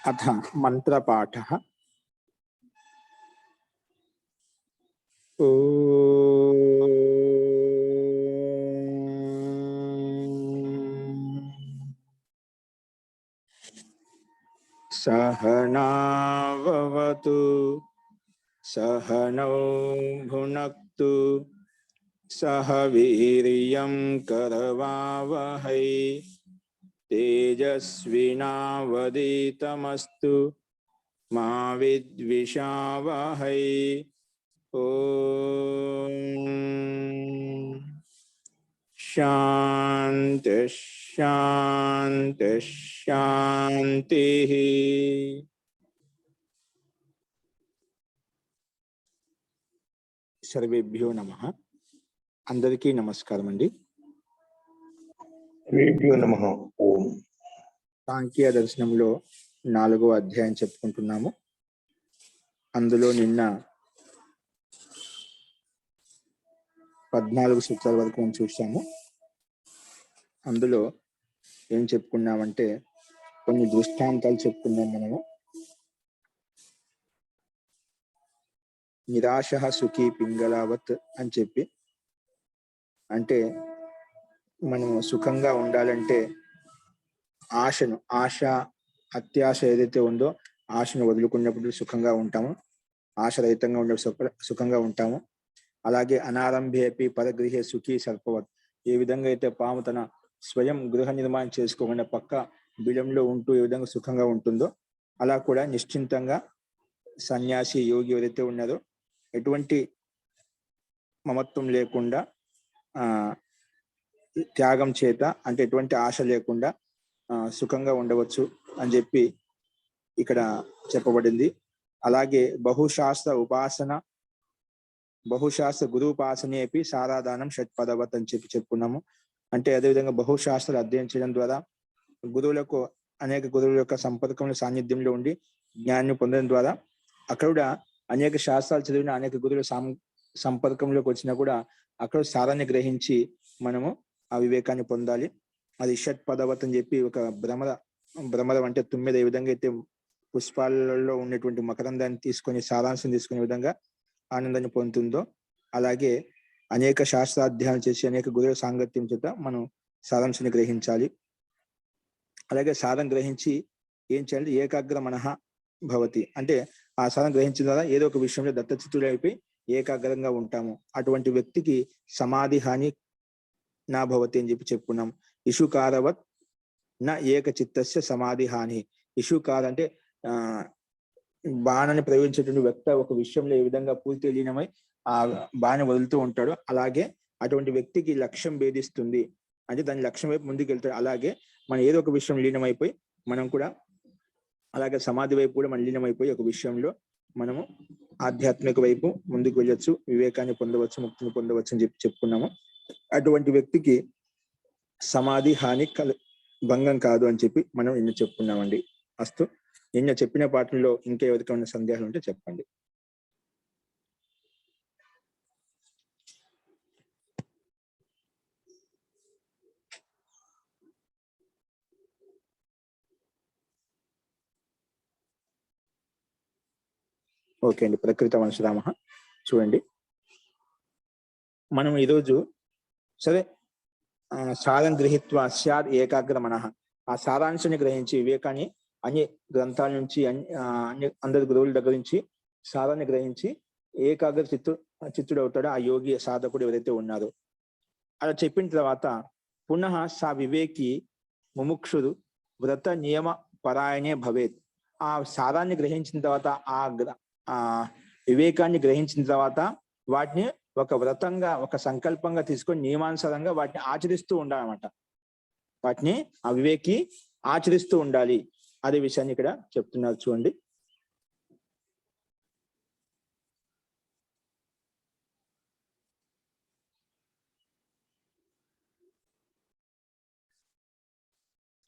अथ मंत्रपाठः। सहनाववतु सहनौ भुनक्तु सह वीर्यं करवावहै तेजस्विनावधीतमस्तु मा विद्विषावहै। ओम शांति शांति शांति। सर्वेभ्यो नमः। अंदरिकी नमस्कारम अंडी। सर्वेभ्यो नमः। ओम सांख्य दर्शनंलो 4వ అధ్యాయం చెప్పుకుంటున్నాము. అందులో నిన్న 14 సూత్రాల వరకు మనం చూసాము. అందులో ఏం చెప్పుకున్నామంటే కొన్ని దృష్టాంతాలు చెప్పుకున్నాం మనము. నిరాశ సుఖీ పింగళావత్ అని చెప్పి, అంటే మనం సుఖంగా ఉండాలంటే ఆశ అత్యాశ ఏదైతే ఉందో ఆశను వదులుకున్నప్పుడు సుఖంగా ఉంటాము, ఆశరహితంగా ఉండే సుఖంగా ఉంటాము. అలాగే అనారంభేపి పరగృహే సుఖీ సర్పవత్, ఏ విధంగా అయితే పాము తన స్వయం గృహ నిర్మాణం చేసుకోకుండా పక్క బిలంలో ఉంటూ ఏ విధంగా సుఖంగా ఉంటుందో అలా కూడా నిశ్చింతంగా సన్యాసి యోగి ఎవరైతే ఉన్నారో ఎటువంటి మమత్వం లేకుండా త్యాగం చేత, అంటే ఎటువంటి ఆశ లేకుండా సుఖంగా ఉండవచ్చు అని చెప్పి ఇక్కడ చెప్పబడింది. అలాగే బహుశాస్త్ర గురూపాసనేపి సారాధానం షట్పదవత్ అని చెప్పుకున్నాము. అంటే అదేవిధంగా బహుశాస్త్రాలు అధ్యయనం చేయడం ద్వారా అనేక గురువుల యొక్క సంపర్కంలో సాన్నిధ్యంలో ఉండి జ్ఞానాన్ని పొందడం ద్వారా అక్కడ అనేక శాస్త్రాలు చదివిన అనేక గురువుల సంపర్కంలోకి వచ్చినా కూడా అక్కడ సారాన్ని గ్రహించి మనము ఆ వివేకాన్ని పొందాలి. అది షట్పదవత్ అని చెప్పి ఒక భ్రమరం అంటే 9 ఏ విధంగా అయితే పుష్పాలలో ఉన్నటువంటి మకరందాన్ని తీసుకొని సారాంశం తీసుకునే విధంగా ఆనందాన్ని పొందుతుందో అలాగే అనేక శాస్త్రాధ్యయనం చేసి అనేక గురువుల సాంగత్యం చేత మనం సారాంశాన్ని గ్రహించాలి. అలాగే సారం గ్రహించి ఏం చేయాలి, ఏకాగ్ర మనః భవతి, అంటే ఆ సారం గ్రహించిన ద్వారా ఏదో ఒక విషయంలో దత్తచిత్తులైపోయి ఏకాగ్రంగా ఉంటాము. అటువంటి వ్యక్తికి సమాధి హాని నా భవతి అని చెప్పి చెప్పుకున్నాం. ఇషుకారవత్ నా ఏక చిత్తస్య సమాధి హాని. ఇషుకార అంటే బాణాన్ని ప్రయోగించేటువంటి వ్యక్తి ఒక విషయంలో ఏ విధంగా పూర్తి లీనమై ఆ బాణం వదులుతూ ఉంటాడు, అలాగే అటువంటి వ్యక్తికి లక్ష్యం భేదిస్తుంది, అంటే దాని లక్ష్యం వైపు ముందుకు వెళ్తాడు. అలాగే మనం ఏదో ఒక విషయం లీనమైపోయి మనం కూడా అలాగే సమాధి వైపు కూడా మనం లీనమైపోయి ఒక విషయంలో మనము ఆధ్యాత్మిక వైపు ముందుకు వెళ్ళొచ్చు, వివేకాన్ని పొందవచ్చు, ముక్తిని పొందవచ్చు అని చెప్పి చెప్పుకున్నాము. అటువంటి వ్యక్తికి సమాధి హాని భంగం కాదు అని చెప్పి మనం నిన్న చెప్పుకున్నామండి. అస్తు, నిన్న చెప్పిన పాటల్లో ఇంకా ఎవరికైనా సందేహాలు ఉంటే చెప్పండి. ఓకే అండి. ప్రకృత వంశరామ, చూడండి మనం ఈరోజు సరే సారం గృహీత్వ స్యాద్ ఏకాగ్ర మనః, ఆ సారాంశాన్ని గ్రహించి వివేకాన్ని అన్ని గ్రంథాల నుంచి అందరి గురువుల దగ్గర నుంచి సారాన్ని గ్రహించి ఏకాగ్ర చిత్తుడు అవుతాడో ఆ యోగి సాధకుడు ఎవరైతే ఉన్నారో. అలా చెప్పిన తర్వాత పునః సా వివేకి ముముక్షుడు వ్రత నియమ పరాయణే భవేత్. ఆ సారాన్ని గ్రహించిన తర్వాత ఆ వివేకాన్ని గ్రహించిన తర్వాత వాటిని ఒక వ్రతంగా ఒక సంకల్పంగా తీసుకొని నియమానుసారంగా వాటిని ఆచరిస్తూ ఉండాలన్నమాట. వాటిని ఆ వివేకి ఆచరిస్తూ ఉండాలి. అదే విషయాన్ని ఇక్కడ చెప్తున్నారు చూడండి.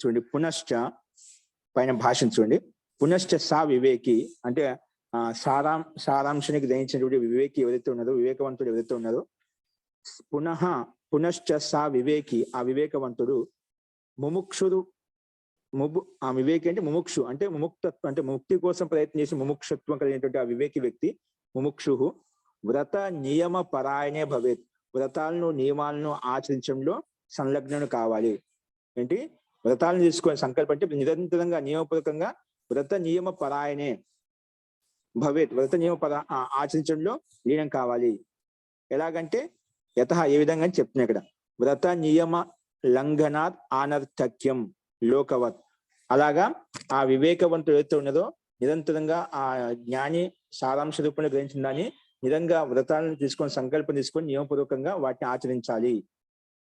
చూడండి, పునశ్చ పైన భాషను చూడండి. పునశ్చ సా వివేకి అంటే సారాంశానికి గ్రహించినటువంటి వివేకి ఎవరైతే ఉన్నారో, వివేకవంతుడు ఎవరైతే ఉన్నారో, పునశ్చ సా వివేకి, ఆ వివేకవంతుడు ముముక్షుడు ఆ వివేకి అంటే ముముక్షు అంటే ముముక్తత్వం అంటే ముక్తి కోసం ప్రయత్నం చేసి ముముక్షత్వం కలిగినటువంటి ఆ వివేకి వ్యక్తి ముముక్షు వ్రత నియమ పరాయణే భవేత్. వ్రతాలను నియమాలను ఆచరించడంలో సంలగ్నం కావాలి. ఏంటి వ్రతాలను తీసుకొని సంకల్పం అంటే నిరంతరంగా నియమపూర్వకంగా వ్రత నియమ పరాయణే భవేత్. వ్రత నియమ ఆచరించడంలో లీనం కావాలి. ఎలాగంటే ఏ విధంగా చెప్తున్నా ఇక్కడ వ్రత నియమ లంఘనాత్ ఆనర్థక్యం లోకవత్. అలాగా ఆ వివేకవంతుడు ఏదైతే ఉన్నదో నిరంతరంగా ఆ జ్ఞాని సారాంశ రూపంలో గ్రహించిన దాన్ని నిజంగా వ్రతాలను తీసుకొని సంకల్పం తీసుకొని నియమపూర్వకంగా వాటిని ఆచరించాలి.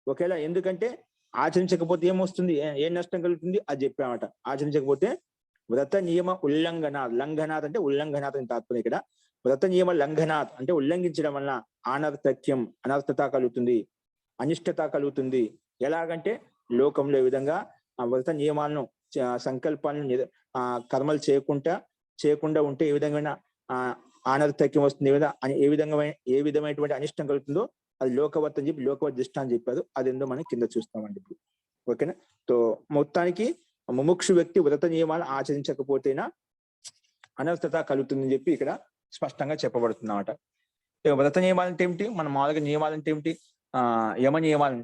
ఒకవేళ ఎందుకంటే ఆచరించకపోతే ఏమొస్తుంది, ఏం నష్టం కలుగుతుంది అది చెప్పామట. ఆచరించకపోతే వ్రత నియమ లంఘనాథ్ అంటే ఉల్లంఘనాథ్ అని తాత్పర్యం. ఇక్కడ వ్రత నియమ లంఘనాథ్ అంటే ఉల్లంఘించడం వలన ఆనర్థక్యం అనర్థత కలుగుతుంది, అనిష్టత కలుగుతుంది. ఎలాగంటే లోకంలో ఈ విధంగా ఆ వ్రత నియమాలను సంకల్పాలను కర్మలు చేయకుండా ఉంటే ఏ విధంగా ఆనర్థక్యం వస్తుంది, ఏ విధమైనటువంటి అనిష్టం కలుగుతుందో అది లోకవత్ అని చెప్పి లోకవత్ దిష్ట అని చెప్పారు. అదేందో మనం కింద చూస్తామండి ఇప్పుడు. ఓకేనా. సో మొత్తానికి ముముక్షు వ్యక్తి వ్రత నియమాలు ఆచరించకపోతేనా అనర్థత కలుగుతుందని చెప్పి ఇక్కడ స్పష్టంగా చెప్పబడుతున్నమాట. వ్రత నియమాలు అంటే ఏమిటి, మన మామూలుగా నియమాలు అంటే ఏమిటి, యమ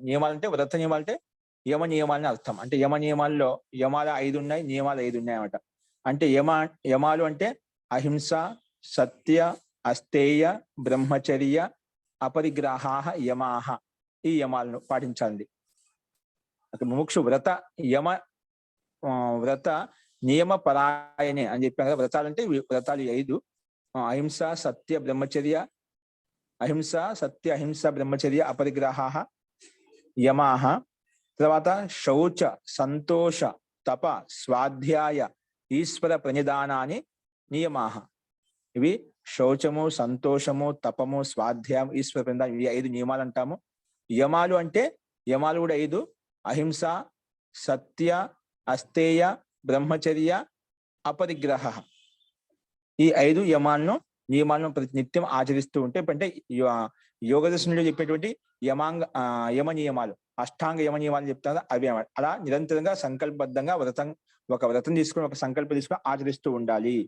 నియమాలంటే వ్రత నియమాలు అంటే యమ నియమాలని అర్థం. అంటే యమ నియమాల్లో యమాలు 5 ఉన్నాయి, నియమాలు 5 ఉన్నాయి అన్నమాట. అంటే యమాలు అంటే అహింస, సత్య, అస్తేయ, బ్రహ్మచర్య, అపరిగ్రహాః యమాః. ఈ యమాలను పాటించాలి. ముముక్షు వ్రత నియమ పరాయణే అని చెప్పాం కదా. వ్రతాలంటే వ్రతాలు 5: అహింస, సత్య, బ్రహ్మచర్య, బ్రహ్మచర్య, అపరిగ్రహాః యమాః. తర్వాత శౌచ, సంతోష, తప, స్వాధ్యాయ, ఈశ్వర ప్రణిధానాన్ని నియమాః. ఇవి శౌచము, సంతోషము, తపము, స్వాధ్యాయం, ఈశ్వర ప్రణిధానం, ఇవి 5 నియమాలు అంటాము. యమాలు అంటే యమాలు కూడా 5: అహింస, సత్య, అస్తేయ, బ్రహ్మచర్య, అపరిగ్రహ. ఈ 5 నియమాలను ప్రతి నిత్యం ఆచరిస్తూ ఉంటే అంటే యోగ దర్శనంలో చెప్పేటువంటి యమ నియమాలు, అష్టాంగ యమ నియమాలు చెప్తారు అవి. అలా నిరంతరంగా సంకల్పబద్ధంగా ఒక వ్రతం తీసుకొని ఒక సంకల్పం తీసుకొని ఆచరిస్తూ ఉండాలి.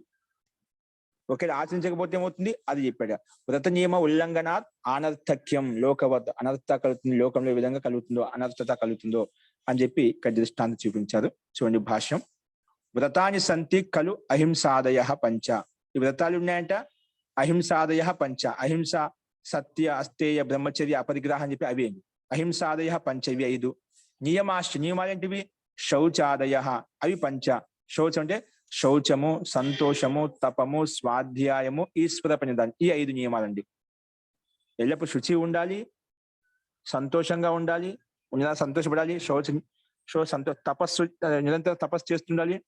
ఒకవేళ ఆచరించకపోతే ఏమవుతుంది అది చెప్పాడు. వ్రత నియమ ఉల్లంఘనాత్ ఆనర్థక్యం లోకవత్. అనర్థత కలుగుతుంది, లోకంలో ఏ విధంగా కలుగుతుందో అనర్థత కలుగుతుందో అని చెప్పి ఇక్కడ దృష్టాంతం చూపించారు. చూడండి భాష్యం. వ్రతాన్ని సంతి ఖలు అహింసాదయ పంచ. ఈ వ్రతాలు ఉన్నాయంట అహింసాదయ పంచ. అహింస, సత్య, అస్తేయ, బ్రహ్మచర్య, అపరిగ్రహం అని చెప్పి అవి అహింసాదయ పంచ. ఇవి 5. నియమాలు ఏంటివి? శౌచాదయ అవి పంచ. శౌచం అంటే శౌచము, సంతోషము, తపము, స్వాధ్యాయము, ఈశ్వర ప్రణిధానం, ఈ 5 నియమాలండి. ఎల్లప్పుడు శుచి ఉండాలి, సంతోషంగా ఉండాలి, సంతోషపడాలి, తపస్సు నిరంతరం తపస్సు చేస్తుండాలి.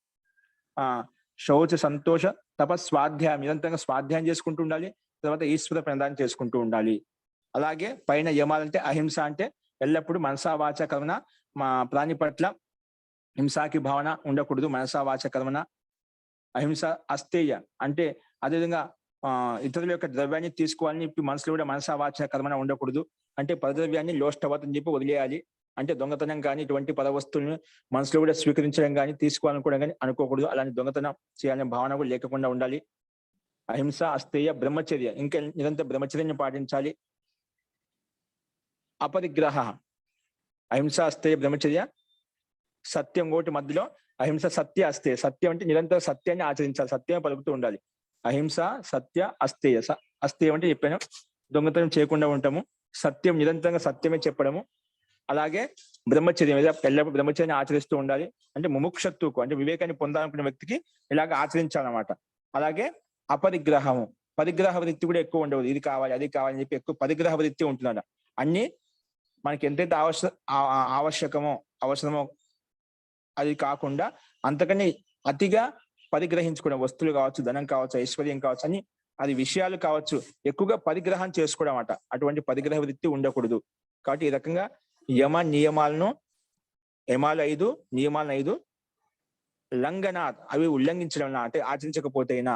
శౌచ, సంతోష, స్వాధ్యాయం నిరంతరంగా స్వాధ్యాయం చేసుకుంటూ ఉండాలి. తర్వాత ఈశ్వర ప్రణిధానం చేసుకుంటూ ఉండాలి. అలాగే పైన యమాలంటే అహింస అంటే ఎల్లప్పుడూ మనసా వాచ కర్మణ మా ప్రాణి పట్ల హింసాకి భావన ఉండకూడదు. మనసా వాచ కర్మణ. అహింస. అస్తేయ అంటే అదేవిధంగా ఇతరుల యొక్క ద్రవ్యాన్ని తీసుకోవాలని చెప్పి మనసులో కూడా మనసా వాచ కర్మణ ఉండకూడదు. అంటే పరద్రవ్యాన్ని లోష్టవత్ అని చెప్పి వదిలేయాలి. అంటే దొంగతనం కానీ ఇటువంటి పదవస్తువులను మనసులో కూడా స్వీకరించడం కానీ తీసుకోవాలనుకోవడం కానీ అనుకోకూడదు. అలాంటి దొంగతనం చేయాలనే భావన కూడా లేకుండా ఉండాలి. అహింస, అస్తేయ, బ్రహ్మచర్య ఇంకా నిరంతర బ్రహ్మచర్యాన్ని పాటించాలి. అపరిగ్రహ అహింస, అస్తేయ, బ్రహ్మచర్య, సత్యం ఒకటి మధ్యలో అహింస, సత్య, అస్తేయ. సత్యం అంటే నిరంతర సత్యాన్ని ఆచరించాలి, సత్యం పలుకుతూ ఉండాలి. అహింస, సత్య, అస్తేయ. అస్తేయం అంటే చెప్పాను దొంగతనం చేయకుండా ఉంటాము. సత్యం నిరంతరంగా సత్యమే చెప్పడము. అలాగే బ్రహ్మచర్యం ఎల్లప్పుడు బ్రహ్మచర్యాన్ని ఆచరిస్తూ ఉండాలి. అంటే ముముక్షత్తుకు అంటే వివేకాన్ని పొందాలనుకున్న వ్యక్తికి ఇలాగ ఆచరించాలన్నమాట. అలాగే అపరిగ్రహము, పరిగ్రహ వృత్తి కూడా ఎక్కువ ఉండదు. ఇది కావాలి అది కావాలని చెప్పి ఎక్కువ పరిగ్రహ వృత్తి ఉంటున్నాడు. అన్ని మనకి ఎంతైతే అవసరమో అది కాకుండా అంతకని అతిగా పరిగ్రహించుకోవడం, వస్తువులు కావచ్చు, ధనం కావచ్చు, ఐశ్వర్యం కావచ్చు, అని అది విషయాలు కావచ్చు, ఎక్కువగా పరిగ్రహం చేసుకోవడం అన్నమాట. అటువంటి పరిగ్రహ వృత్తి ఉండకూడదు. కాబట్టి ఈ రకంగా యమాలు 5 నియమాలను 5 లంఘనాత్ అవి ఉల్లంఘించడం అంటే ఆచరించకపోతేనా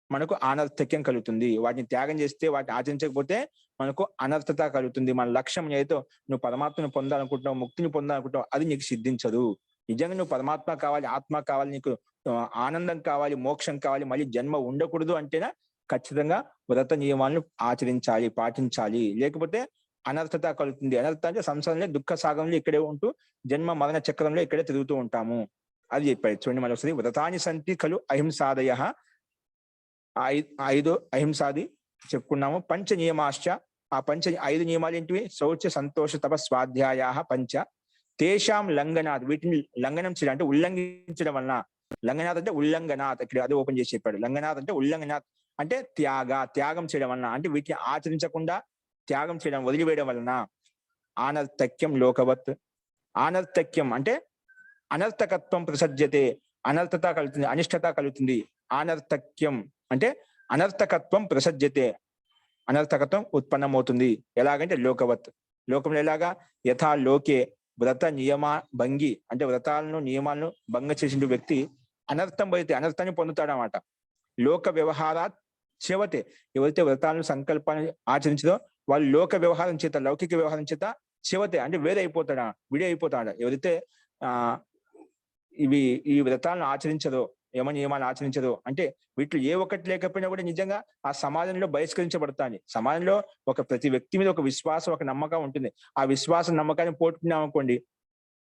మనకు అనర్థక్యం కలుగుతుంది. వాటిని త్యాగం చేస్తే, వాటిని ఆచరించకపోతే మనకు అనర్థత కలుగుతుంది. మన లక్ష్యం ఏదో నువ్వు పరమాత్మను పొందాలనుకుంటున్నావు, ముక్తిని పొందాలనుకుంటున్నావు, అది నీకు సిద్ధించదు. నిజంగా నువ్వు పరమాత్మ కావాలి, ఆత్మ కావాలి, నీకు ఆనందం కావాలి, మోక్షం కావాలి, మళ్ళీ జన్మ ఉండకూడదు అంటేనే ఖచ్చితంగా వ్రత నియమాలను ఆచరించాలి, పాటించాలి. లేకపోతే అనర్థత కలుగుతుంది. అనర్థత అంటే సంసారంలో దుఃఖ సాగంలో ఇక్కడే ఉంటూ జన్మ మరణ చక్రంలో ఇక్కడే తిరుగుతూ ఉంటాము. అది చెప్పాడు. చూడండి మళ్ళీ వస్తుంది. వ్రతాన్ని సంతి కలు అహింసాదయ. 5 అహింసాది చెప్పుకున్నాము. పంచ నియమాశ్చ. ఆ 5 నియమాలు ఏంటివి? శౌచ సంతోష తప స్వాధ్యాయ పంచ. తేషాం లంఘనాత్. వీటిని లంఘనం చేయడం అంటే ఉల్లంఘించడం వలన. లంఘనాథ్ అంటే ఉల్లంఘనాథ్. ఇక్కడ అది ఓపెన్ చేసి చెప్పాడు. లంఘనాథ్ అంటే ఉల్లంఘనాథ్ అంటే త్యాగం చేయడం వలన, అంటే వీటిని ఆచరించకుండా త్యాగం చేయడం, వదిలివేయడం వలన. ఆనర్థక్యం లోకవత్. ఆనర్థక్యం అంటే అనర్థకత్వం ప్రసజ్యతే. అనర్థత కలుగుతుంది, అనిష్టత కలుగుతుంది. ఆనర్థక్యం అంటే అనర్థకత్వం ప్రసజ్యతే, అనర్థకత్వం ఉత్పన్నమవుతుంది. ఎలాగంటే లోకవత్. లోకంలో ఎలాగా? యథా లోకే వ్రత నియమ భంగి అంటే వ్రతాలను నియమాలను భంగ చేసిన వ్యక్తి అనర్థం పోయితే అనర్థాన్ని పొందుతాడు అన్నమాట. లోక వ్యవహారాత్ చెవతే. ఎవరైతే వ్రతాలను సంకల్పాన్ని ఆచరించదో వాళ్ళు లోక వ్యవహారం చేత, లౌకిక వ్యవహారం చేత చెవతే అంటే వేరే అయిపోతాడా, విడి అయిపోతాడా. ఎవరైతే ఈ వ్రతాలను ఆచరించదో, యమ నియమాలు ఆచరించదో అంటే వీటిలో ఏ ఒక్కటి లేకపోయినా కూడా నిజంగా ఆ సమాజంలో బహిష్కరించబడతాయి. సమాజంలో ప్రతి వ్యక్తి మీద ఒక విశ్వాసం, ఒక నమ్మకం ఉంటుంది. ఆ విశ్వాసం నమ్మకాన్ని పోగొట్టుకున్నాం అనుకోండి,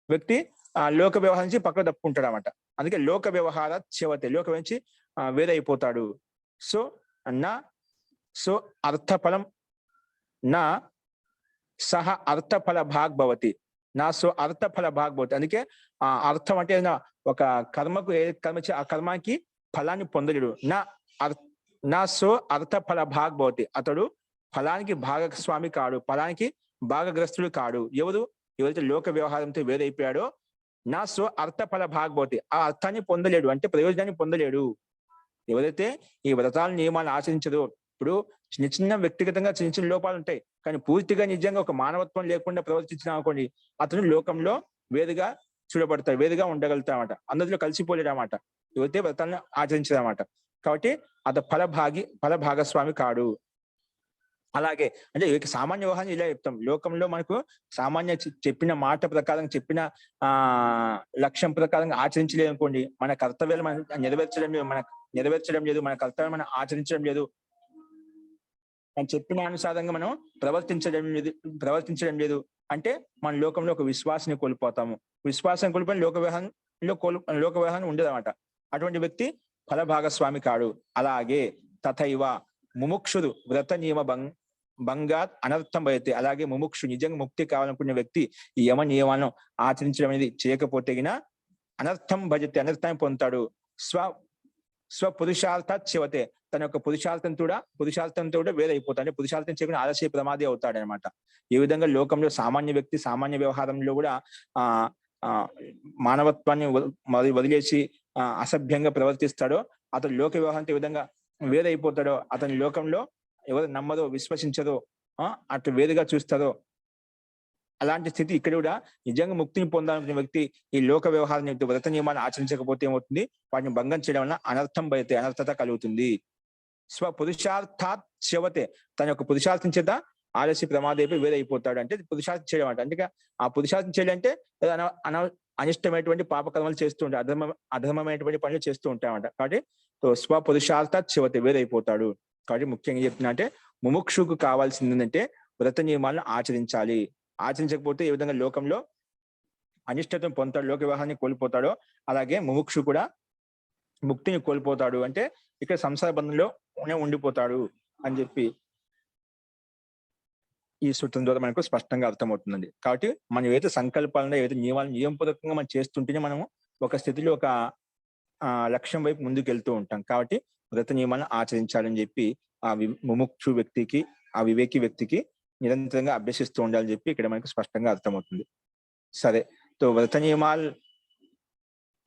వ్యక్తి ఆ లోక వ్యవహారం నుంచి పక్కకు తప్పుకుంటాడు అన్నమాట. అందుకే లోక వ్యవహార చెవతే, లోకం నుంచి వేరే అయిపోతాడు. సో అర్థఫలం నా సహ అర్థఫల భాగ్ భవతి. అర్థఫల భాగ్ భవతి. అందుకే అర్థం అంటే ఒక కర్మకు ఏ కర్మ ఆ కర్మకి ఫలాన్ని పొందలేడు. అర్థఫల భాగ్ భవతి. అతడు ఫలానికి భాగస్వామి కాడు, ఫలానికి భాగగ్రస్తుడు కాడు. ఎవరైతే లోక వ్యవహారంతో వేరైపోయాడో అర్థఫల భాగ్ భవతి, ఆ అర్థాన్ని పొందలేడు, అంటే ప్రయోజనాన్ని పొందలేడు. ఎవరైతే ఈ వ్రతాల నియమాలను ఆచరించదో, ఇప్పుడు చిన్న వ్యక్తిగతంగా చిన్న లోపాలు ఉంటాయి, కానీ పూర్తిగా నిజంగా ఒక మానవత్వం లేకుండా ప్రవర్తించిన అనుకోండి, అతను లోకంలో వేరుగా చూడబడతాడు, వేరుగా ఉండగలుగుతాడన్నమాట. అందరిలో కలిసిపోలేడు అన్నమాట ఎవరైతే వ్రతాలను ఆచరించదన్నమాట. కాబట్టి అతను ఫల భాగస్వామి కాడు. అలాగే అంటే సామాన్య వ్యవహారం ఇలా చెప్తాం. లోకంలో మనకు సామాన్య చెప్పిన మాట ప్రకారం, చెప్పిన లక్ష్యం ప్రకారం ఆచరించలేదు అనుకోండి, మన కర్తవ్యాలు మనం నెరవేర్చడం లేదు, మన కర్తవ్యం మనం ఆచరించడం లేదు, మనం చెప్పిన అనుసారంగా మనం ప్రవర్తించడం లేదు అంటే మన లోకంలో ఒక విశ్వాసాన్ని కోల్పోతాము. విశ్వాసం కోల్పోయిన లోక వ్యవహారం ఉండదన్నమాట. అటువంటి వ్యక్తి ఫల భాగస్వామి కాడు. అలాగే తథైవ ముముక్షుడు వ్రత నియమ భంగాత్ అనర్థం అయితే. అలాగే ముముక్షు నిజంగా ముక్తి కావాలనుకునే వ్యక్తి ఈ యమ నియమాలను ఆచరించడం అనేది చేయకపోతే అనర్థం భజతే, అనర్థాన్ని పొందుతాడు. స్వపురుషార్థాత్ శివతే. తన యొక్క పురుషార్థంతో కూడా వేరైపోతాడు. అంటే పురుషార్థం చేయకుండా ఆలస్య ప్రమాది అవుతాడు అనమాట. ఏ విధంగా లోకంలో సామాన్య వ్యక్తి సామాన్య వ్యవహారంలో కూడా మానవత్వాన్ని వదిలేసి అసభ్యంగా ప్రవర్తిస్తాడో, అతను లోక వ్యవహారంతో ఏ విధంగా వేరైపోతాడో, అతని లోకంలో ఎవరు నమ్మదో, విశ్వసించదో, అటు వేరుగా చూస్తారో, అలాంటి స్థితి ఇక్కడ కూడా నిజంగా ముక్తిని పొందాలనుకునే వ్యక్తి ఈ లోక వ్యవహారాన్ని, వ్రత నియమాన్ని ఆచరించకపోతే ఏమవుతుంది? వాటిని భంగం చేయడం వల్ల అనర్థం అయితే, అనర్థత కలుగుతుంది. స్వపురుషార్థాత్ శవతే. తన యొక్క పురుషార్థం చేత ఆలస్య ప్రమాదైపోయి వేరైపోతాడు. అంటే పురుషార్థం చేయడం అంటే, అందుకే ఆ పురుషార్థం చేయాలంటే అనిష్టమైనటువంటి పాపకర్మలు చేస్తూ ఉంటాయి, అధర్మమైనటువంటి పనులు చేస్తూ ఉంటాయన్నమాట. కాబట్టి స్వపురుషార్థాత్ శవతే, వేరైపోతాడు. కాబట్టి ముఖ్యంగా చెప్తున్నా అంటే ముముక్షుకు కావాల్సింది ఏంటంటే వ్రత నియమాలను ఆచరించాలి. ఆచరించకపోతే ఏ విధంగా లోకంలో అనిష్టతను పొందుతాడు, లోక వివాహాన్ని కోల్పోతాడో, అలాగే ముముక్షు కూడా ముక్తిని కోల్పోతాడు. అంటే ఇక్కడ సంసార బంధంలో ఉండిపోతాడు అని చెప్పి ఈ సూత్రం ద్వారా మనకు స్పష్టంగా అర్థమవుతుందండి. కాబట్టి మనం ఏదైతే సంకల్పాలను, ఏదైతే నియమపూర్వకంగా మనం చేస్తుంటేనే మనము ఒక స్థితిలో ఒక లక్ష్యం వైపు ముందుకు వెళ్తూ ఉంటాం. కాబట్టి వ్రత నియమాలను ఆచరించాలని చెప్పి ఆ ముముక్షు వ్యక్తికి, ఆ వివేకి వ్యక్తికి నిరంతరంగా అభ్యసిస్తూ ఉండాలని చెప్పి ఇక్కడ మనకు స్పష్టంగా అర్థమవుతుంది. సరే, తో వ్రత నియమాల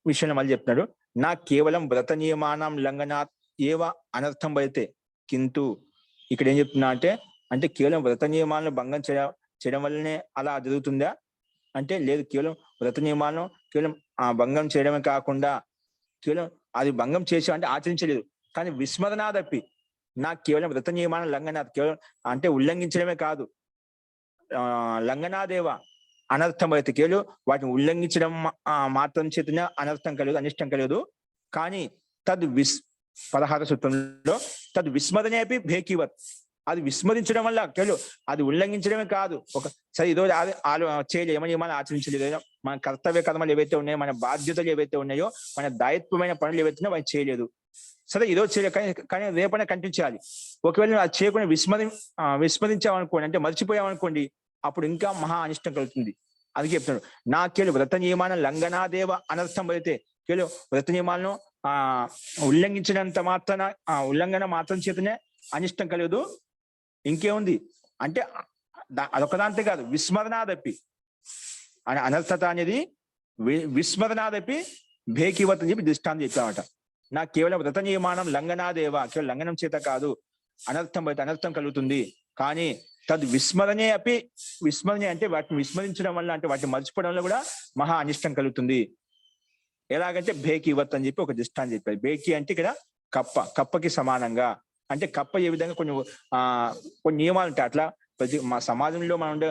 విషయంలో మళ్ళీ చెప్తున్నాడు. నా కేవలం వ్రత నియమానం లంఘనాత్ ఏవ అనర్థం అయితే కింటూ. ఇక్కడ ఏం చెప్తున్నా అంటే కేవలం వ్రత నియమాలను భంగం చేయడం వల్లనే అలా జరుగుతుందా అంటే లేదు. కేవలం వ్రత నియమాలను కేవలం భంగం చేయడమే కాకుండా, కేవలం అది భంగం చేసి అంటే ఆచరించలేదు, కానీ విస్మరణాదపి నాకు కేవలం వ్రత నియమాలను లంఘనాథ్, కేవలం అంటే ఉల్లంఘించడమే కాదు, లంఘనాదేవ అనర్థం అయితే కేలు వాటిని ఉల్లంఘించడం మాత్రం చేతనే అనర్థం కలదు, అనిష్టం కలదు. కానీ తద్ 16 సూత్రంలో తద్ విస్మరణేపి భేకివత్, అది విస్మరించడం వల్ల కేవలం అది ఉల్లంఘించడమే కాదు, ఒక సరే ఈరోజు చేయలేదు, ఏమని ఏమైనా ఆచరించలేదు, మన కర్తవ్య కర్మలు ఏవైతే ఉన్నాయో, మన బాధ్యతలు ఏవైతే ఉన్నాయో, మన దాయత్వమైన పనులు ఏవైతే ఉన్నాయో అవి చేయలేదు. సరే ఈరోజు చేయలేదు, కానీ రేపైనా కంటిన్యూ చేయాలి. ఒకవేళ అది చేయకుండా విస్మరించామనుకోండి, అంటే మర్చిపోయామనుకోండి, అప్పుడు ఇంకా మహా అనిష్టం కలుగుతుంది. అందుకే చెప్తున్నాడు, నాకేలు వ్రత నియమాన లంఘనాదేవ అనర్థం అయితే, కేవలం వ్రత నియమాలను ఉల్లంఘించినంత మాత్రాన ఉల్లంఘన మాత్రం చేతనే అనిష్టం కలగదు. ఇంకేముంది అంటే అదొకదాంతే కాదు, విస్మరణాదపి అనర్థత అనేది విస్మరణాదపి భేకివత్ అని చెప్పి దృష్టాంతం చెప్పామట. నాకు కేవలం వ్రత నియమానం లంఘనాదేవ, కేవలం లంఘనం చేత కాదు, అనర్థం అయితే అనర్థం కలుగుతుంది. కానీ తద్ విస్మరణే అపి, విస్మరణే అంటే వాటిని విస్మరించడం వల్ల, అంటే వాటిని మర్చిపోవడం వల్ల కూడా మహా అనిష్టం కలుగుతుంది. ఎలాగంటే భేకివత్ అని చెప్పి ఒక దృష్టాంతం చెప్పారు. భేకి అంటే ఇక్కడ కప్పకి సమానంగా, అంటే కప్ప ఏ విధంగా కొన్ని నియమాలు ఉంటాయి, అట్లా ప్రతి మా సమాజంలో మనం ఉండే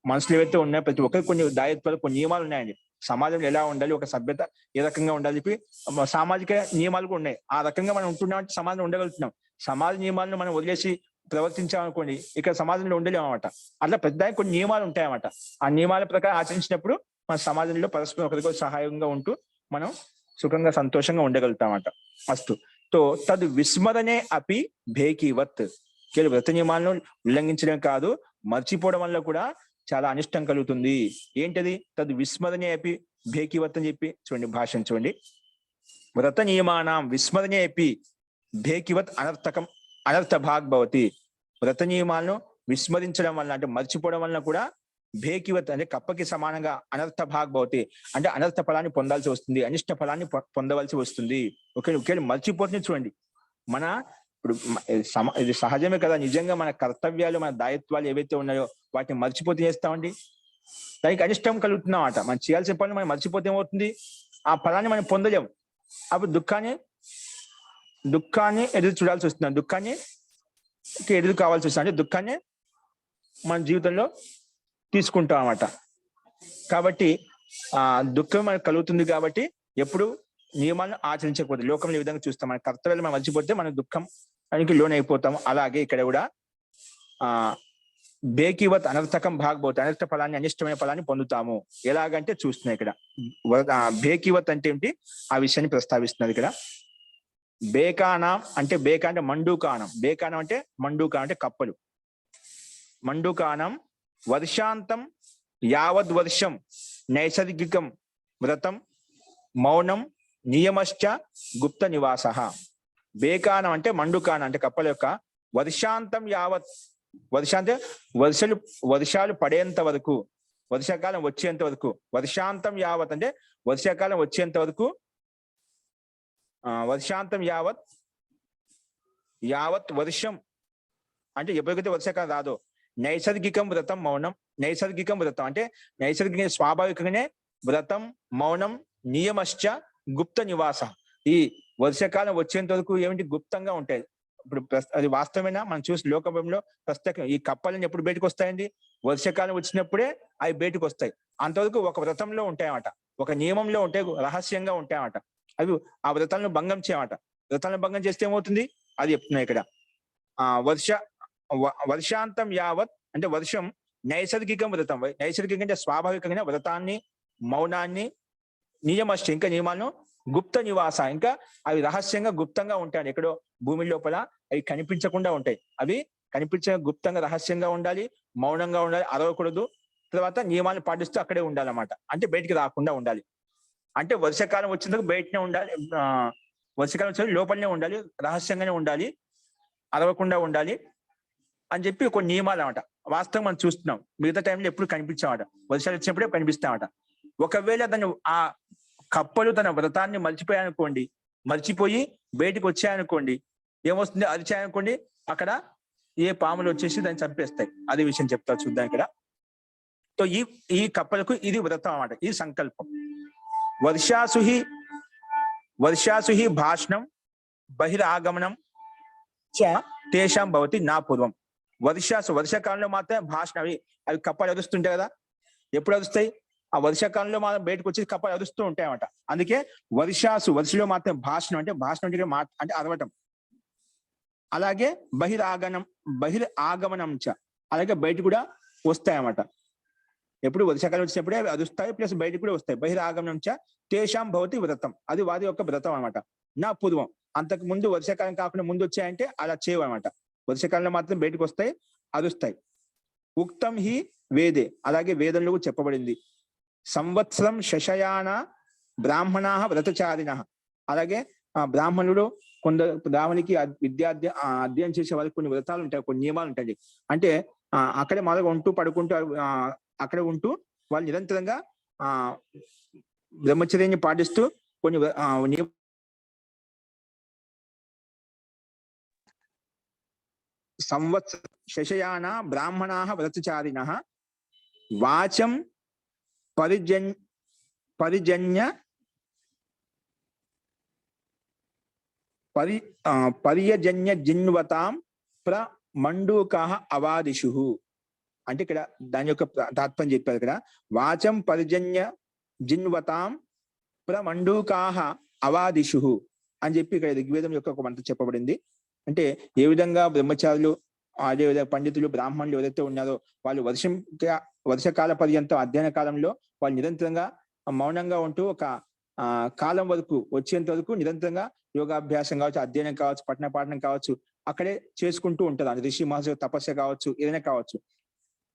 మనుషులు ఏవైతే ఉన్నాయో ప్రతి ఒక్కరికి కొన్ని దాయత్వాలు, కొన్ని నియమాలు ఉన్నాయండి. సమాజంలో ఎలా ఉండాలి, ఒక సభ్యత ఏ రకంగా ఉండాలి చెప్పి సామాజిక నియమాలు కూడా ఉన్నాయి. ఆ రకంగా మనం ఉంటున్నామంటే సమాజంలో ఉండగలుగుతున్నాం. సమాజ నియమాలను మనం వదిలేసి ప్రవర్తించామనుకోండి, ఇక్కడ సమాజంలో ఉండలేము అనమాట. అట్లా పెద్ద కొన్ని నియమాలు ఉంటాయన్నమాట. ఆ నియమాల ప్రకారం ఆచరించినప్పుడు మన సమాజంలో పరస్పరం ఒకరికొకరు సహాయంగా ఉంటూ మనం సుఖంగా సంతోషంగా ఉండగలుగుతామట. అస్తు తో తద్ విస్మరణే అపి భేకివత్, కేవలం వ్రత నియమాలను ఉల్లంఘించడం కాదు, మర్చిపోవడం వల్ల కూడా చాలా అనిష్టం కలుగుతుంది. ఏంటది? తద్ విస్మరణే అపి భేకివత్ అని చెప్పి చూడండి, భాషను చూడండి. వ్రత నియమానాం విస్మరణే అపి భేకివత్ అనర్థకం అనర్థ భాగ్ భవతి. వ్రత నియమాలను విస్మరించడం వల్ల, అంటే మర్చిపోవడం వల్ల కూడా భేకివత్ అంటే కప్పకి సమానంగా అనర్థ భాగ్ భవతి, అంటే అనర్థ ఫలాన్ని పొందాల్సి వస్తుంది, అనిష్ట ఫలాన్ని పొందవలసి వస్తుంది. ఒకేళ్ళు మర్చిపోతుంది. చూడండి, మన ఇప్పుడు ఇది సహజమే కదా, నిజంగా మన కర్తవ్యాలు, మన దాయత్వాలు ఏవైతే ఉన్నాయో వాటిని మర్చిపోతే చేస్తామండి, దానికి అనిష్టం కలుగుతున్నామాట. మనం చేయాల్సిన పనులు మనం మర్చిపోతే ఏమవుతుంది, ఆ ఫలాన్ని మనం పొందలేము. అప్పుడు దుఃఖాన్ని ఎదురు చూడాల్సి వస్తుంది, దుఃఖాన్ని ఎదురు కావాల్సి వస్తుంది, అంటే దుఃఖాన్ని మన జీవితంలో తీసుకుంటాం అన్నమాట. కాబట్టి దుఃఖం మనకు కలుగుతుంది. కాబట్టి ఎప్పుడు నియమాలను ఆచరించకపోతే లోకంలో ఈ విధంగా చూస్తాం, మన కర్తవ్యాలు మనం మర్చిపోతే మన దుఃఖం దానికి లోన్ అయిపోతాం. అలాగే ఇక్కడ కూడా భేకివత్ అనర్థకం భాగపోతే, అనర్థ ఫలాన్ని, అనిష్టమైన ఫలాన్ని పొందుతాము. ఎలాగంటే చూస్తున్నాయి ఇక్కడ భేకివత్ అంటే ఏంటి, ఆ విషయాన్ని ప్రస్తావిస్తున్నది ఇక్కడ. బేకానం అంటే బేక అంటే మండూకానం, బేకానం అంటే మండూకానం అంటే కప్పలు. మండూకానం వర్షాంతం యావద్ వర్షం నైసర్గికం వ్రతం మౌనం నియమశ్చ గుప్త నివాస. బేకానం అంటే మండుకానం అంటే కప్పల యొక్క వర్షాంతం యావత్, వర్షాంతే వర్షాలు పడేంత వరకు, వర్షాకాలం వచ్చేంత వరకు, వర్షాంతం యావత్ అంటే వర్షాకాలం వచ్చేంత వరకు, వర్షాంతం యావత్ వర్షం అంటే ఎప్పటికైతే వర్షాకాలం రాదో, నైసర్గికం వ్రతం మౌనం, నైసర్గికం వ్రతం అంటే నైసర్గిక స్వాభావికంగానే వ్రతం మౌనం నియమశ్చ గుప్త నివాస. ఈ వర్షాకాలం వచ్చేంత వరకు ఏమిటి, గుప్తంగా ఉంటాయి. ఇప్పుడు అది వాస్తవమైనా మనం చూసి లోకంలో ప్రస్తుతం ఈ కప్పలని ఎప్పుడు బయటకు వస్తాయండి, వర్షాకాలం వచ్చినప్పుడే అవి బయటకు వస్తాయి. అంతవరకు ఒక వ్రతంలో ఉంటాయన్నమాట, ఒక నియమంలో ఉంటాయి, రహస్యంగా ఉంటాయన్నమాట. అవి ఆ వ్రతాలను భంగం చేయమాట. వ్రతాలను భంగం చేస్తే ఏమవుతుంది అది చెప్తున్నాయి ఇక్కడ. వర్షాంతం యావత్ అంటే వర్షం నైసర్గికం వ్రతం, నైసర్గికంగా అంటే స్వాభావికంగా వ్రతాన్ని మౌనాన్ని నియమశ్చ ఇంకా నియమాలను గుప్త నివాస ఇంకా అవి రహస్యంగా గుప్తంగా ఉంటాయి. ఎక్కడో భూమి లోపల అవి కనిపించకుండా ఉంటాయి. అవి గుప్తంగా రహస్యంగా ఉండాలి, మౌనంగా ఉండాలి, అరవకూడదు. తర్వాత నియమాలను పాటిస్తూ అక్కడే ఉండాలన్నమాట, అంటే బయటికి రాకుండా ఉండాలి. అంటే వర్షాకాలం వచ్చినందుకు బయటనే ఉండాలి, వర్షాకాలం వచ్చే లోపలనే ఉండాలి, రహస్యంగానే ఉండాలి, అరవకుండా ఉండాలి అని చెప్పి కొన్ని నియమాలు అన్నమాట. వాస్తవం మనం చూస్తున్నాం, మిగతా టైంలో ఎప్పుడు కనిపించామట, వర్షాలు వచ్చినప్పుడే కనిపిస్తామట. ఒకవేళ దాన్ని ఆ కప్పలు తన వ్రతాన్ని మర్చిపోయి బయటకు వచ్చాయనుకోండి, ఏమొస్తుంది, అరిచాయనుకోండి, అక్కడ ఏ పాములు వచ్చేసి దాన్ని చంపేస్తాయి. అదే విషయం చెప్తా చూద్దాం ఇక్కడ. సో ఈ కప్పలకు ఇది వ్రతం అన్నమాట, ఇది సంకల్పం. వర్షాసుహి భాషణం బహిరాగమనం చ తేషాం భవతి నా పూర్వం. వర్షాకాలంలో మాత్రమే భాషణ, అవి కప్పలు ఎదుస్తుంటాయి కదా, ఎప్పుడు అరుస్తాయి? ఆ వర్షాకాలంలో మనం బయటకు వచ్చి కప్పలు అరుస్తూ ఉంటాయి అన్నమాట. అందుకే వర్షలో మాత్రం భాషణం అంటే అంటే అరవటం. అలాగే బహిర్ ఆగమనం అలాగే బయట కూడా వస్తాయి అన్నమాట. ఎప్పుడు వర్షాకాలం వచ్చినప్పుడే అవి అరుస్తాయి, ప్లస్ బయటకు కూడా వస్తాయి. బహిరాగమనం తేషాం భవతి వ్రతం, అది వారి యొక్క వ్రతం అనమాట. నా పూర్వం, అంతకు ముందు వర్షాకాలం కాకుండా ముందు వచ్చాయంటే అలా చేయవు అనమాట. వర్షాకాలంలో మాత్రం బయటకు వస్తాయి, అరుస్తాయి. ఉక్తం హి వేదే, అలాగే వేదంలో చెప్పబడింది. సంవత్సరం శశయాన బ్రాహ్మణా వ్రతచారిణ, అలాగే బ్రాహ్మణుడు బ్రాహ్మణికి అధ్యయనం చేసే వాళ్ళకి కొన్ని వ్రతాలు ఉంటాయి, కొన్ని నియమాలు ఉంటాయి. అంటే అక్కడే మొదలుగా ఉంటూ పడుకుంటూ అక్కడ ఉంటూ వాళ్ళు నిరంతరంగా బ్రహ్మచర్యాన్ని పాటిస్తూ కొన్ని సంవత్సర శశయాన బ్రాహ్మణా వ్రతచారిణ వాచం పర్యజన్య జిన్వతాం ప్రమండూకా అవాదిషు. అంటే ఇక్కడ దాని యొక్క తాత్పర్యం చెప్పారు. ఇక్కడ వాచం పర్జన్య జిన్వతాం ప్రమండూకాహ అవాదిషు అని చెప్పి ఇక్కడ ఋగ్వేదం యొక్క ఒక మంత్రం చెప్పబడింది. అంటే ఏ విధంగా బ్రహ్మచారులు, అదేవిధంగా పండితులు, బ్రాహ్మణులు ఎవరైతే ఉన్నారో వాళ్ళు వర్షకాల పర్యంతం అధ్యయన కాలంలో వాళ్ళు నిరంతరంగా మౌనంగా ఉంటూ ఒక కాలం వరకు వచ్చేంత వరకు నిరంతరంగా యోగాభ్యాసం కావచ్చు, అధ్యయనం కావచ్చు, పఠన పాఠనం కావచ్చు, అక్కడే చేసుకుంటూ ఉంటారు. అది ఋషి మహర్షి తపస్య కావచ్చు, ఏదైనా కావచ్చు.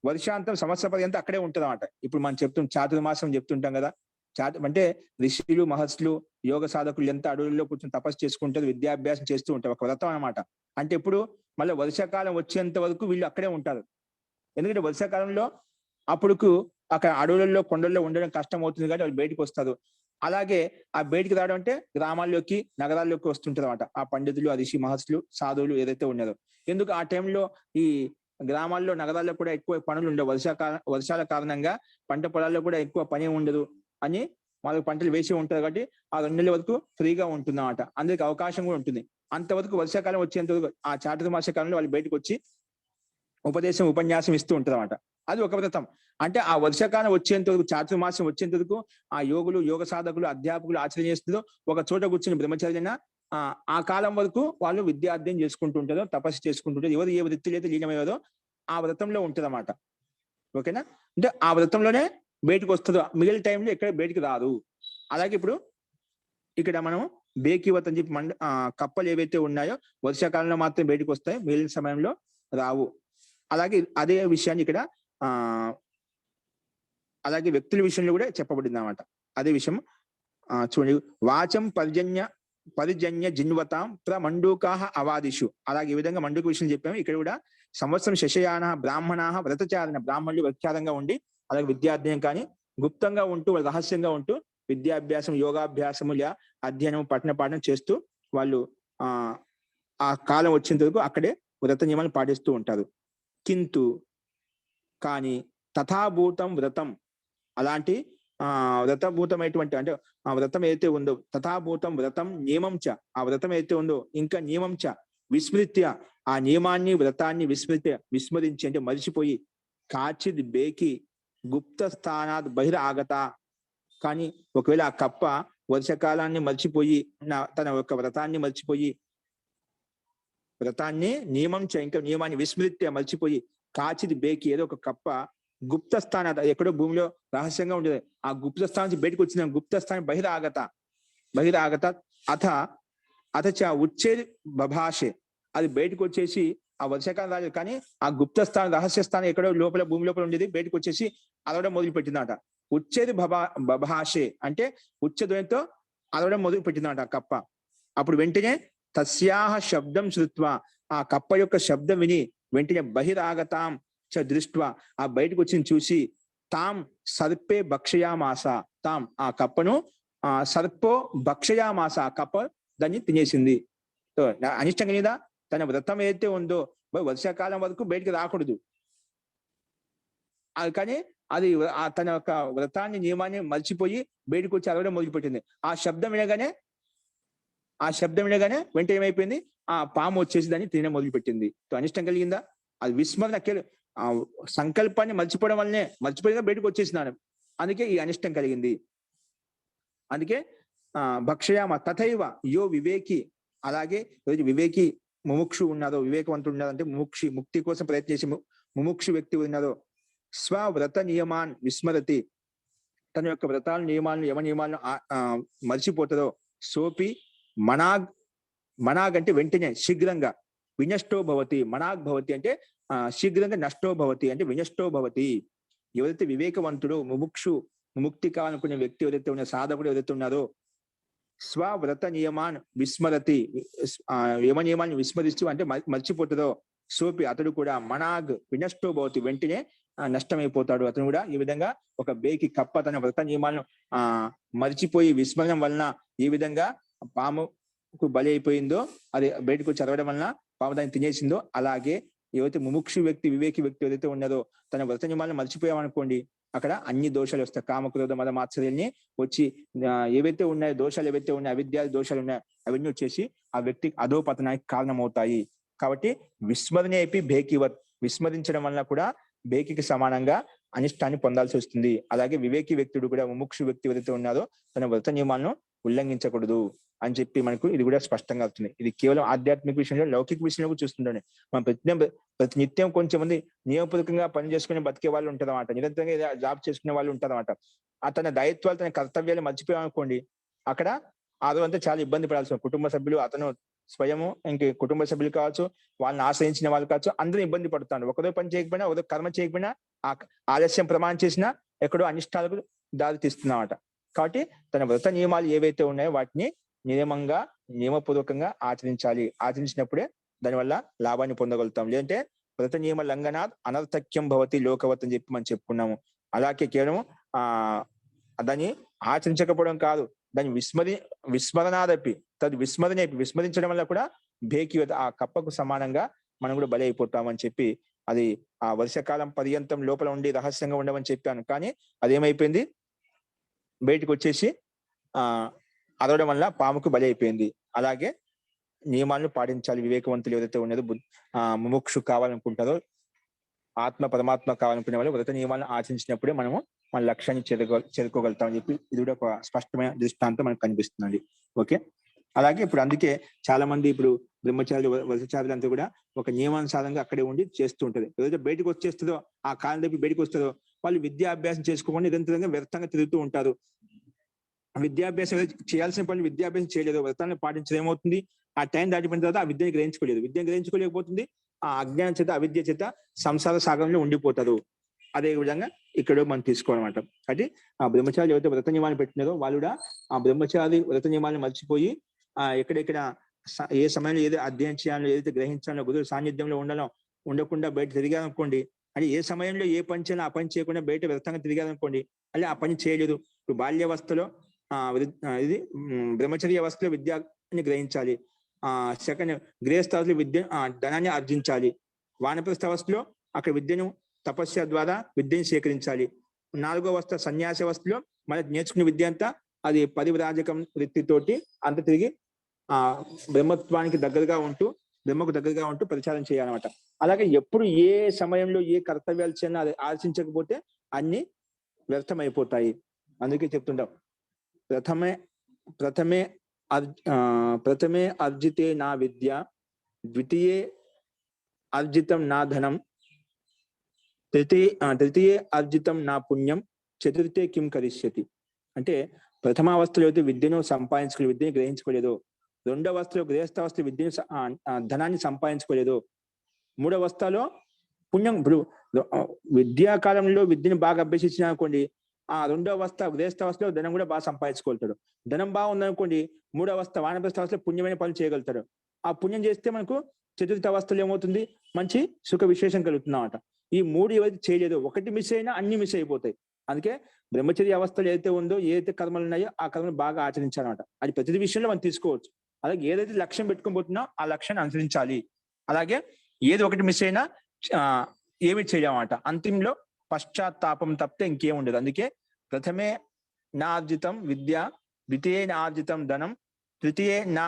వర్షాంతం సంవత్సర పర్యంతం అక్కడే ఉంటుంది అన్నమాట. ఇప్పుడు మనం చాతుర్మాసం చెప్తుంటాం కదా. అంటే ఋషులు మహర్షులు యోగ సాధకులు ఎంత అడవుల్లో కూర్చొని తపస్సు చేసుకుంటారు, విద్యాభ్యాసం చేస్తూ ఉంటారు. ఒక వ్రతం అనమాట. అంటే ఇప్పుడు మళ్ళీ వర్షాకాలం వచ్చేంత వరకు వీళ్ళు అక్కడే ఉంటారు. ఎందుకంటే వర్షాకాలంలో అప్పుడుకు అక్కడ అడవులలో కొండల్లో ఉండడం కష్టం అవుతుంది కాబట్టి వాళ్ళు బయటకు వస్తారు. అలాగే ఆ బయటికి రావడం అంటే గ్రామాల్లోకి నగరాల్లోకి వస్తుంటారు అనమాట. ఆ పండితులు, ఆ ఋషి మహర్షులు సాధువులు ఏదైతే ఉన్నారో. ఎందుకు ఆ టైంలో ఈ గ్రామాల్లో నగరాల్లో కూడా ఎక్కువ పనులు ఉండవు. వర్షాల కారణంగా పంట పొలాల్లో కూడా ఎక్కువ పని ఉండదు అని వాళ్ళకి పంటలు వేసి ఉంటారు కాబట్టి ఆ 2 నెలల వరకు ఫ్రీగా ఉంటుంది అన్నమాట. అందరికి అవకాశం కూడా ఉంటుంది. అంతవరకు వర్షాకాలం వచ్చేంత వరకు ఆ చాతుర్మాస కాలంలో వాళ్ళు బయటకు వచ్చి ఉపన్యాసం ఇస్తూ ఉంటారు అన్నమాట. అది ఒక వ్రతం. అంటే ఆ వర్షాకాలం వచ్చేంత వరకు, చాతుర్మాసం వచ్చేంత వరకు ఆ యోగులు, యోగ సాధకులు, అధ్యాపకులు ఆచరణ చేస్తూ ఒక చోట కూర్చుని బ్రహ్మచర్యన ఆ కాలం వరకు వాళ్ళు విద్యార్థ్యం చేసుకుంటూ ఉంటారో, తపస్సు చేసుకుంటుంటారు. ఎవరు ఏ వృత్తిలో అయితే లీనమయ్యారో ఆ వ్రతంలో ఉంటుంది అన్నమాట. ఓకేనా? అంటే ఆ వ్రతంలోనే బయటకు వస్తుందో, మిగిలిన టైంలో ఎక్కడ బయటికి రాదు. అలాగే ఇప్పుడు ఇక్కడ మనం బేకివత్ అని చెప్పి కప్పలు ఏవైతే ఉన్నాయో వర్షాకాలంలో మాత్రం బయటకు వస్తాయి, మిగిలిన సమయంలో రావు. అలాగే అదే విషయాన్ని ఇక్కడ అలాగే వ్యక్తుల విషయంలో కూడా చెప్పబడింది అన్నమాట. అదే విషయం చూడండి. వాచం పరిజన్య జిన్వతాం ప్రమండూకాహ అవాదిషు. అలాగే ఈ విధంగా మండూక విషయం చెప్పాము. ఇక్కడ కూడా సంవత్సరం శశయాన బ్రాహ్మణా వ్రతచారణ, బ్రాహ్మణులు వ్రతచారంగా ఉండి అలాగే విద్యార్థ్యం కానీ గుప్తంగా ఉంటూ రహస్యంగా ఉంటూ విద్యాభ్యాసం, యోగాభ్యాసముల అధ్యయనం, పఠన పాఠనం చేస్తూ వాళ్ళు ఆ కాలం వచ్చేంత వరకు అక్కడే వ్రత నియమాలు పాటిస్తూ ఉంటారు. కింతు కానీ తథాభూతం వ్రతం, అలాంటి వ్రతభూతమైనటువంటి అంటే ఆ వ్రతం ఏదైతే ఉందో తథాభూతం వ్రతం నియమం చ, ఆ వ్రతం ఏదైతే ఉందో ఇంకా నియమం చ విస్మృత్య, ఆ నియమాన్ని వ్రతాన్ని విస్మరించి అంటే మరిచిపోయి కాచిద్ బేకి గుప్త స్థానాత్ బహిరాగత, కానీ ఒకవేళ ఆ కప్ప వర్షకాలాన్ని మర్చిపోయి తన యొక్క వ్రతాన్ని మర్చిపోయి వ్రతాన్ని ఇంకా నియమాన్ని విస్మృత్య మర్చిపోయి కాచిది బేకి ఏదో ఒక కప్ప గుప్త స్థాన ఎక్కడో భూమిలో రహస్యంగా ఉండేది ఆ గుప్త స్థానం నుంచి బయటకు వచ్చిన గుప్త స్థానం బహిరాగత అథ చ ఉచ్చేది బభాషే, అది బయటకు వచ్చేసి ఆ వర్షాకాలం రాలేదు కానీ ఆ గుప్త స్థానం రహస్య స్థానం ఎక్కడో లోపల భూమి లోపల ఉండేది బయటకు వచ్చేసి అలవడం మొదలు పెట్టిందట. ఉచ్చేది బభాషే అంటే ఉచ్చధ్వనితో అలవడం మొదలు పెట్టిందట ఆ కప్ప. అప్పుడు వెంటనే తస్యాహ శబ్దం శృత్వా, ఆ కప్ప యొక్క శబ్దం విని వెంటనే బహిరాగతాం చ దృష్ట్వా, ఆ బయటకు వచ్చింది చూసి తాం సర్పే భక్షయామాస, తాం ఆ కప్పను సర్పో భక్షయామాస, ఆ కప్ప దాన్ని తినేసింది. అనిష్టంగా మీద తన వ్రతం ఏదైతే ఉందో వర్షాకాలం వరకు బయటికి రాకూడదు, కానీ అది తన యొక్క వ్రతాన్ని నియమాన్ని మర్చిపోయి బయటకు వచ్చి అలవడం మొదలుపెట్టింది. ఆ శబ్దం వినగానే వెంట ఏమైపోయింది, ఆ పాము వచ్చేసి దాన్ని తినడం మొదలుపెట్టింది. అనిష్టం కలిగిందా? అది విస్మరణ ఆ సంకల్పాన్ని మర్చిపోయిగా బయటకు వచ్చేసినాను, అందుకే ఈ అనిష్టం కలిగింది. అందుకే భక్షయామ తథైవ యో వివేకి, అలాగే వివేకి ముముక్షు ఉన్నారో, వివేకవంతుడు ఉన్నారో అంటే ముక్తి కోసం ప్రయత్నించి ముముక్షు వ్యక్తి ఉన్నారో, స్వవ్రత నియమాన్ విస్మరతి, తన యొక్క వ్రతాల నియమాలను యమ నియమాలను మర్చిపోతుందో, సోపి మనాగ్ అంటే వెంటనే శీఘ్రంగా, వినష్టో భవతి, మనాగ్ భవతి అంటే శీఘ్రంగా, నష్టో భవతి అంటే వినష్టో భవతి. ఎవరైతే వివేకవంతుడు ముముక్తి కావాలనుకునే వ్యక్తి ఎవరైతే ఉన్నారో, సాధకుడు ఎవరైతే ఉన్నారో, స్వవ్రత నియమాన్ విస్మరతి, యమ నియమాన్ని విస్మరిస్తూ అంటే మర్చిపోతుందో, సోపి అతడు కూడా మనాగ్ వినష్టో భవతి వెంటనే నష్టమైపోతాడు. అతను కూడా ఈ విధంగా ఒక బేకి కప్ప తన వ్రత నియమాలను మర్చిపోయి విస్మరణం వలన ఏ విధంగా పాముకు బలి అయిపోయిందో, అది బయటకు చదవడం వలన పాము దాన్ని తినేసిందో, అలాగే ఏవైతే ముముక్షు వ్యక్తి వివేకి వ్యక్తి ఏదైతే ఉన్నదో తన వ్రత నియమాలను మర్చిపోయామనుకోండి, అక్కడ అన్ని దోషాలు వస్తాయి. కామక్రోధ మద మాత్సర్యాన్ని వచ్చి ఏవైతే ఉన్నాయో దోషాలు, ఏవైతే ఉన్నాయో అవిద్యాది దోషాలు ఉన్నాయో అవన్నీ వచ్చేసి ఆ వ్యక్తి అధోపతనానికి కారణమవుతాయి. కాబట్టి విస్మరణేపి భేకివత్, విస్మరించడం వలన కూడా బేకికి సమానంగా అనిష్టాన్ని పొందాల్సి వస్తుంది. అలాగే వివేకి వ్యక్తుడు కూడా ముముక్షు వ్యక్తి ఎవరైతే ఉన్నారో తన వ్రత నియమాలను ఉల్లంఘించకూడదు అని చెప్పి మనకు ఇది కూడా స్పష్టంగా అవుతుంది. ఇది కేవలం ఆధ్యాత్మిక విషయంలో, లౌకిక విషయంలో కూడా చూస్తుంటాను. మనం ప్రతి నిత్యం కొంచెం మంది నియమపూర్వకంగా పని చేసుకుని బతికే వాళ్ళు ఉంటారు అన్నమాట, నిరంతరంగా జాబ్ చేసుకునే వాళ్ళు ఉంటారు అన్నమాట. తన దాయత్వాలు, తన కర్తవ్యాలు మర్చిపోయామనుకోండి, అక్కడ ఆ రోజంతా చాలా ఇబ్బంది పడాల్సి, కుటుంబ సభ్యులు, అతను స్వయము, ఇంక కుటుంబ సభ్యులు కావచ్చు, వాళ్ళని ఆశ్రయించిన వాళ్ళు కావచ్చు, అందరూ ఇబ్బంది పడుతారు. ఒకదో పని చేయకపోయినా, ఒకదో కర్మ చేయకపోయినా, ఆలస్యం ప్రమాణం చేసినా ఎక్కడో అనిష్టాలకు దారి తీస్తున్నమాట. కాబట్టి తన వ్రత నియమాలు ఏవైతే ఉన్నాయో వాటిని నియమపూర్వకంగా ఆచరించాలి. ఆచరించినప్పుడే దానివల్ల లాభాన్ని పొందగలుగుతాం. లేదంటే వ్రత నియమ లంఘనాత్ అనర్థక్యం భవతి లోకవత్ అని చెప్పి మనం చెప్పుకున్నాము. అలాగే కేవలం దాన్ని ఆచరించకపోవడం కాదు, దాన్ని విస్మరణాదపి విస్మరించడం వల్ల కూడా భేకి, ఆ కప్పకు సమానంగా మనం కూడా బలి అయిపోతామని చెప్పి, అది ఆ వర్షకాలం పర్యంతం లోపల ఉండి రహస్యంగా ఉండమని చెప్పాను. కానీ అదేమైపోయింది, బయటకు వచ్చేసి అదవడం వల్ల పాముకు బలి అయిపోయింది. అలాగే నియమాలను పాటించాలి. వివేకవంతులు ఎవరైతే ఉన్నదో, ముముక్షు కావాలనుకుంటారో, పరమాత్మ కావాలనుకునే వాళ్ళు వ్రత నియమాలను ఆచరించినప్పుడే మనము మన లక్ష్యాన్ని చేరుకోగలుగుతాం అని చెప్పి ఇది కూడా ఒక స్పష్టమైన దృష్టాంతం మనకు కనిపిస్తుందండి. ఓకే. అలాగే ఇప్పుడు అందుకే చాలా మంది ఇప్పుడు బ్రహ్మచారులు, వ్రతచారులు అంతా కూడా ఒక నియమానుసారంగా అక్కడే ఉండి చేస్తూ ఉంటారు. ఏదైతే బయటకు వచ్చేస్తుందో, ఆ కాలం దగ్గర బయటకు వస్తుందో, వాళ్ళు విద్యాభ్యాసం చేసుకోకుండా నిరంతరంగా వ్యర్థంగా తిరుగుతూ ఉంటారు. విద్యాభ్యాసం చేయాల్సిన పనులు విద్యాభ్యాసం చేయలేదు, వ్రతాన్ని పాటించడం ఏమవుతుంది, ఆ టైం దాటిపోయిన తర్వాత ఆ విద్యను గ్రహించుకోలేకపోతుంది. ఆ అజ్ఞానం చేత, అవిద్య చేత సంసార సాగరంలో ఉండిపోతారు. అదే విధంగా ఇక్కడ మనం తీసుకోవాలన్నమాట. కాబట్టి ఆ బ్రహ్మచారి ఎవరైతే వ్రత నియమాలు పెట్టినారో వాళ్ళు కూడా ఆ బ్రహ్మచారి వ్రత నియమాలను మర్చిపోయి ఎక్కడెక్కడ ఏ సమయంలో ఏదో అధ్యయనం చేయాలో, ఏదైతే గ్రహించాలో, గురువు సాన్నిధ్యంలో ఉండకుండా బయట తిరిగారనుకోండి, అంటే ఏ సమయంలో ఏ పని చేయాలో ఆ పని చేయకుండా బయట వ్యర్థంగా తిరిగారనుకోండి, అలా ఆ పని చేయలేదు. ఇప్పుడు బాల్యావస్థలో ఇది బ్రహ్మచర్య అవస్థలో విద్యని గ్రహించాలి. సెకండ్ గృహస్థావస్థలో ధనాన్ని ఆర్జించాలి. వానప్రస్థ అవస్థలో అక్కడ విద్యను తపస్య ద్వారా విద్యను సేకరించాలి. 4వ అవస్థ సన్యాసి అవస్థలో మళ్ళీ నేర్చుకునే విద్య అంతా అది పరివ్రాజకం వృత్తితోటి అంత తిరిగి బ్రహ్మకు దగ్గరగా ఉంటూ ప్రచారం చేయాలన్నమాట. అలాగే ఎప్పుడు ఏ సమయంలో ఏ కర్తవ్యాలు చేయాలో అది ఆలోచించకపోతే అన్ని వ్యర్థమైపోతాయి. అందుకే చెప్తుంటాం, ప్రథమే అర్జితే నా విద్య, ద్వితీయే అర్జితం నా ధనం, తృతీయే అర్జితం నా పుణ్యం, చతుర్థే కిం కరిష్యతి. అంటే ప్రథమావస్థలో అయితే విద్యను గ్రహించుకోలేదు, 2వ అవస్థలో గృహస్థావస్థలో ధనాన్ని సంపాదించుకోలేదు, 3వ అవస్థలో పుణ్యం. ఇప్పుడు విద్యాకాలంలో విద్యను బాగా అభ్యసించిన అనుకోండి, ఆ 2వ అవస్థ గృహస్థావస్థలో ధనం కూడా బాగా సంపాదించుకోగలుగుతాడు. ధనం బాగుందనుకోండి, 3వ అవస్థ వానప్రస్థ అవస్థలో పుణ్యమైన పనులు చేయగలుగుతాడు. ఆ పుణ్యం చేస్తే మనకు చతుర్థ అవస్థలో ఏమవుతుంది, మంచి సుఖ విశేషం కలుగుతుంది అన్నమాట. ఈ 3 ఏవైతే చేయలేదో, ఒకటి మిస్ అయినా అన్ని మిస్ అయిపోతాయి. అందుకే బ్రహ్మచర్య అవస్థలు ఏదైతే ఉందో, ఏదైతే కర్మలు ఉన్నాయో ఆ కర్మలు బాగా ఆచరించాలన్నమాట. అది ప్రతి విషయంలో మనం తీసుకోవచ్చు. అలాగే ఏదైతే లక్ష్యం పెట్టుకొని పోతున్నా ఆ లక్ష్యాన్ని అనుసరించాలి. అలాగే ఏది ఒకటి మిస్ అయినా ఏమి చేయలేమన్నమాట. అంతిమంలో పశ్చాత్తాపం తప్పితే ఇంకేం ఉండదు. అందుకే ప్రథమే నా ఆర్జితం విద్య, ద్వితీయే నా ఆర్జితం ధనం, తృతీయే నా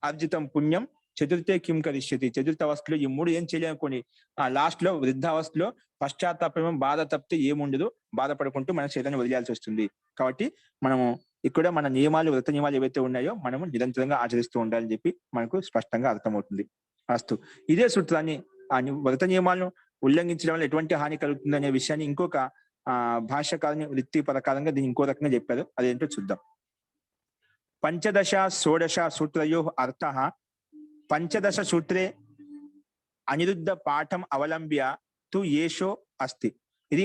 ఆర్జితం పుణ్యం, చతుర్థే కిం కరిష్యతి, చతుర్థ అవస్థలో ఈ మూడు ఏం చేయలేనుకోండి, ఆ లాస్ట్ లో వృద్ధావస్థలో పశ్చాత్తాపం బాధ తప్పితే ఏముండదు, బాధపడుకుంటూ మన శరీరాన్ని వదిలేయాల్సి వస్తుంది. కాబట్టి మనము ఇక్కడ మన నియమాలు, వ్రత నియమాలు ఏవైతే ఉన్నాయో మనము నిరంతరంగా ఆచరిస్తూ ఉండాలని చెప్పి మనకు స్పష్టంగా అర్థమవుతుంది. అస్తు. ఇదే సూత్రాన్ని ఆ వ్రత నియమాలను ఉల్లంఘించడం వల్ల ఎటువంటి హాని కలుగుతుంది అనే విషయాన్ని ఇంకొక భాష్యకారుని వృత్తి ప్రకారంగా దీన్ని ఇంకో రకంగా చెప్పారు. అదేంటో చూద్దాం. పంచదశ షోడశ సూత్రయో అర్థ పంచదశ సూత్రే అనిరుద్ధ పాఠం అవలంబ్య తు ఏషో అస్తి. ఇది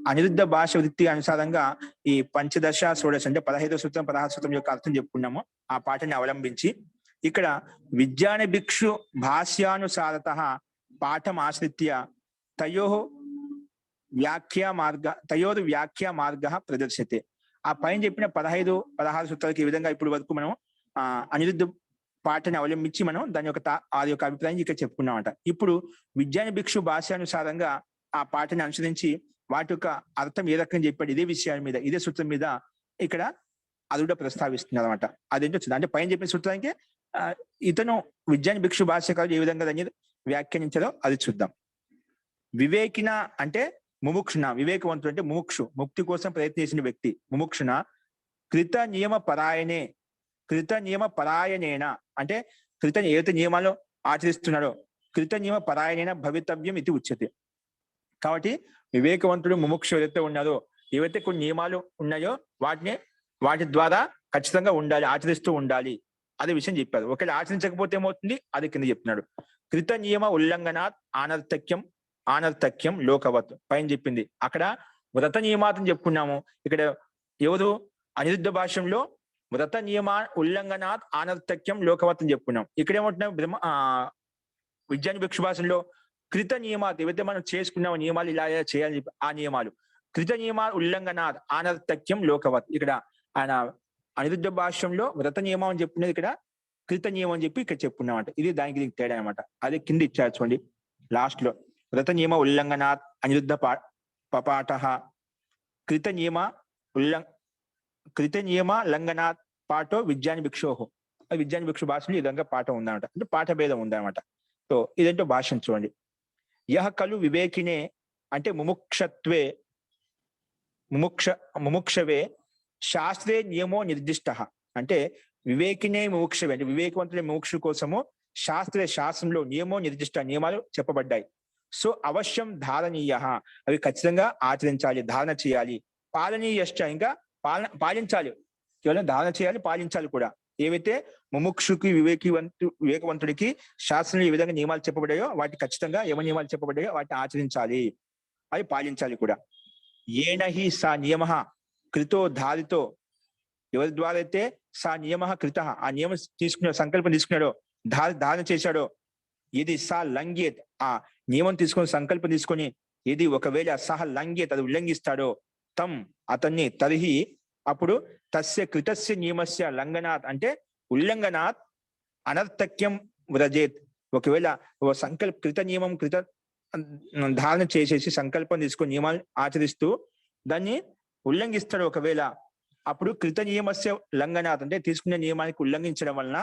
అనిరుద్ధ భాష వృత్తి అనుసారంగా ఈ పంచదశ షోడశ అంటే 15వ సూత్రం 16వ సూత్రం యొక్క అర్థం చెప్పుకున్నాము. ఆ పాఠాన్ని అవలంబించి ఇక్కడ విజ్ఞాన భిక్షు భాష్యానుసారత పాఠం ఆశ్రిత్య తయోర్ వ్యాఖ్యా మార్గ ప్రదర్శతే. ఆ పైన చెప్పిన 15, 16 సూత్రాలకి ఈ విధంగా ఇప్పుడు వరకు మనం అనిరుద్ధ పాఠాన్ని అవలంబించి మనం దాని యొక్క అది యొక్క అభిప్రాయం ఇక్కడ చెప్పుకున్నామట. ఇప్పుడు విజ్ఞాన భిక్షు భాష్యానుసారంగా ఆ పాఠాన్ని అనుసరించి వాటి యొక్క అర్థం ఏ రకంగా చెప్పాడు, ఇదే విషయాల మీద, ఇదే సూత్రం మీద ఇక్కడ అది కూడా ప్రస్తావిస్తున్నారు అనమాట. అదేంటో చూద్దాం. అంటే పైన చెప్పిన సూత్రానికి ఇతను విజ్ఞాన భిక్షు భాష్యకారులు ఏ విధంగా దాన్ని వ్యాఖ్యానించారో అది చూద్దాం. వివేకిన అంటే ముముక్షున, వివేకవంతుడు అంటే ముముక్షు, ముక్తి కోసం ప్రయత్నించిన వ్యక్తి. ముముక్షున కృత నియమ పరాయణేన అంటే ఏదైతే నియమాలు ఆచరిస్తున్నాడో కృత నియమ పరాయణేన భవితవ్యం ఇది ఉచ్యతే. కాబట్టి వివేకవంతుడు ముముక్షు ఏదైతే ఉన్నారో, ఏవైతే కొన్ని నియమాలు ఉన్నాయో వాటి ద్వారా ఖచ్చితంగా ఉండాలి, ఆచరిస్తూ ఉండాలి అదే విషయం చెప్పారు. ఒకవేళ ఆచరించకపోతే ఏమవుతుంది అది కింద చెప్తున్నాడు. కృత నియమ ఉల్లంఘనాత్ ఆనర్థక్యం లోకవత్ పైన చెప్పింది. అక్కడ వ్రత నియమాతం చెప్పుకున్నాము. ఇక్కడ ఎవరు అనిరుద్ధ భాష్యంలో వ్రత నియమా ఉల్లంఘనాత్ ఆనర్థక్యం లోకవత్ అని చెప్పుకున్నాం. ఇక్కడ ఏమంటున్నాం విజ్ఞాన భిక్షు భాషలో కృత నియమాత్ ఏవైతే మనం చేసుకున్నాము నియమాలు ఇలా చేయాలని చెప్పి ఆ నియమాలు కృత నియమా ఉల్లంఘనాత్ ఆనర్థక్యం లోకవత్. ఇక్కడ ఆయన అనిరుద్ధ భాష్యంలో వ్రత నియమం అని చెప్పుకునేది ఇక్కడ కృత నియమం అని చెప్పి ఇక్కడ చెప్పుకున్నామంట. ఇది దానికి తేడా అనమాట. అదే కింద ఇచ్చారు చూడండి లాస్ట్ లో. వ్రత నియమ ఉల్లంఘనాత్ అనిరుద్ధ పపాఠ కృత నియమ లంఘనాత్ పాఠో విజ్ఞాన భిక్షోహో. విజ్ఞాన భిక్షు భాషలో ఈ విధంగా పాఠం ఉందన్నమాట. అంటే పాఠ భేదం ఉందన్నమాట. సో ఇదేంటో భాషను చూడండి. యహ కలు వివేకినే అంటే ముముక్షవే శాస్త్రే నియమో నిర్దిష్ట. అంటే వివేకినే ముముక్షవే అంటే వివేకవంతుడే ముముక్షు కోసము శాస్త్రంలో నియమో నిర్దిష్ట నియమాలు చెప్పబడ్డాయి. సో అవశ్యం ధారణీయ, అవి ఖచ్చితంగా ఆచరించాలి, ధారణ చేయాలి. పాలనీయశ్చ ఇంకా పాలించాలి. కేవలం ధారణ చేయాలి, పాలించాలి కూడా. ఏవైతే ముముక్షుకి వివేకవంతుడికి శాస్త్రంలో ఏ విధంగా నియమాలు చెప్పబడ్డాయో వాటి ఖచ్చితంగా ఏమ నియమాలు చెప్పబడ్డాయో వాటిని ఆచరించాలి, అవి పాలించాలి కూడా. ఏనహి సా నియమ కృతో ధారితో, ఎవరి ద్వారా అయితే సా నియమ కృత ఆ నియమం తీసుకున్నాడో సంకల్పం తీసుకున్నాడో ధారణ చేశాడో, ఇది సా లంఘ్యేత్ ఆ నియమం తీసుకొని సంకల్పం తీసుకొని ఇది ఒకవేళ సహ లంఘ్యేత్ అది ఉల్లంఘిస్తాడో తం అతన్ని తర్హి అప్పుడు తస్య కృతస్య నియమస్య లంఘనాత్ అంటే ఉల్లంఘనాత్ అనర్థక్యం వ్రజేత్. ఒకవేళ కృత నియమం ధారణ చేసేసి సంకల్పం తీసుకొని నియమాలు ఆచరిస్తూ దాన్ని ఉల్లంఘిస్తాడు ఒకవేళ, అప్పుడు కృత నియమస్య లంఘనాత్ అంటే తీసుకునే నియమానికి ఉల్లంఘించడం వలన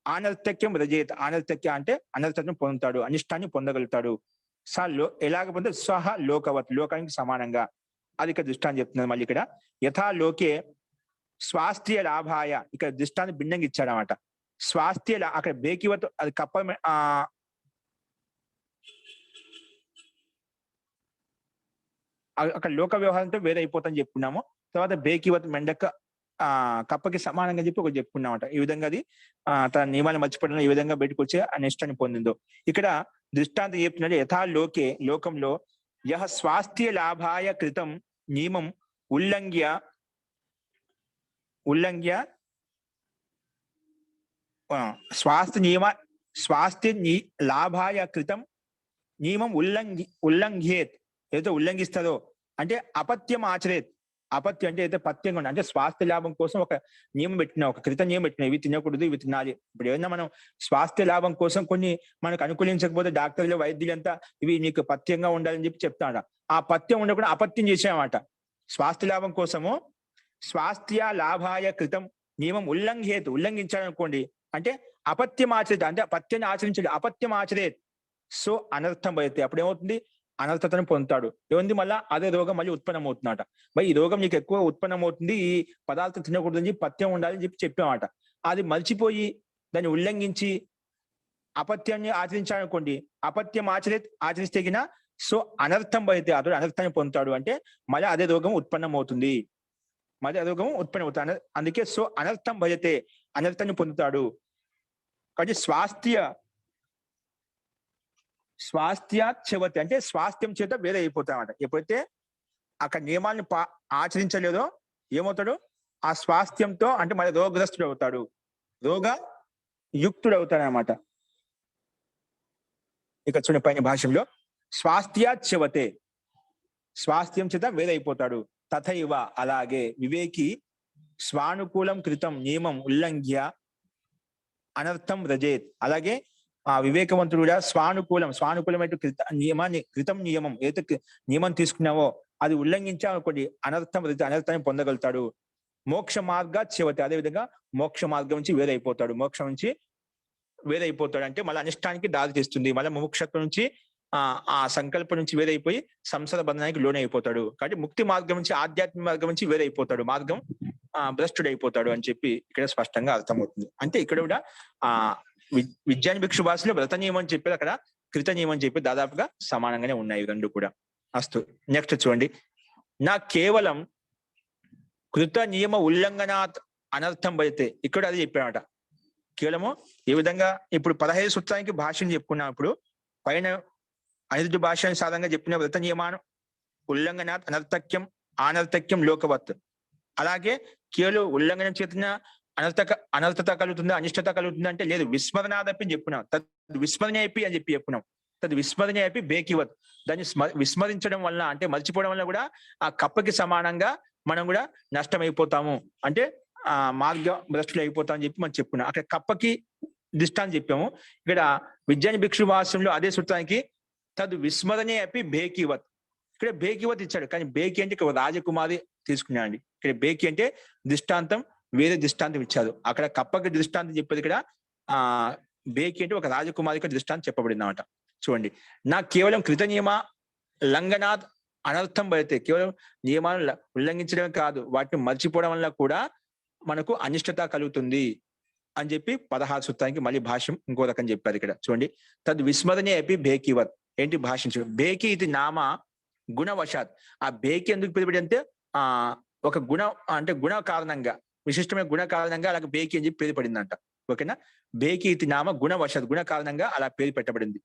ఆనర్థక్యం వ్రజేత్. ఆనర్థక్య అంటే అనర్థం పొందుతాడు, అనిష్టాన్ని పొందగలుగుతాడు. ఎలాగ పొందే స్వహ లోకవత్ లోకానికి సమానంగా. అది ఇక్కడ దృష్టాన్ని చెప్తున్నారు. మళ్ళీ ఇక్కడ యథా లోకే స్వాస్థ్య లాభాయ ఇక్కడ దృష్టాన్ని భిన్నంగా ఇచ్చాడనమాట. స్వాస్థ్య అక్కడ బేకివత్ అది కప్ప అక్కడ లోక వ్యవహారంతో వేరే అయిపోతుందని చెప్పుకున్నాము. తర్వాత బేకివత్ మెండక కప్పకి సమానంగా చెప్పి ఒకటి చెప్పుకున్నామట. ఈ విధంగా అది తన నియమాలు మర్చిపోవడం ఈ విధంగా బయటకు వచ్చే అనిష్టాన్ని పొందిందో ఇక్కడ దృష్టాంతం చెప్తున్నాడు. యథా లోకే లోకంలో యహ స్వాస్థ్య లాభాయ కృతం నియమం ఉల్లంఘ్య స్వాస్థ్య లాభాయ కృతం నియమం ఉల్లంఘ్యేత్ ఏదైతే ఉల్లంఘిస్తుందో అంటే అపత్యం ఆచరేత్. అపత్యం అంటే అయితే పత్యంగా ఉండాలి. అంటే స్వాస్థ్య లాభం కోసం ఒక నియమం పెట్టినా, ఒక కృత నియమం పెట్టినా, ఇవి తినకూడదు ఇవి తినాలి. ఇప్పుడు ఏదైనా మనం స్వాస్థ్య లాభం కోసం కొన్ని మనకు అనుకూలించకపోతే డాక్టర్లు వైద్యులంతా ఇవి నీకు పథ్యంగా ఉండాలని చెప్పి చెప్తాడ. ఆ పథ్యం ఉండకుండా అపత్యం చేసామన్నమాట. స్వాస్థ్య లాభం కోసము స్వాస్థ్య లాభాయ కృతం నియమం ఉల్లంఘించాలనుకోండి అంటే అపత్యం ఆచరిత అంటే పత్యాన్ని ఆచరించడు, అపత్యం ఆచరేత్ సో అనర్థం అయితే అప్పుడు ఏమవుతుంది, అనర్థతను పొందుతాడు. ఏముంది మళ్ళా అదే రోగం మళ్ళీ ఉత్పన్నం అవుతుందట. మరి ఈ రోగం నీకు ఎక్కువ ఉత్పన్నం అవుతుంది, ఈ పదార్థం తినకూడదని చెప్పి పత్యం ఉండాలని చెప్పామట. అది మర్చిపోయి దాన్ని ఉల్లంఘించి అపత్యాన్ని ఆచరించాలనుకోండి, అపత్యం ఆచరిస్తే గిన సో అనర్థం అయితే అతడు అనర్థాన్ని పొందుతాడు. అంటే మళ్ళీ అదే రోగం ఉత్పన్నం అవుతుంది, మళ్ళీ అదే రోగం ఉత్పన్నం అవుతుంది. అందుకే సో అనర్థం భయతే అనర్థాన్ని పొందుతాడు. కాబట్టి స్వాస్థ్యాచ్యవతి అంటే స్వాస్థ్యం చేత వేరే అయిపోతామట. ఎప్పుడైతే అక్కడ నియమాన్ని ఆచరించలేదో ఏమవుతాడు, ఆ స్వాస్థ్యంతో అంటే మరి రోగగ్రస్తుడు అవుతాడు, రోగ యుక్తుడు అవుతాడు అనమాట. ఇక చూడండి పైన భాష్యంలో స్వాస్థ్యాచ్యవతే స్వాస్థ్యం చేత వేరే అయిపోతాడు. తథైవ అలాగే వివేకి స్వానుకూలం కృతం నియమం ఉల్లంఘ్య అనర్థం రజేత్. అలాగే ఆ వివేకవంతుడు కూడా స్వానుకూలమైన కృతం నియమం ఏదైతే నియమం తీసుకున్నావో అది ఉల్లంఘించాలనుకోండి అనర్థాన్ని పొందగలుగుతాడు. మోక్ష మార్గ చెవతి అదేవిధంగా మోక్ష మార్గం నుంచి వేరైపోతాడు. మోక్షం నుంచి వేరైపోతాడు అంటే మళ్ళీ అనిష్టానికి దారి తీస్తుంది. మళ్ళీ మోక్షత్వం నుంచి ఆ సంకల్పం నుంచి వేరైపోయి సంసార బంధనానికి లోనైపోతాడు. కాబట్టి ముక్తి మార్గం నుంచి ఆధ్యాత్మిక మార్గం నుంచి వేరైపోతాడు, మార్గం భ్రష్టుడైపోతాడు అని చెప్పి ఇక్కడ స్పష్టంగా అర్థమవుతుంది. అంటే ఇక్కడ కూడా విజ్ఞాన భిక్షు భాషలో వ్రత నియమం అని చెప్పి అక్కడ కృత నియమం అని చెప్పి దాదాపుగా సమానంగానే ఉన్నాయి రెండు కూడా. అస్తు నెక్స్ట్ చూడండి, నా కేవలం కృత నియమ ఉల్లంఘనాత్ అనర్థం పడితే ఇక్కడ అది చెప్పాడట. కేవలము ఏ విధంగా ఇప్పుడు 15 సూత్రానికి భాష్యం చెప్పుకున్నాం. ఇప్పుడు పైన 5 భాష్యాన్ని సాధారణంగా చెప్పిన వ్రత నియమాను ఉల్లంఘనాత్ అనర్థక్యం లోకవత్. అలాగే కేవలం ఉల్లంఘనం చేతున్న అనర్థత కలుగుతుందా అనిష్టత కలుగుతుందా అంటే లేదు, విస్మరణాదపి చెప్పుకున్నాం. తద్ విస్మరణేపి అని చెప్పుకున్నాం. తద్ విస్మరణేపి బేకివత్. దాన్ని విస్మరించడం వల్ల అంటే మర్చిపోవడం వల్ల కూడా ఆ కప్పకి సమానంగా మనం కూడా నష్టమైపోతాము, అంటే ఆ మార్గ భ్రష్టులు అయిపోతాం అని చెప్పి మనం చెప్పుకున్నాం. అక్కడ కప్పకి దృష్టాన్ని చెప్పాము. ఇక్కడ విజ్ఞాన భిక్షు వాసంలో అదే సూత్రానికి తద్ విస్మరణే అపి బేకివత్. ఇక్కడ బేకివత్ ఇచ్చాడు, కానీ బేకి అంటే ఇక్కడ రాజకుమారి తీసుకున్నాడు. ఇక్కడ బేకి అంటే దృష్టాంతం, వేరే దృష్టాంతం ఇచ్చారు. అక్కడ కప్పకి దృష్టాంతం చెప్పేది ఇక్కడ బేకి అంటే ఒక రాజకుమారికి దృష్టాంతం చెప్పబడింది అన్నమాట. చూడండి, నా కేవలం కృత నియమ లంఘనాత్ అనర్థం పడితే కేవలం నియమాలను ఉల్లంఘించడమే కాదు, వాటిని మర్చిపోవడం వల్ల కూడా మనకు అనిష్టత కలుగుతుంది అని చెప్పి 16 సూత్రానికి మళ్ళీ భాష్యం ఇంకో రకం చెప్పారు ఇక్కడ. చూడండి, తద్ విస్మరణే అపి బేకివత్. ఏంటి భాషించడం? బేకి ఇది నామ గుణవశాత్. ఆ బేకి ఎందుకు పిలువబడి అంటే ఒక గుణ అంటే గుణ కారణంగా, విశిష్టమైన గుణ కారణంగా అలాగే బేకి అని చెప్పి పేరు పడిందంట. ఓకేనా, బేకి ఇది నామ గుణవశాత్, గుణ కారణంగా అలా పేరు పెట్టబడింది.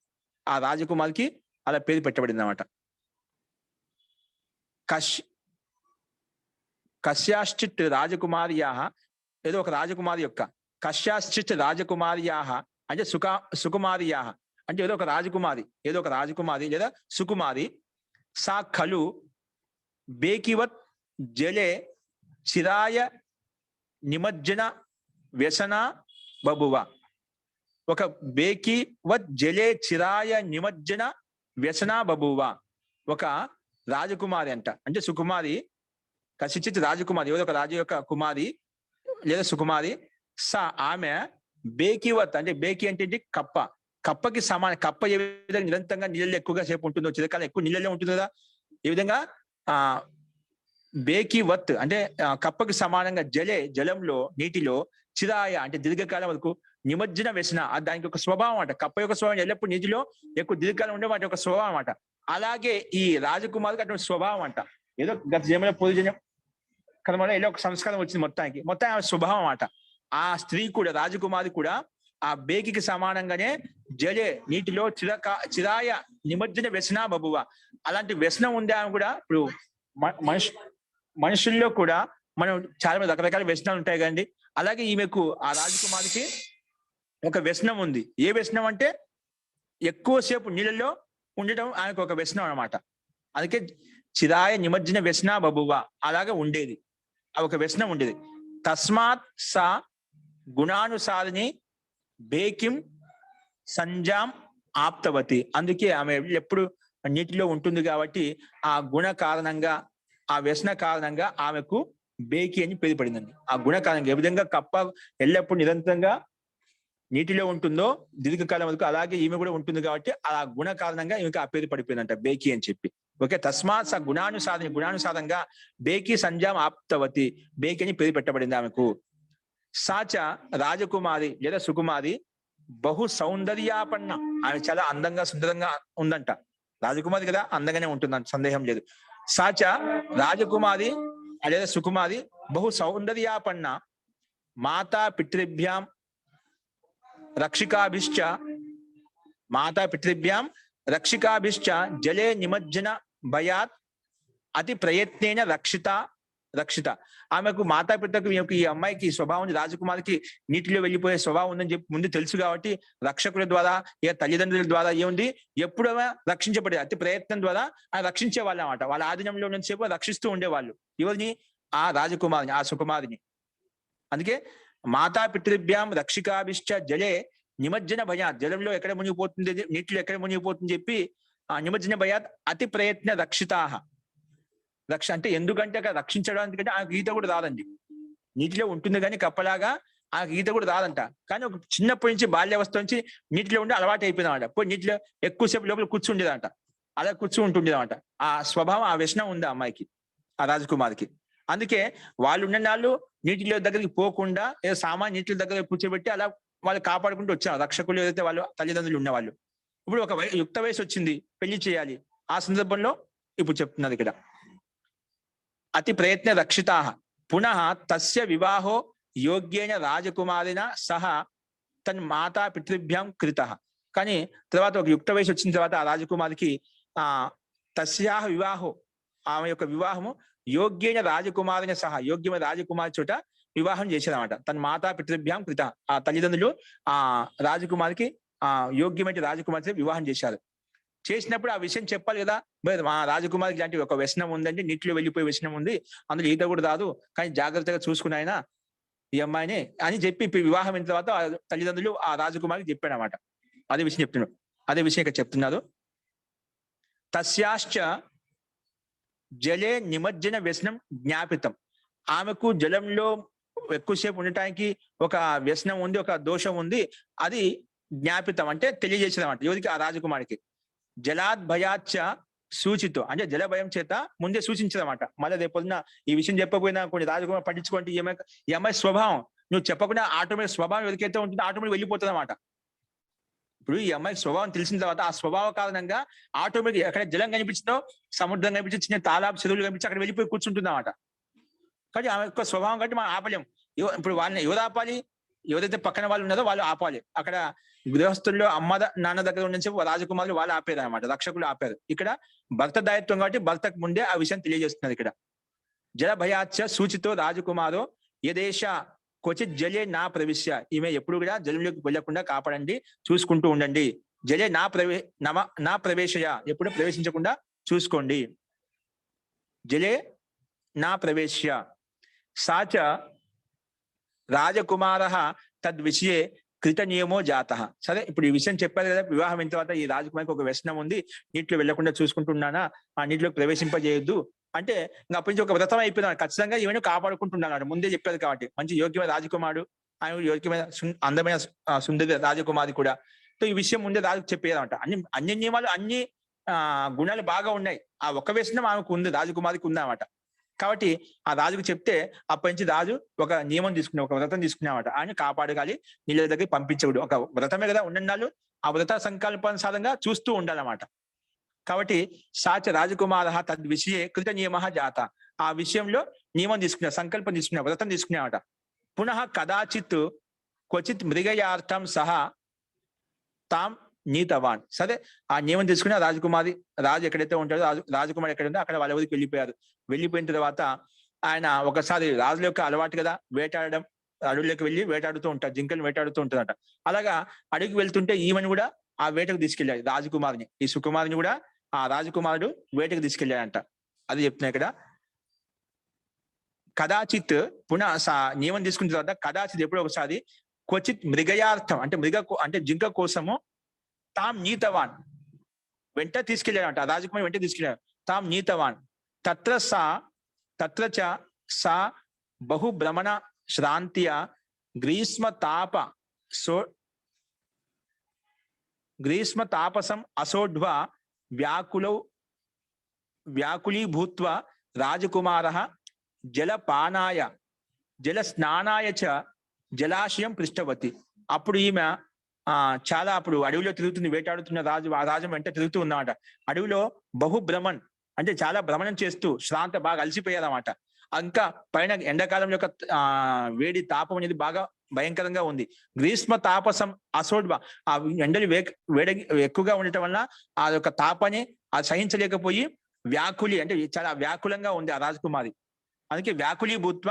ఆ రాజకుమారికి అలా పేరు పెట్టబడింది అన్నమాట. కశ్యాశ్చిత్ రాజకుమార్యా, ఏదో ఒక రాజకుమారి యొక్క, కశ్యాశ్చిత్ రాజకుమార్యా అంటే సుకుమార్యా అంటే ఏదో ఒక రాజకుమారి లేదా సుకుమారి, సా ఖలు బేకివత్ జలే చిరాయ నిమజ్జన వ్యసన బభువ. ఒక బేకివత్ జలే చిరాయ నిమజ్జన వ్యసన బభువ. ఒక రాజకుమారి అంట, అంటే సుకుమారి, కసిచిత్ రాజకుమారి, ఏదో ఒక రాజు యొక్క కుమారి లేదా సుకుమారి, సా ఆమె బేకివత్ అంటే బేకి అంటే కప్పకి సమాన. కప్ప ఏ విధంగా నిరంతరంగా నీళ్ళలో ఎక్కువగా సేపు ఉంటుందో, చిరకాలం ఎక్కువ నీళ్ళలో ఉంటుంది కదా, ఏ విధంగా బేకివత్ అంటే కప్పకి సమానంగా జలంలో నీటిలో చిరాయ అంటే దీర్ఘకాలం వరకు నిమజ్జన వ్యసన, దానికి ఒక స్వభావం అంట. కప్ప యొక్క స్వభావం ఎల్లప్పుడు నీటిలో ఎక్కువ దీర్ఘకాలం ఉండే వాటి యొక్క స్వభావం అంట. అలాగే ఈ రాజకుమారికి అటువంటి స్వభావం అంట. ఏదో గత జన్మలో పూర్వజన్మ కర్మలో ఏదో ఒక సంస్కారం వచ్చింది మొత్తం ఆమె స్వభావం అట. ఆ స్త్రీ కూడా, రాజకుమారి కూడా ఆ బేకికి సమానంగానే జలే నీటిలో చిరాయ నిమజ్జన వ్యసన బబువ. అలాంటి వ్యసనం ఉండే ఆమె కూడా. ఇప్పుడు మనుషుల్లో కూడా మనం చాలా మంది రకరకాల వ్యసనాలు ఉంటాయి కదండి. అలాగే ఈమెకు ఆ రాజకుమారికి ఒక వ్యసనం ఉంది. ఏ వ్యసనం అంటే ఎక్కువసేపు నీళ్ళలో ఉండటం ఆమెకు ఒక వ్యసనం అన్నమాట. అందుకే చిరాయ నిమజ్జన వ్యసన బబువ అలాగా ఉండేది, ఒక వ్యసనం ఉండేది. తస్మాత్ సా గుణానుసారిని బేకిం సంజాం ఆప్తవతి. అందుకే ఆమె ఎప్పుడు నీటిలో ఉంటుంది కాబట్టి ఆ గుణ కారణంగా, ఆ వ్యసన కారణంగా ఆమెకు బేకి అని పేరు పడిందండి. ఆ గుణ కారణంగా ఏ విధంగా కప్ప ఎల్లప్పుడు నిరంతరంగా నీటిలో ఉంటుందో దీర్ఘకాలం వరకు అలాగే ఈమె కూడా ఉంటుంది కాబట్టి ఆ గుణ కారణంగా ఈమెకి ఆ పేరు పడిపోయిందంట బేకి అని చెప్పి. ఓకే, తస్మాత్ స గుణానుసారంగా బేకి సంజాం ఆప్తవతి, బేకి అని పేరు పెట్టబడింది ఆమెకు. సాచ రాజకుమారి లేదా సుకుమారి బహు సౌందర్యాపన్న, ఆమె చాలా అందంగా సుందరంగా ఉందంట. రాజకుమారి కదా, అందంగానే ఉంటుందంట, సందేహం లేదు. సాచ రాజకుమారి లేదా సుకుమారి బహు సౌందర్యాపన్న మాతా పితృభ్యాం రక్షికాభిశ్చ జలే నిమజ్జన భయాత్ అతి ప్రయత్నేన రక్షిత. ఆమెకు మాతాపితకు ఈ అమ్మాయికి స్వభావం ఉంది, రాజకుమారికి నీటిలో వెళ్ళిపోయే స్వభావం ఉందని చెప్పి ముందు తెలుసు కాబట్టి రక్షకుల ద్వారా ఇక తల్లిదండ్రుల ద్వారా ఏముంది ఎప్పుడు రక్షించబడేది, అతి ప్రయత్నం ద్వారా ఆయన రక్షించే వాళ్ళు అన్నమాట. వాళ్ళ ఆధీనంలో ఉన్నంతసేపు రక్షిస్తూ ఉండేవాళ్ళు ఎవరిని, ఆ రాజకుమారిని, ఆ సుకుమారిని. అందుకే మాతా పితృభ్యాం రక్షికాభిశ్చ జలే నిమజ్జన భయాత్, జలంలో ఎక్కడ మునిగిపోతుంది, నీటిలో ఎక్కడ మునిగిపోతుంది చెప్పి ఆ నిమజ్జన భయాత్ అతి ప్రయత్న రక్షితాహ. అంటే ఎందుకంటే అక్కడ రక్షించడానికి ఆ ఈత కూడా రాదండి, నీటిలో ఉంటుంది కానీ కప్పలాగా ఆ ఈత కూడా రాదంట. కానీ ఒక చిన్నప్పటి నుంచి బాల్యావస్థ నుంచి నీటిలో ఉండి అలవాటు అయిపోయిందన్నమాట. పోయి నీటిలో ఎక్కువసేపు లోపల కూర్చుండేదంట, అలా కూర్చుంటుండేదన్నమాట. ఆ స్వభావం, ఆ వ్యసనం ఉంది ఆ అమ్మాయికి, ఆ రాజకుమారికి. అందుకే వాళ్ళు ఉన్న నాళ్ళు నీటిలో దగ్గరికి పోకుండా ఏదో సామాన్య నీటిల దగ్గర కూర్చోబెట్టి అలా వాళ్ళు కాపాడుకుంటూ వచ్చారు రక్షకులు ఏదైతే వాళ్ళు తల్లిదండ్రులు ఉన్నవాళ్ళు. ఇప్పుడు ఒక యుక్త వయసు వచ్చింది, పెళ్లి చేయాలి, ఆ సందర్భంలో ఇప్పుడు చెప్తున్నది ఇక్కడ అతి ప్రయత్న రక్షితా పునః తస్య వివాహో యోగ్యేన రాజకుమారిన సహ తన్ మాతా పితృభ్యాం కృత. కానీ తర్వాత ఒక యుక్త వయసు వచ్చిన తర్వాత ఆ రాజకుమారికి తస్యాహ వివాహో, ఆమె యొక్క వివాహము యోగ్యైన రాజకుమారిని సహా, యోగ్యమైన రాజకుమారి చోట వివాహం చేసేదన్నమాట. తన మాతా పితృభ్యాం కృత, ఆ తల్లిదండ్రులు ఆ రాజకుమారికి ఆ యోగ్యమైన రాజకుమారి వివాహం చేశారు. చేసినప్పుడు ఆ విషయం చెప్పాలి కదా, మా రాజకుమారికి ఇలాంటి ఒక వ్యసనం ఉందండి, నీటిలో వెళ్ళిపోయే వ్యసనం ఉంది, అందులో ఈత కూడా రాదు, కానీ జాగ్రత్తగా చూసుకుని ఆయన ఈ అమ్మాయిని అని చెప్పి వివాహం అయిన తర్వాత తల్లిదండ్రులు ఆ రాజకుమారికి చెప్పాడు అన్నమాట. అదే విషయం చెప్తున్నాడు, అదే విషయం ఇక్కడ చెప్తున్నారు. తస్యాశ్చ జలే నిమజ్జన వ్యసనం జ్ఞాపితం, ఆమెకు జలంలో ఎక్కువసేపు ఉండటానికి ఒక వ్యసనం ఉంది, ఒక దోషం ఉంది, అది జ్ఞాపితం అంటే తెలియజేసేది అన్నమాట. ఎవరికి, ఆ రాజకుమారికి. జలాద్ భయాచ్చ సూచితో, అంటే జల భయం చేత ముందే సూచించదన్నమాట. మళ్ళీ రేపొద్దున ఈ విషయం చెప్పకపోయినా కొన్ని రాజకుమార్ పట్టించుకుంటే ఈ అమ్మాయి స్వభావం నువ్వు చెప్పకుండా ఆటోమేటిక్ స్వభావం ఎవరికైతే ఉంటుందో ఆటోమేటిక్ వెళ్ళిపోతుంది అన్నమాట. ఇప్పుడు ఈ అమ్మాయికి స్వభావం తెలిసిన తర్వాత ఆ స్వభావ కారణంగా ఆటోమేటిక్ ఎక్కడ జలం కనిపించిందో, సముద్రం కనిపించి, చిన్న తాలాబ్ చెరువులు కనిపించి అక్కడ వెళ్ళిపోయి కూర్చుంటుంది అన్నమాట. కానీ ఆమె యొక్క స్వభావం కాబట్టి మనం ఆపలేం. ఇప్పుడు వాళ్ళని ఎవరు ఆపాలి, ఎవరైతే పక్కన వాళ్ళు ఉన్నారో వాళ్ళు ఆపాలి. అక్కడ గృహస్థుల్లో అమ్మ నాన్న దగ్గర నుంచి రాజకుమారులు వాళ్ళు ఆపారు అనమాట, రక్షకులు ఆపారు. ఇక్కడ భర్త దాయత్వం కాబట్టి భర్తకు ముందే ఆ విషయం తెలియజేస్తున్నారు ఇక్కడ. జల భయాచ్చ సూచితో రాజకుమారో యదేశ క్వచిత్ జలే నా ప్రవేశ్య, ఈమె ఎప్పుడు కూడా జలంలోకి వెళ్ళకుండా కాపాడండి, చూసుకుంటూ ఉండండి. జలే నా ప్రవేశయ, ఎప్పుడు ప్రవేశించకుండా చూసుకోండి. జలే నా ప్రవేశ్య సాచ రాజకుమార తద్విషయే కృత నియమో జాత. సరే, ఇప్పుడు ఈ విషయం చెప్పారు కదా, వివాహం అయిన తర్వాత ఈ రాజకుమారికి ఒక వ్యసనం ఉంది, నీటిలో వెళ్లకుండా చూసుకుంటున్నానా, ఆ నీటిలోకి ప్రవేశింపజేయొద్దు అంటే ఇంకా అప్పటి నుంచి ఒక వ్రతం అయిపోయినాడు, ఖచ్చితంగా ఈమెను కాపాడుకుంటున్నాడు, ముందే చెప్పారు కాబట్టి. మంచి యోగ్యమైన రాజకుమారుడు, ఆయన యోగ్యమైన అందమైన సుందరి రాజకుమారి కూడా. సో ఈ విషయం ముందే రాజుకు చెప్పేదన్నమాట. అన్ని నియమాలు, అన్ని గుణాలు బాగా ఉన్నాయి, ఆ ఒక్క వ్యసనం ఆమెకు ఉంది, రాజకుమారికి ఉందన్నమాట. కాబట్టి ఆ రాజుకు చెప్తే అప్పటి నుంచి రాజు ఒక నియమం తీసుకునే, ఒక వ్రతం తీసుకునేవాట, ఆయన కాపాడగాలి, నీళ్ళ దగ్గర పంపించకూడదు. ఒక వ్రతమే కదా ఉండన్నాళ్ళు, ఆ వ్రత సంకల్పానుసారంగా చూస్తూ ఉండాలన్నమాట. కాబట్టి సాచ రాజకుమార తద్విషయే కృత నియమ జాత, ఆ విషయంలో నియమం తీసుకునే, సంకల్పం తీసుకునే, వ్రతం తీసుకునేవాట. పునః కదాచిత్ క్వచిత్ మృగయార్థం సహా తాం నీతవాన్. సరే, ఆ నియమం తీసుకుని రాజు ఎక్కడైతే ఉంటాడో, రాజకుమారి ఎక్కడ ఉందో అక్కడ వాళ్ళ ఊరికి వెళ్ళిపోయారు. వెళ్ళిపోయిన తర్వాత ఆయన ఒకసారి రాజుల యొక్క అలవాటు కదా వేటాడడం, అడవుల్లోకి వెళ్ళి వేటాడుతూ ఉంటాడు, జింకలు వేటాడుతూ ఉంటుందట. అలాగా అడవికి వెళ్తుంటే ఈమెను కూడా ఆ వేటకు తీసుకెళ్ళాడు, రాజకుమారిని, ఈ సుకుమారిని కూడా ఆ రాజకుమారుడు వేటకు తీసుకెళ్ళాడంట. అది చెప్తున్నా ఇక్కడ. కదాచిత్ పునః నియమం తీసుకున్న తర్వాత కదాచిత్ ఎప్పుడో ఒకసారి క్వచిత్ మృగయార్థం అంటే జింక కోసము తాం నీతవాన్ వెంట తీసుకెళ్ళాడంట, ఆ రాజకుమారి వెంట తీసుకెళ్ళాడు. తాం నీతవాన్ తత్ర చ సా బహు భ్రమణ శ్రాంతియ గ్రీష్మ తాప గ్రీష్మ తాపసం అసోఢ్వ వ్యాకులౌ వ్యాకులీభూత్వ రాజకుమారః జలపానాయ జల స్నానాయ చ జలాశయం పృష్ఠవతి. అప్పుడు ఈమె చాలా అప్పుడు అడవిలో తిరుగుతుంది, వేటాడుతున్న రాజు, ఆ రాజు వెంట తిరుగుతూ ఉన్నమాట. అడవిలో బహుభ్రమణ్ అంటే చాలా భ్రమణం చేస్తూ శ్రాంత బాగా అలసిపోయారన్నమాట. ఇంకా పైన ఎండాకాలం యొక్క వేడి తాపం అనేది బాగా భయంకరంగా ఉంది. గ్రీష్మ తాపసం అసోడ్వ, ఆ ఎండలు వేడి ఎక్కువగా ఉండటం వల్ల ఆ యొక్క తాపాన్ని సహించలేకపోయి వ్యాకులి అంటే చాలా వ్యాకులంగా ఉంది ఆ రాజకుమారి. అందుకే వ్యాకులి భూత్వ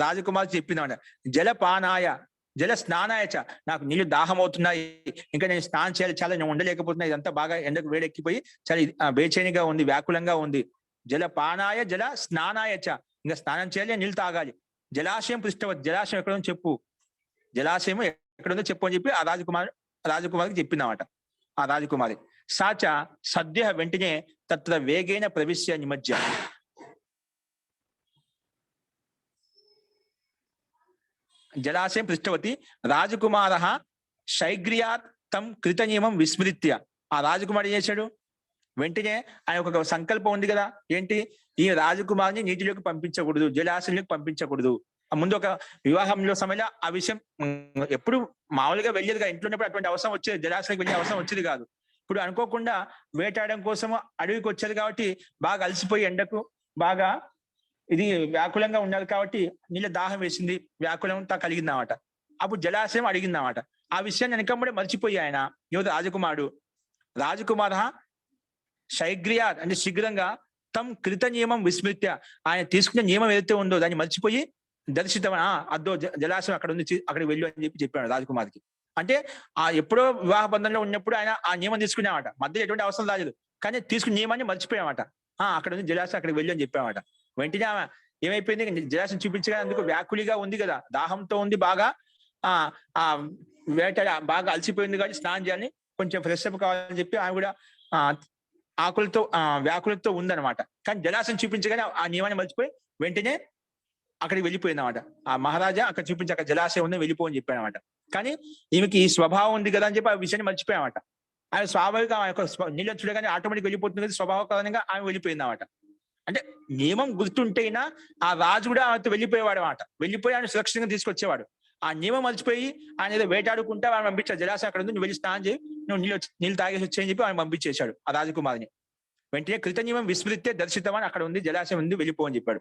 రాజకుమారి చెప్పిందన్నమాట. జలపానాయ జల స్నానాయచ, నాకు నీళ్లు దాహం అవుతున్నాయి, ఇంకా నేను స్నానం చేయాలి, చాలా నేను ఉండలేకపోతున్నా, ఇదంతా బాగా ఎండకు వేడెక్కిపోయి చాలా బేచైనిగా ఉంది, వ్యాకులంగా ఉంది. జలపానాయ జల స్నానాయచ, ఇంకా స్నానం చేయాలి, నీళ్ళు తాగాలి. జలాశయం పృష్ఠవతి, జలాశయం ఎక్కడ ఉందో చెప్పు, జలాశయం ఎక్కడ ఉందో చెప్పు అని చెప్పి ఆ రాజకుమారికి చెప్పిందన్నమాట. ఆ రాజకుమారి సాచ సద్య వెంటనే తత్ర వేగేన ప్రవిశ్య నిమజ్జ. జలాశయం పృష్ఠవతి రాజకుమార శైగ్ర్యాత్ తం కృత నియమం విస్మృత్య. ఆ రాజకుమారి ఏం చేశాడు, వెంటనే ఆయన ఒక సంకల్పం ఉంది కదా, ఏంటి, ఈ రాజకుమారిని నీటిలోకి పంపించకూడదు, జలాశయంలోకి పంపించకూడదు. ముందు ఒక వివాహంలో సమయంలో ఆ విషయం ఎప్పుడు మామూలుగా వెళ్ళేది కాదు, ఇంట్లో ఉన్నప్పుడు అటువంటి అవసరం వచ్చేది, జలాశయానికి వెళ్ళే అవసరం వచ్చేది కాదు. ఇప్పుడు అనుకోకుండా వేటాడడం కోసం అడవికి వచ్చేది కాబట్టి బాగా అలసిపోయి ఎండకు బాగా ఇది వ్యాకులంగా ఉన్నారు కాబట్టి నీళ్ళ దాహం వేసింది, వ్యాకులంతా కలిగిందన్నమాట. అప్పుడు జలాశయం అడిగిందన్నమాట. ఆ విషయాన్ని వెనకమ్మడే మర్చిపోయి ఆయన రాజకుమార శైగ్ర్యా అంటే శీఘ్రంగా తమ్ కృత నియమం విస్మృత్య, ఆయన తీసుకునే నియమం ఏదైతే ఉందో దాన్ని మర్చిపోయి దర్శితమా అద్దో జలాశయం అక్కడ ఉంది, అక్కడికి వెళ్ళు అని చెప్పాడు రాజకుమారికి. అంటే ఆ ఎప్పుడో వివాహ బంధంలో ఉన్నప్పుడు ఆయన ఆ నియమం తీసుకునేవాట, మధ్యలో ఎటువంటి అవసరం రాలేదు, కానీ తీసుకున్న నియమాన్ని మర్చిపోయామట. అక్కడ ఉంది జలాశయం, అక్కడికి వెళ్ళి అని చెప్పామట. వెంటనే ఆమె ఏమైపోయింది, జలాశయం చూపించగా అందుకు వ్యాకులిగా ఉంది కదా, దాహంతో ఉంది, బాగా ఆ వేట బాగా అలసిపోయింది కాబట్టి స్నానం చేయాలని, కొంచెం ఫ్రెష్ అప్ కావాలని చెప్పి ఆమె కూడా వ్యాకులతో ఉందన్నమాట. కానీ జలాశయం చూపించగానే ఆ నియమాన్ని మర్చిపోయి వెంటనే అక్కడికి వెళ్ళిపోయింది అనమాట. ఆ మహారాజా అక్కడ చూపించి అక్కడ జలాశయం ఉందని వెళ్ళిపోని చెప్పాడు అనమాట. కానీ ఈమెకి ఈ స్వభావం ఉంది కదా అని చెప్పి ఆ విషయాన్ని మర్చిపోయామట. ఆమె స్వాభావిక నీళ్ళు చూడగానే ఆటోమేటిక్ వెళ్ళిపోతుంది కదా, స్వభావ కారణంగా ఆమె వెళ్ళిపోయింది అనమాట. అంటే నియమం గుర్తుంటేనా ఆ రాజు కూడా ఆమెతో వెళ్ళిపోయేవాడు అనమాట. వెళ్ళిపోయి ఆయన సురక్షితంగా తీసుకొచ్చేవాడు. ఆ నియమం మర్చిపోయి ఆయన ఏదో వేటాడుకుంటే ఆయన పంపించాడు, జలాశయం అక్కడ ఉంది, నువ్వు వెళ్ళి స్నానం చేయి, నువ్వు నీళ్ళు తాగేసి వచ్చాయని చెప్పి ఆయన పంపించేశాడు ఆ రాజకుమారిని. వెంటనే కృత నియమం విస్మృత్తే దర్శితమని, అక్కడ ఉంది జలాశయం ఉంది, వెళ్ళిపో అని చెప్పాడు.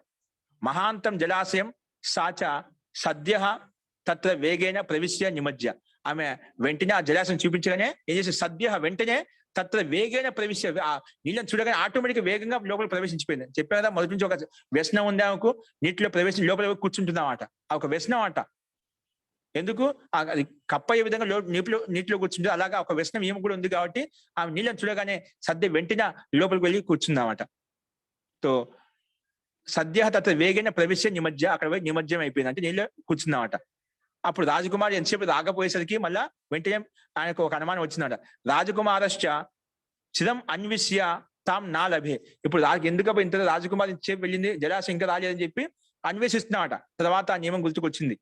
మహాంతం జలాశయం సాచ సద్య తత్ర వేగేన ప్రవిశ్య నిమజ్జ. ఆమె వెంటనే ఆ జలాశయం చూపించగానే ఏం చేసి సద్య వెంటనే తత్ర వేగేన ప్రవిశ్య, ఆ నీళ్ళని చూడగానే ఆటోమేటిక్ వేగంగా లోపల ప్రవేశించిపోయింది. చెప్పాను కదా మొదటి నుంచి ఒక వ్యసనం ఉంది ఆమెకు, నీటిలో ప్రవేశించి లోపల కూర్చుంటుందన్నమాట. ఆ ఒక వ్యసనం అంట. ఎందుకు అది కప్ప ఏ విధంగా నీటిలో కూర్చుంటుంది, అలాగా ఒక వ్యసనం ఏమి కూడా ఉంది కాబట్టి ఆమె నీళ్ళని చూడగానే సద్య వెంటనే లోపలికి వెళ్ళి కూర్చుందన్నమాట. తో సద్య తత్ర వేగైన ప్రవేశ నిమజ్జ, అక్కడ పోయి నిమజ్జం అయిపోయింది, అంటే నీళ్ళు కూర్చుందన్నమాట. అప్పుడు రాజకుమారి ఎంతసేపు రాకపోయేసరికి మళ్ళా వెంటనే ఆయనకు ఒక అనుమానం వచ్చిందట. రాజకుమారశ్చ చిరం అన్విష్య తాం నా లభే. ఇప్పుడు ఎందుకప్పుడు ఇంత రాజకుమారి ఎంతసేపు వెళ్ళింది, జలాశయం ఇంకా రాలేదని చెప్పి అన్వేషిస్తున్నామట. తర్వాత ఆ నియమం గుర్తుకొచ్చింది,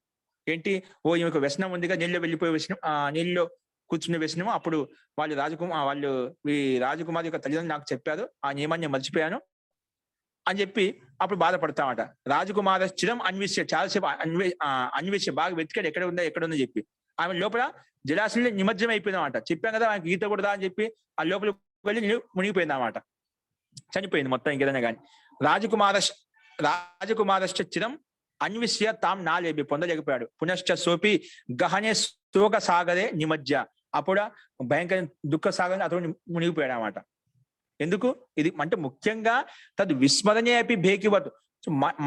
ఏంటి, ఈమెకు వ్యసనం ఉందిగా, నీళ్ళు వెళ్ళిపోయే వ్యసనం, నీళ్ళు కూర్చునే వ్యసనం. అప్పుడు ఈ రాజకుమారి యొక్క తల్లిదండ్రులు నాకు చెప్పారు, ఆ నియమాన్ని నేను మర్చిపోయాను అని చెప్పి అప్పుడు బాధపడతామట. రాజకుమార చిరం అన్వేష, చాలాసేపు అన్వేష బాగా వెతికాడు ఎక్కడ ఉందో చెప్పి. ఆమె లోపల జలాశయంలో నిమజ్జనం అయిపోయిందన్నమాట. చెప్పాం కదా ఆమెకు ఈత కూడా అని చెప్పి ఆ లోపల వెళ్ళి మునిగిపోయింది అన్నమాట, చనిపోయింది మొత్తం ఇంకేదైనా కానీ. రాజకుమారశ్చ చిరం అన్విష్య తాం నాలేబి, పొందలేకపోయాడు. పునశ్చ సోపి గహనే శోక సాగరే నిమజ్జ, అప్పుడు భయంకర దుఃఖ సాగరే అతడు మునిగిపోయాడు అన్నమాట. ఎందుకు ఇది అంటే ముఖ్యంగా తదు విస్మరణే అపి భేకివత్,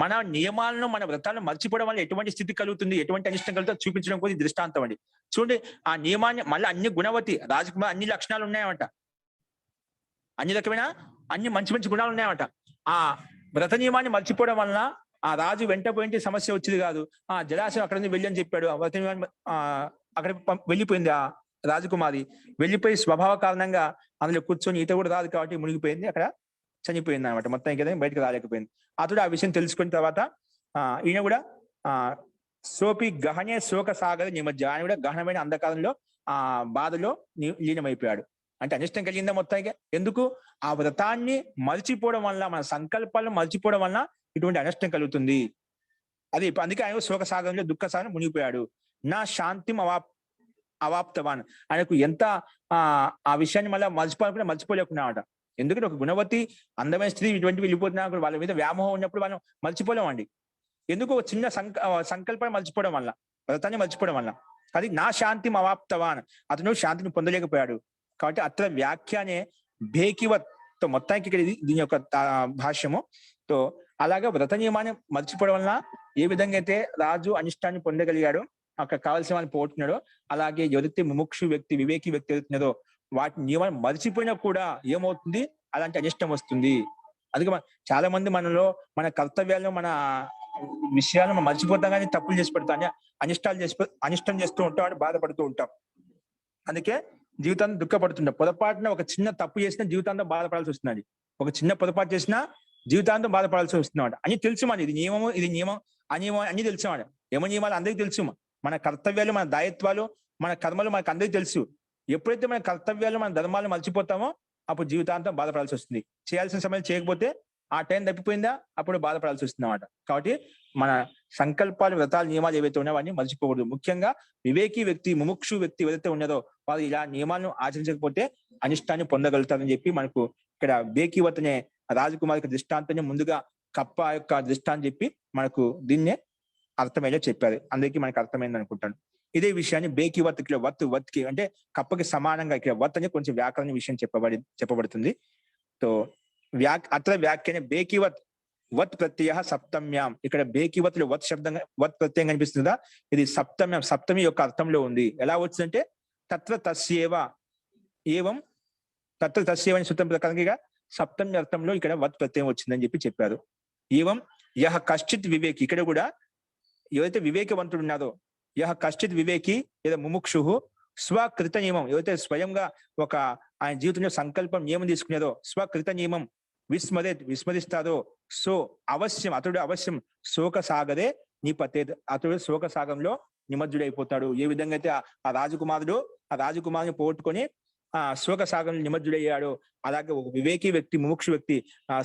మన నియమాలను మన వ్రతాలను మర్చిపోవడం వల్ల ఎటువంటి స్థితి కలుగుతుంది, ఎటువంటి అనిష్టం కలుగుతుందో చూపించడం కోసం దృష్టాంతం అండి. చూడండి ఆ నియమాన్ని మళ్ళీ అన్ని గుణవతి రాజకుమార్ అన్ని లక్షణాలు ఉన్నాయన్నమాట, అన్ని రకమైన మంచి మంచి గుణాలు ఉన్నాయన్నమాట. ఆ వ్రత నియమాన్ని మర్చిపోవడం వలన ఆ రాజు వెంట పోయింటే సమస్య వచ్చేది కాదు. ఆ జలాశయం అక్కడ నుంచి వెళ్ళి అని చెప్పాడు, ఆ వ్రత నియమాన్ని అక్కడ వెళ్ళిపోయింది. ఆ రాజకుమారి వెళ్ళిపోయి స్వభావ కారణంగా అందులో కూర్చొని ఈత కూడా రాదు కాబట్టి మునిగిపోయింది, అక్కడ చనిపోయింది అనమాట. మొత్తం ఇంకేదో బయటకు రాలేకపోయింది. అతడు ఆ విషయం తెలుసుకున్న తర్వాత ఈయన కూడా సోపి గహనే శోక సాగర నిమజ్జ, ఆయన కూడా గహనమైన అంధకారంలో ఆ బాధలో లీనమైపోయాడు. అంటే అనిష్టం కలిగిందా మొత్తానికి. ఎందుకు? ఆ వ్రతాన్ని మర్చిపోవడం వల్ల, మన సంకల్పాలను మర్చిపోవడం వల్ల ఇటువంటి అనిష్టం కలుగుతుంది. అది అందుకే ఆయన శోక సాగరంలో దుఃఖ సాగరం మునిగిపోయాడు. నా శాంతిం అవాప్తవాన్, ఆయనకు ఎంత ఆ విషయాన్ని మళ్ళీ మర్చిపోలేకున్నాడట. ఎందుకంటే ఒక గుణవతి అందమైన స్త్రీ ఇటువంటి వెళ్ళిపోతున్నా వాళ్ళ మీద వ్యామోహం ఉన్నప్పుడు మనం మర్చిపోలేమండి. ఎందుకు? ఒక చిన్న సంకల్పాన్ని మర్చిపోవడం వల్ల, వ్రతాన్ని మర్చిపోవడం వల్ల. అది నా శాంతిం అవాప్తవాన్, అతను శాంతిని పొందలేకపోయాడు. కాబట్టి అత్ర వ్యాఖ్యానే భేకివత్, మొత్తానికి ఇక్కడ దీని యొక్క భాష్యము. తో అలాగా వ్రత నియమాన్ని మర్చిపోవడం వల్ల ఏ విధంగా అయితే రాజు అనిష్టాన్ని పొందగలిగాడో, అక్కడ కావాల్సిన వాళ్ళని పోగొట్టున్నాడో, అలాగే ఎవరైతే ముముక్షు వ్యక్తి, వివేకి వ్యక్తి అవుతున్నదో వాటి నియమాన్ని మర్చిపోయినా కూడా ఏమవుతుంది? అలాంటి అనిష్టం వస్తుంది. అందుకే చాలా మంది మనలో మన కర్తవ్యాలను, మన విషయాలను మనం మర్చిపోతాం, కానీ తప్పులు చేసి పెడతాం, అనిష్టం చేస్తూ ఉంటాం, బాధపడుతూ ఉంటాం. అందుకే జీవితాన్ని దుఃఖపడుతుంటాం. పొరపాటున ఒక చిన్న తప్పు చేసినా జీవితాంతం బాధపడాల్సి వస్తున్నది. ఒక చిన్న పొరపాటు చేసినా జీవితాంతం బాధపడాల్సి వస్తున్నమాట. అని తెలుసు మన, ఇది నియమము, ఇది నియమం, అనియమం అన్ని తెలుసు మాట. యమ నియమాలు అందరికీ తెలుసు. మన కర్తవ్యాలు, మన దాయత్వాలు, మన కర్మలు మనకు అందరికీ తెలుసు. ఎప్పుడైతే మన కర్తవ్యాలు, మన ధర్మాలు మర్చిపోతామో అప్పుడు జీవితాంతం బాధపడాల్సి వస్తుంది. చేయాల్సిన సమయం చేయకపోతే ఆ టైం తప్పిపోయిందా అప్పుడు బాధపడాల్సి వస్తుంది అన్నమాట. కాబట్టి మన సంకల్పాలు, వ్రతాలు, నియమాలు ఏవైతే ఉన్నాయో అవన్నీ మర్చిపోకూడదు. ముఖ్యంగా వివేకి వ్యక్తి, ముముక్షు వ్యక్తి ఏదైతే ఉన్నదో వారు ఇలా నియమాలను ఆచరించకపోతే అనిష్టాన్ని పొందగలుగుతారని చెప్పి మనకు ఇక్కడ బేకివత్ అనే రాజకుమారికి దృష్టాంతాన్ని ముందుగా కప్ప యొక్క దృష్టాంతం చెప్పి మనకు దీన్నే అర్థమయ్యేలా చెప్పారు. అందరికీ మనకు అర్థమైంది అనుకుంటాను. ఇదే విషయాన్ని బేకివత్, ఇక్కడ వత్కి అంటే కప్పకి సమానంగా ఇక్కడ వత్ అని కొంచెం వ్యాకరణ విషయం చెప్పబడుతుంది. తో అత్ర వ్యాఖ్యాన బేకివత్ వత్ ప్రత్యయ సప్తమ్యాం, ఇక్కడ బేకివత్ వత్ శబ్దంగా వత్ ప్రత్యయం కనిపిస్తుందా? ఇది సప్తమ్యాం, సప్తమి యొక్క అర్థంలో ఉంది. ఎలా వచ్చిందంటే తత్ర తస్యేవ ఏవం, తత్ర తస్యేవ అనే సూత్రం ప్రకారంగా సప్తమి అర్థంలో ఇక్కడ వత్ ప్రత్యయం వచ్చిందని చెప్పారు. ఏవం యహ కశ్చిత్ వివేకి, ఇక్కడ కూడా ఎవరైతే వివేకవంతుడు ఉన్నారో, యహ కశ్చిత్ వివేకి లేదా ముముక్షు స్వకృత నియమం, ఎవరైతే స్వయంగా ఒక ఆయన జీవితంలో సంకల్పం నియమం తీసుకునేదో, స్వకృత నియమం విస్మరిస్తారో, సో అవశ్యం అతడు అవశ్యం శోక సాగరే నిపతేత్, అతడు శోక సాగంలో నిమజ్జుడైపోతాడు. ఏ విధంగా అయితే ఆ రాజకుమారుని పోగొట్టుకొని ఆ శోక సాగంలో నిమజ్జుడయ్యాడు, అలాగే ఒక వివేకి వ్యక్తి, ముముక్షు వ్యక్తి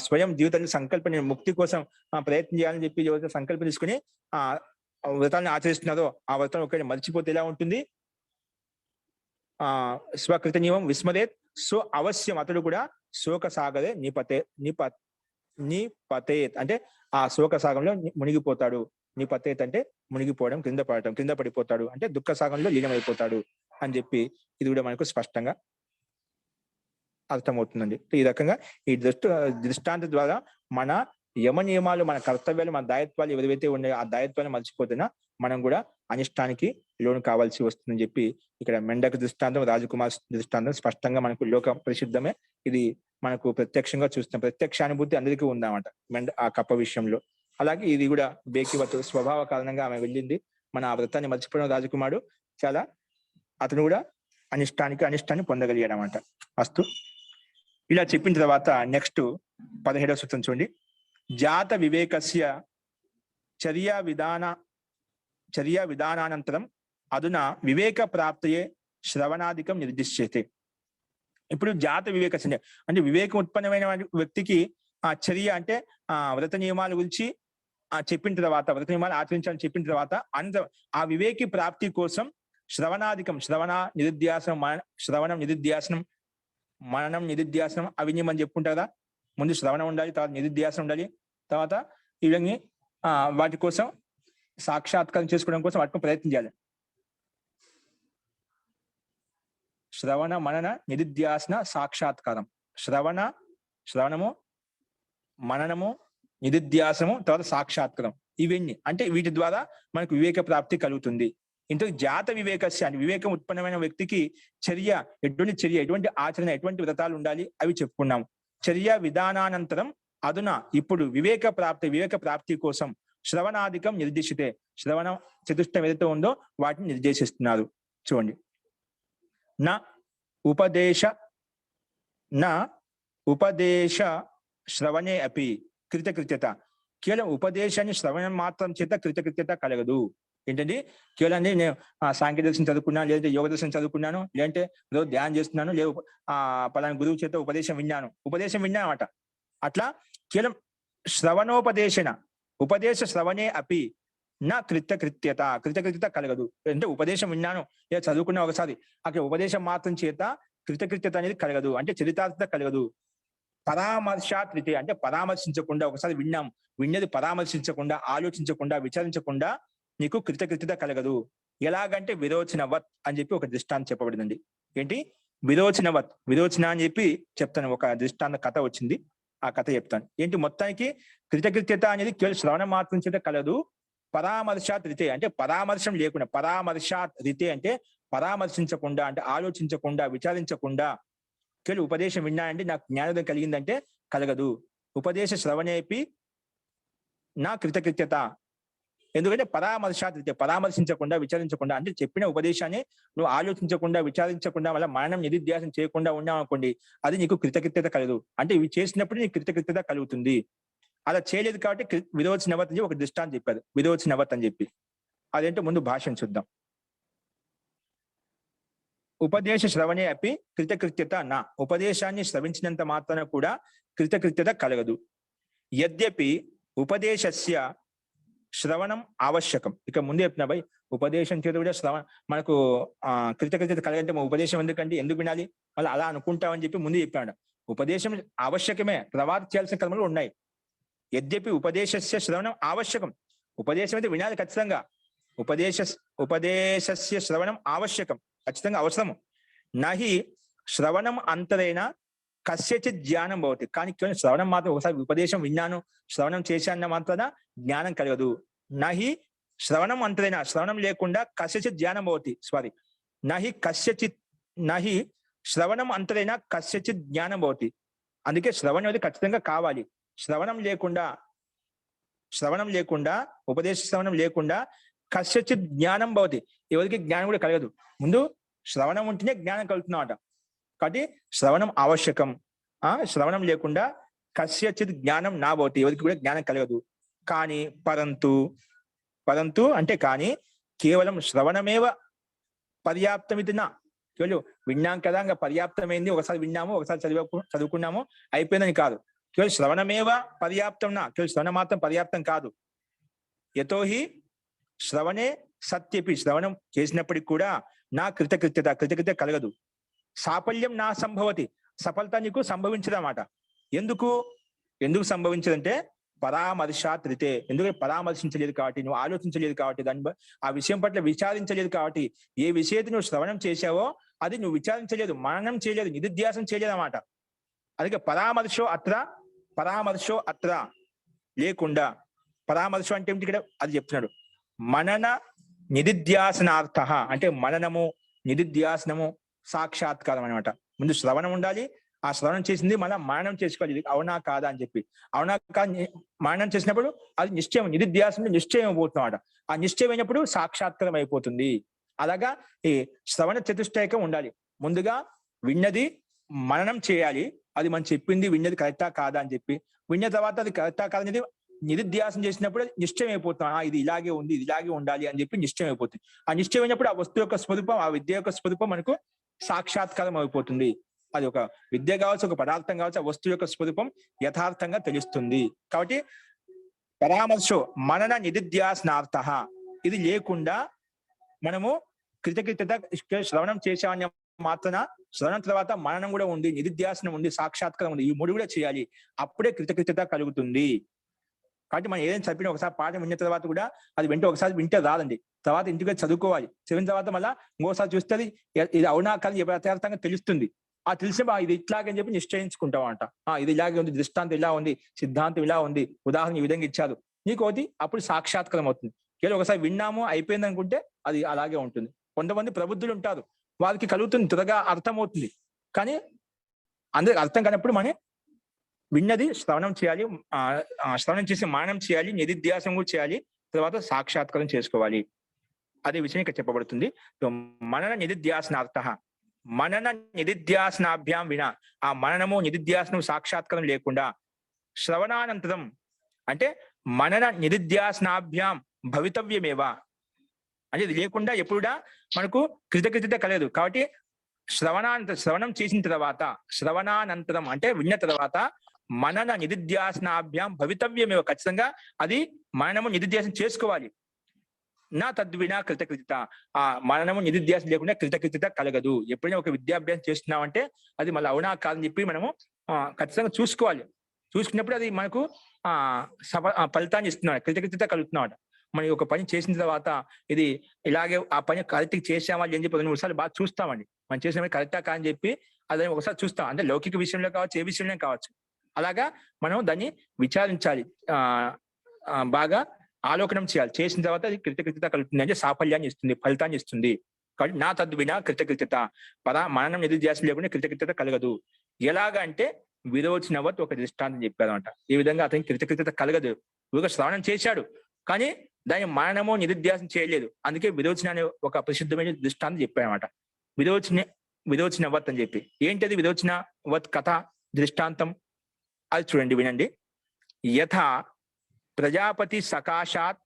స్వయం జీవితంలో సంకల్ప ముక్తి కోసం ప్రయత్నం చేయాలని చెప్పి ఎవరైతే సంకల్పం తీసుకుని ఆ వ్రతాన్ని ఆచరిస్తున్నారో ఆ వ్రతం ఒకటి మర్చిపోతే ఎలా ఉంటుంది? స్వకృత నియమం విస్మరేత్, సో అవశ్యం అతడు కూడా శోక సాగరే నిపతేత్ అంటే ఆ శోక సాగంలో మునిగిపోతాడు. నిపతేత్ అంటే మునిగిపోవడం, కింద పడిపోతాడు అంటే దుఃఖ సాగంలో లీనమైపోతాడు అని చెప్పి ఇది కూడా మనకు స్పష్టంగా అర్థమవుతుందండి. ఈ రకంగా ఈ దృష్టాంత ద్వారా మన యమ నియమాలు, మన కర్తవ్యాలు, మన దాయత్వాలు ఏవైతే ఉన్నాయో ఆ దాయత్వాన్ని మర్చిపోతున్నా మనం కూడా అనిష్టానికి లోను కావాల్సి వస్తుందని చెప్పి ఇక్కడ మెండక దృష్టాంతం, రాజకుమార్ దృష్టాంతం స్పష్టంగా మనకు లోక ప్రసిద్ధమే. ఇది మనకు ప్రత్యక్షంగా చూస్తాం. ప్రత్యక్ష అనుభూతి అందరికీ ఉందన్నమాట ఆ కప్ప విషయంలో. అలాగే ఇది కూడా బేకివత్ స్వభావ కారణంగా ఆమె వెళ్ళింది. మన ఆ వ్రతాన్ని మర్చిపోయిన రాజకుమారుడు అతను కూడా అనిష్టాన్ని పొందగలిగాడు అన్నమాట. అస్తు ఇలా చెప్పిన తర్వాత నెక్స్ట్ 17వ సూత్రం చూడండి. జాత వివేకస్య చర్యా విధానానంతరం అధునా వివేక ప్రాప్తయే శ్రవణాధికం నిర్దిశ్యతే. ఇప్పుడు జాత వివేకస్య అంటే వివేకం ఉత్పన్నమైన వ్యక్తికి ఆ చర్య అంటే వ్రత నియమాల గురించి చెప్పిన తర్వాత, వ్రత నియమాలు ఆచరించాలని చెప్పిన తర్వాత ఆ వివేకి ప్రాప్తి కోసం శ్రవణాధికం, శ్రవణం నిధిధ్యాసనం, మననం నిధిధ్యాసనం, అవినియం అని చెప్పుకుంటారు కదా. ముందు శ్రవణం ఉండాలి, తర్వాత నిధిధ్యాసనం ఉండాలి, తర్వాత ఇవన్నీ వాటి కోసం సాక్షాత్కారం చేసుకోవడం కోసం వాటిని ప్రయత్నం చేయాలి. శ్రవణ మనన నిధిధ్యాసన సాక్షాత్కారం, శ్రవణము మననము నిధిధ్యాసనము తర్వాత సాక్షాత్కారం, ఇవన్నీ అంటే వీటి ద్వారా మనకు వివేక ప్రాప్తి కలుగుతుంది. ఇంతకు జాత వివేకస్య అంటే వివేకం ఉత్పన్నమైన వ్యక్తికి ఎటువంటి ఆచరణ, ఎటువంటి వ్రతాలు ఉండాలి అవి చెప్పుకున్నాం. చర్య విధానానంతరం అధునా ఇప్పుడు వివేక ప్రాప్తి కోసం శ్రవణాధికం నిర్దిశితే, శ్రవణ చతుష్టం ఏదైతే ఉందో వాటిని నిర్దేశిస్తున్నారు. చూడండి. నా ఉపదేశ శ్రవణే అపి కృతకృత్యత, కేవలం ఉపదేశాన్ని శ్రవణం మాత్రం చేత కృతకృత్యత కలగదు. ఏంటంటే కేవలం నేను సాంకేతిక దర్శనం చదువుకున్నాను, లేదంటే యోగ దర్శనం చదువుకున్నాను, లేదంటే రోజు ధ్యానం చేస్తున్నాను, లేదు పలానా గురువు చేత ఉపదేశం విన్నాను అన్నమాట. అట్లా కేవలం శ్రవణోపదేశన ఉపదేశ శ్రవణే అపి నా కృతకృత్యత కలగదు. అంటే ఉపదేశం విన్నాను లేదా చదువుకున్నా ఒకసారి, అక్కడ ఉపదేశం మాత్రం చేత కృతకృత్యత అనేది కలగదు, అంటే చరితార్థత కలగదు. పరామర్శాతృతే అంటే పరామర్శించకుండా, ఒకసారి విన్నది పరామర్శించకుండా, ఆలోచించకుండా, విచారించకుండా నీకు కృతకృత్యత కలగదు. ఎలాగంటే విరోచనవత్ అని చెప్పి ఒక దృష్టాంతం చెప్పబడిందండి. ఏంటి విరోచన అని చెప్పి చెప్తాను. ఒక దృష్టాంత కథ వచ్చింది, ఆ కథ చెప్తాను. ఏంటి మొత్తానికి కృతకృత్యత అనేది కేవలం శ్రవణ మాత్రం చేత కలదు. పరామర్శాత్ రితే అంటే పరామర్శం లేకుండా, పరామర్శాత్ రితే అంటే పరామర్శించకుండా, అంటే ఆలోచించకుండా, విచారించకుండా కేవలం ఉపదేశం విన్నానంటే నాకు జ్ఞానోదయం కలిగిందంటే కలగదు. ఉపదేశ శ్రవణేపి నా కృతకృత్యత. ఎందుకంటే పరామర్శాత్ రితే పరామర్శించకుండా, విచారించకుండా, అంటే చెప్పిన ఉపదేశాన్ని నువ్వు ఆలోచించకుండా, విచారించకుండా, వల్ల మననం నిధిధ్యాసం చేయకుండా ఉన్నావు అనుకోండి, అది నీకు కృతకృత్యత కలదు. అంటే ఇవి చేసినప్పుడు నీకు కృతకృత్యత కలుగుతుంది. అలా చేయలేదు కాబట్టి విరోచనవత్ అని ఒక దృష్టాంతం చెప్పారు. విరోచనవత్ అని చెప్పి అదేంటో ముందు భాషను చూద్దాం. ఉపదేశ శ్రవణే అపి కృతకృత్యత నా. ఉపదేశాన్ని శ్రవించినంత మాత్రాన కూడా కృతకృత్యత కలగదు. యద్యపి ఉపదేశస్య శ్రవణం ఆవశ్యకం. ఇక ముందే చెప్పిన భయ్, ఉపదేశం చేత కూడా మనకు కృతకృత్యత కలగంటే ఉపదేశం ఎందుకు వినాలి, మళ్ళీ అలా అనుకుంటామని చెప్పి ముందు చెప్పాడు. ఉపదేశం ఆవశ్యకమే, తర్వాత చేయాల్సిన కర్మలు ఉన్నాయి. యద్యపి ఉపదేశస్య శ్రవణం ఆవశ్యకం. ఉపదేశం అయితే వినాలి ఖచ్చితంగా. ఉపదేశస్య శ్రవణం ఆవశ్యకం, ఖచ్చితంగా అవసరము. నహి శ్రవణం అంతరైన కస్యచిత్ జ్ఞానం భవతి. కానీ కేవలం శ్రవణం మాత్రం, ఒకసారి ఉపదేశం విన్నాను, శ్రవణం చేశాన్న మాత్రాన జ్ఞానం కలగదు. నహి శ్రవణం అంతరైన, శ్రవణం లేకుండా కస్యచిత్ జ్ఞానం భవతి. నహి శ్రవణం అంతరైన కస్యచిత్ జ్ఞానం భవతి. అందుకే శ్రవణం అది ఖచ్చితంగా కావాలి. శ్రవణం లేకుండా ఉపదేశ శ్రవణం లేకుండా కస్యచిత్ జ్ఞానం భవతి, ఎవరికి జ్ఞానం కూడా కలగదు. ముందు శ్రవణం ఉంటేనే జ్ఞానం కలుగుతున్నమాట. కాబట్టి శ్రవణం ఆవశ్యకం. శ్రవణం లేకుండా కస్యచిత్ జ్ఞానం నా భవతి, ఎవరికి కూడా జ్ఞానం కలగదు. కానీ పరంతు అంటే కానీ కేవలం శ్రవణమేవ పర్యాప్తమితి నా. కేవలం విన్నాం కదా, ఇంకా పర్యాప్తమైంది, ఒకసారి విన్నాము, ఒకసారి చదువుకున్నాము, అయిపోయిందని కాదు. కేవలం శ్రవణమేవ పర్యాప్తం నా, కేవలం శ్రవణ మాత్రం పర్యాప్తం కాదు. యతోహి శ్రవణే సత్యపి, శ్రవణం చేసినప్పటికి కూడా నా కృతకృత్యత కలగదు. సాఫల్యం నా సంభవతి, సఫలత నీకు సంభవించదన్నమాట. ఎందుకు సంభవించదంటే పరామర్శాత్ రితే, ఎందుకంటే పరామర్శించలేదు కాబట్టి, నువ్వు ఆలోచించలేదు కాబట్టి, దాని ఆ విషయం పట్ల విచారించలేదు కాబట్టి. ఏ విషయத்தை నువ్వు శ్రవణం చేశావో అది నువ్వు విచారించలేదు, మననం చేయలేదు, నిధిధ్యాసం చేయలేదు అన్నమాట. అందుకే పరామర్శో అత్ర లేకుండా. పరామర్శం అంటే ఏమిటి ఇక్కడ అది చెప్తున్నాడు. మనన నిధిధ్యాసనార్థ అంటే మననము, నిధిధ్యాసనము, సాక్షాత్కారం అనమాట. ముందు శ్రవణం ఉండాలి, ఆ శ్రవణం చేసింది మళ్ళీ మననం చేసుకోవాలి, ఇది అవునా కాదా అని చెప్పి. అవునా కాదు మననం చేసినప్పుడు అది నిశ్చయం, నిధిధ్యాసనం నిశ్చయం అయిపోతున్నమాట. ఆ నిశ్చయం అయినప్పుడు సాక్షాత్కారం అయిపోతుంది. అలాగా ఈ శ్రవణ చతుష్టయకం ఉండాలి. ముందుగా విన్నది మననం చేయాలి, అది మనం చెప్పింది విన్నది కరెక్టా కాదా అని చెప్పి. విన్న తర్వాత అది కరెక్టా కాదనేది నిధిధ్యాసం చేసినప్పుడు నిశ్చయం అయిపోతాం. ఇది ఇలాగే ఉంది, ఇది ఇలాగే ఉండాలి అని చెప్పి నిశ్చయం అయిపోతుంది. ఆ నిశ్చయం అయినప్పుడు ఆ వస్తువు యొక్క స్వరూపం, ఆ విద్య యొక్క స్వరూపం మనకు సాక్షాత్కారం అయిపోతుంది. అది ఒక విద్య కావచ్చు, ఒక పదార్థం కావచ్చు, ఆ వస్తువు యొక్క స్వరూపం యథార్థంగా తెలుస్తుంది. కాబట్టి పరామర్శో మనన నిధిధ్యాసనార్థ, ఇది లేకుండా మనము కృతకృత్యత శ్రవణం చేశామని మాత్రాన, శ్రవణం తర్వాత మననం కూడా ఉంది, నిధిధ్యాసనం ఉంది, సాక్షాత్కారం ఉంది, ఈ మూడు కూడా చేయాలి. అప్పుడే కృతకృత్యత కలుగుతుంది. కాబట్టి మనం ఏదైనా చదివిన ఒకసారి పాఠం విన్న తర్వాత కూడా అది ఒకసారి వింటే రాదండి. తర్వాత ఇంటికి చదువుకోవాలి. చదివిన తర్వాత మళ్ళీ ఇంకోసారి చూస్తే ఇది అవునా కానీ యథార్థంగా తెలుస్తుంది. ఆ తెలిసినప్పుడు ఇది ఇట్లాగని చెప్పి నిశ్చయించుకుంటాం అంట. ఇది ఇలాగే ఉంది, దృష్టాంతం ఇలా ఉంది, సిద్ధాంతం ఇలా ఉంది, ఉదాహరణ ఈ విధంగా ఇచ్చారు, నీకు ఒకటి అప్పుడు సాక్షాత్కారం అవుతుంది. కేవలం ఒకసారి విన్నాము అయిపోయింది అనుకుంటే అది అలాగే ఉంటుంది. కొంతమంది ప్రబుద్ధులు ఉంటారు, వారికి కలుగుతుంది, త్వరగా అర్థమవుతుంది. కానీ అందరికి అర్థం కానప్పుడు మనం విన్నది శ్రవణం చేయాలి, శ్రవణం చేసి మానం చేయాలి, నిధిధ్యాసం కూడా చేయాలి, తర్వాత సాక్షాత్కారం చేసుకోవాలి. అదే విషయం ఇక్కడ చెప్పబడుతుంది. మనన నిధిధ్యాసనార్థ, మనన నిధిధ్యాసనాభ్యాం వినా, ఆ మననము నిధిధ్యాసనం సాక్షాత్కారం లేకుండా శ్రవణానంతరం అంటే మనన నిధిధ్యాసనాభ్యాం భవితవ్యమేవా, అంటే ఇది లేకుండా ఎప్పుడా మనకు కృతకృత్యత కలగదు. కాబట్టి శ్రవణం చేసిన తర్వాత, శ్రవణానంతరం అంటే విన్న తర్వాత మనన నిధిధ్యాసనాభ్యాం భవితవ్యమేవ, ఖచ్చితంగా అది మననము నిధిధ్యాసనం చేసుకోవాలి. నా తద్వినా కృతకృత్యత, ఆ మననము నిధిధ్యాసనం లేకుండా కృతకృత్యత కలగదు. ఎప్పుడైనా ఒక విద్యాభ్యాసం చేస్తున్నామంటే అది మళ్ళీ అవునా కాదని చెప్పి మనము ఖచ్చితంగా చూసుకోవాలి. చూసుకున్నప్పుడు అది మనకు ఫలితాన్ని ఇస్తున్నాడు, కృతకృత్యత కలుగుతున్నాడు. మనం ఒక పని చేసిన తర్వాత ఇది ఇలాగే ఆ పని కరెక్ట్ చేసామా అని చెప్పి 2-3 సార్లు బాగా చూస్తామండి. మనం చేసిన కరెక్టా కా అని చెప్పి అదని ఒకసారి చూస్తాం. అంటే లౌకిక విషయంలో కావచ్చు, ఏ విషయంలో కావచ్చు. అలాగా మనం దాన్ని విచారించాలి, బాగా ఆలోకనం చేయాలి. చేసిన తర్వాత అది కృతకృత్యత కలుగుతుంది, అంటే సాఫల్యాన్ని ఇస్తుంది, ఫలితాన్ని ఇస్తుంది. కాబట్టి నా తద్వినా కృతకృత్యత, మననం నిధిధ్యాసనం లేకుండా కృతకృత్యత కలగదు. ఎలాగా అంటే విరోచనవత్ ఒక దృష్టాంతం చెప్పారన్నమాట. ఈ విధంగా అతనికి కృతకృత్యత కలగదు. ఊరికే శ్రవణం చేశాడు కానీ దాని మననము నిధిధ్యాసనం చేయలేదు. అందుకే విరోచన అనే ఒక ప్రసిద్ధమైన దృష్టాంతం చెప్పారన్నమాట. విరోచనవత్ అని చెప్పి. ఏంటది విరోచనవత్ కథ దృష్టాంతం? అది చూడండి, వినండి. యథా ప్రజాపతి సకాశాత్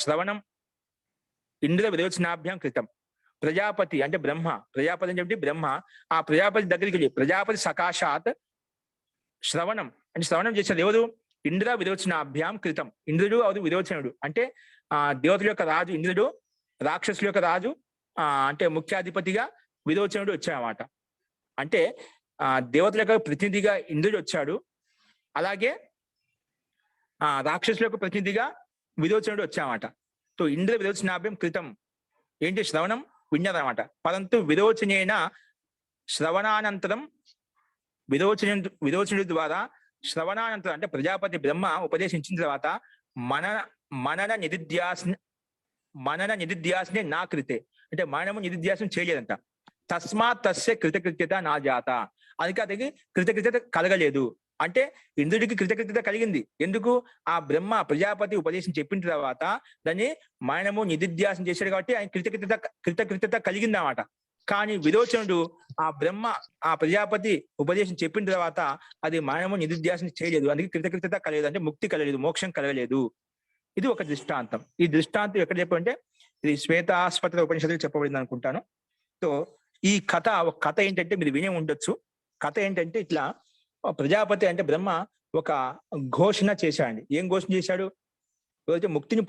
శ్రవణం ఇంద్ర విరోచనాభ్యాం కృతం. ప్రజాపతి అంటే బ్రహ్మ, ప్రజాపతి అని చెప్పి బ్రహ్మ, ఆ ప్రజాపతి దగ్గరికి వెళ్ళి ప్రజాపతి సకాశాత్ శ్రవణం అంటే శ్రవణం చేశాడు. ఎవరు? ఇంద్ర విరోచనాభ్యాం కృతం. ఇంద్రుడు అది విరోచనుడు, అంటే దేవతల యొక్క రాజు ఇంద్రుడు, రాక్షసుల యొక్క రాజు, అంటే ముఖ్యాధిపతిగా విరోచనుడు వచ్చాడన్నమాట. అంటే దేవతల యొక్క ప్రతినిధిగా ఇంద్రుడు వచ్చాడు, అలాగే రాక్షసుల యొక్క ప్రతినిధిగా విరోచనుడు వచ్చాడన్నమాట. సో ఇంద్ర విరోచనాభ్యం కృతం ఏంటి? శ్రవణం విన్నదన్నమాట. పరంతు విరోచనేన శ్రవణానంతరం విరోచనుడి ద్వారా శ్రవణానంతరం అంటే ప్రజాపతి బ్రహ్మ ఉపదేశించిన తర్వాత మనన నిధిధ్యాసనే నా కృతే, అంటే మనము నిధిధ్యాసం చేయలేదంట. తస్మాత్ తస్య కృతకృత్యత నా జాత, అందుకే అతనికి కృతకృత్యత కలగలేదు. అంటే ఇంద్రుడికి కృతకృత్యత కలిగింది. ఎందుకు? ఆ బ్రహ్మ ప్రజాపతి ఉపదేశం చెప్పిన తర్వాత దాన్ని మనము నిధిధ్యాసం చేశాడు కాబట్టి ఆయన కృతకృత్యత కలిగింది అన్నమాట. కానీ విరోచనుడు ఆ బ్రహ్మ ఆ ప్రజాపతి ఉపదేశం చెప్పిన తర్వాత అది మనము నిధిధ్యాసం చేయలేదు, అందుకే కృతకృత్యత కలగలేదు, అంటే ముక్తి కలగలేదు, మోక్షం కలగలేదు. ఇది ఒక దృష్టాంతం. ఈ దృష్టాంతం ఎక్కడ చెప్పంటే ఇది శ్వేతాస్పత్ర ఉపనిషత్తులు చెప్పబడింది అనుకుంటాను. సో ఈ కథ ఒక కథ ఏంటంటే మీరు వినే ఉండొచ్చు. కథ ఏంటంటే ఇట్లా ప్రజాపతి అంటే బ్రహ్మ ఒక ఘోషణ చేశాడండి. ఏం ఘోషణ చేశాడు? ఎవరైతే ముక్తిని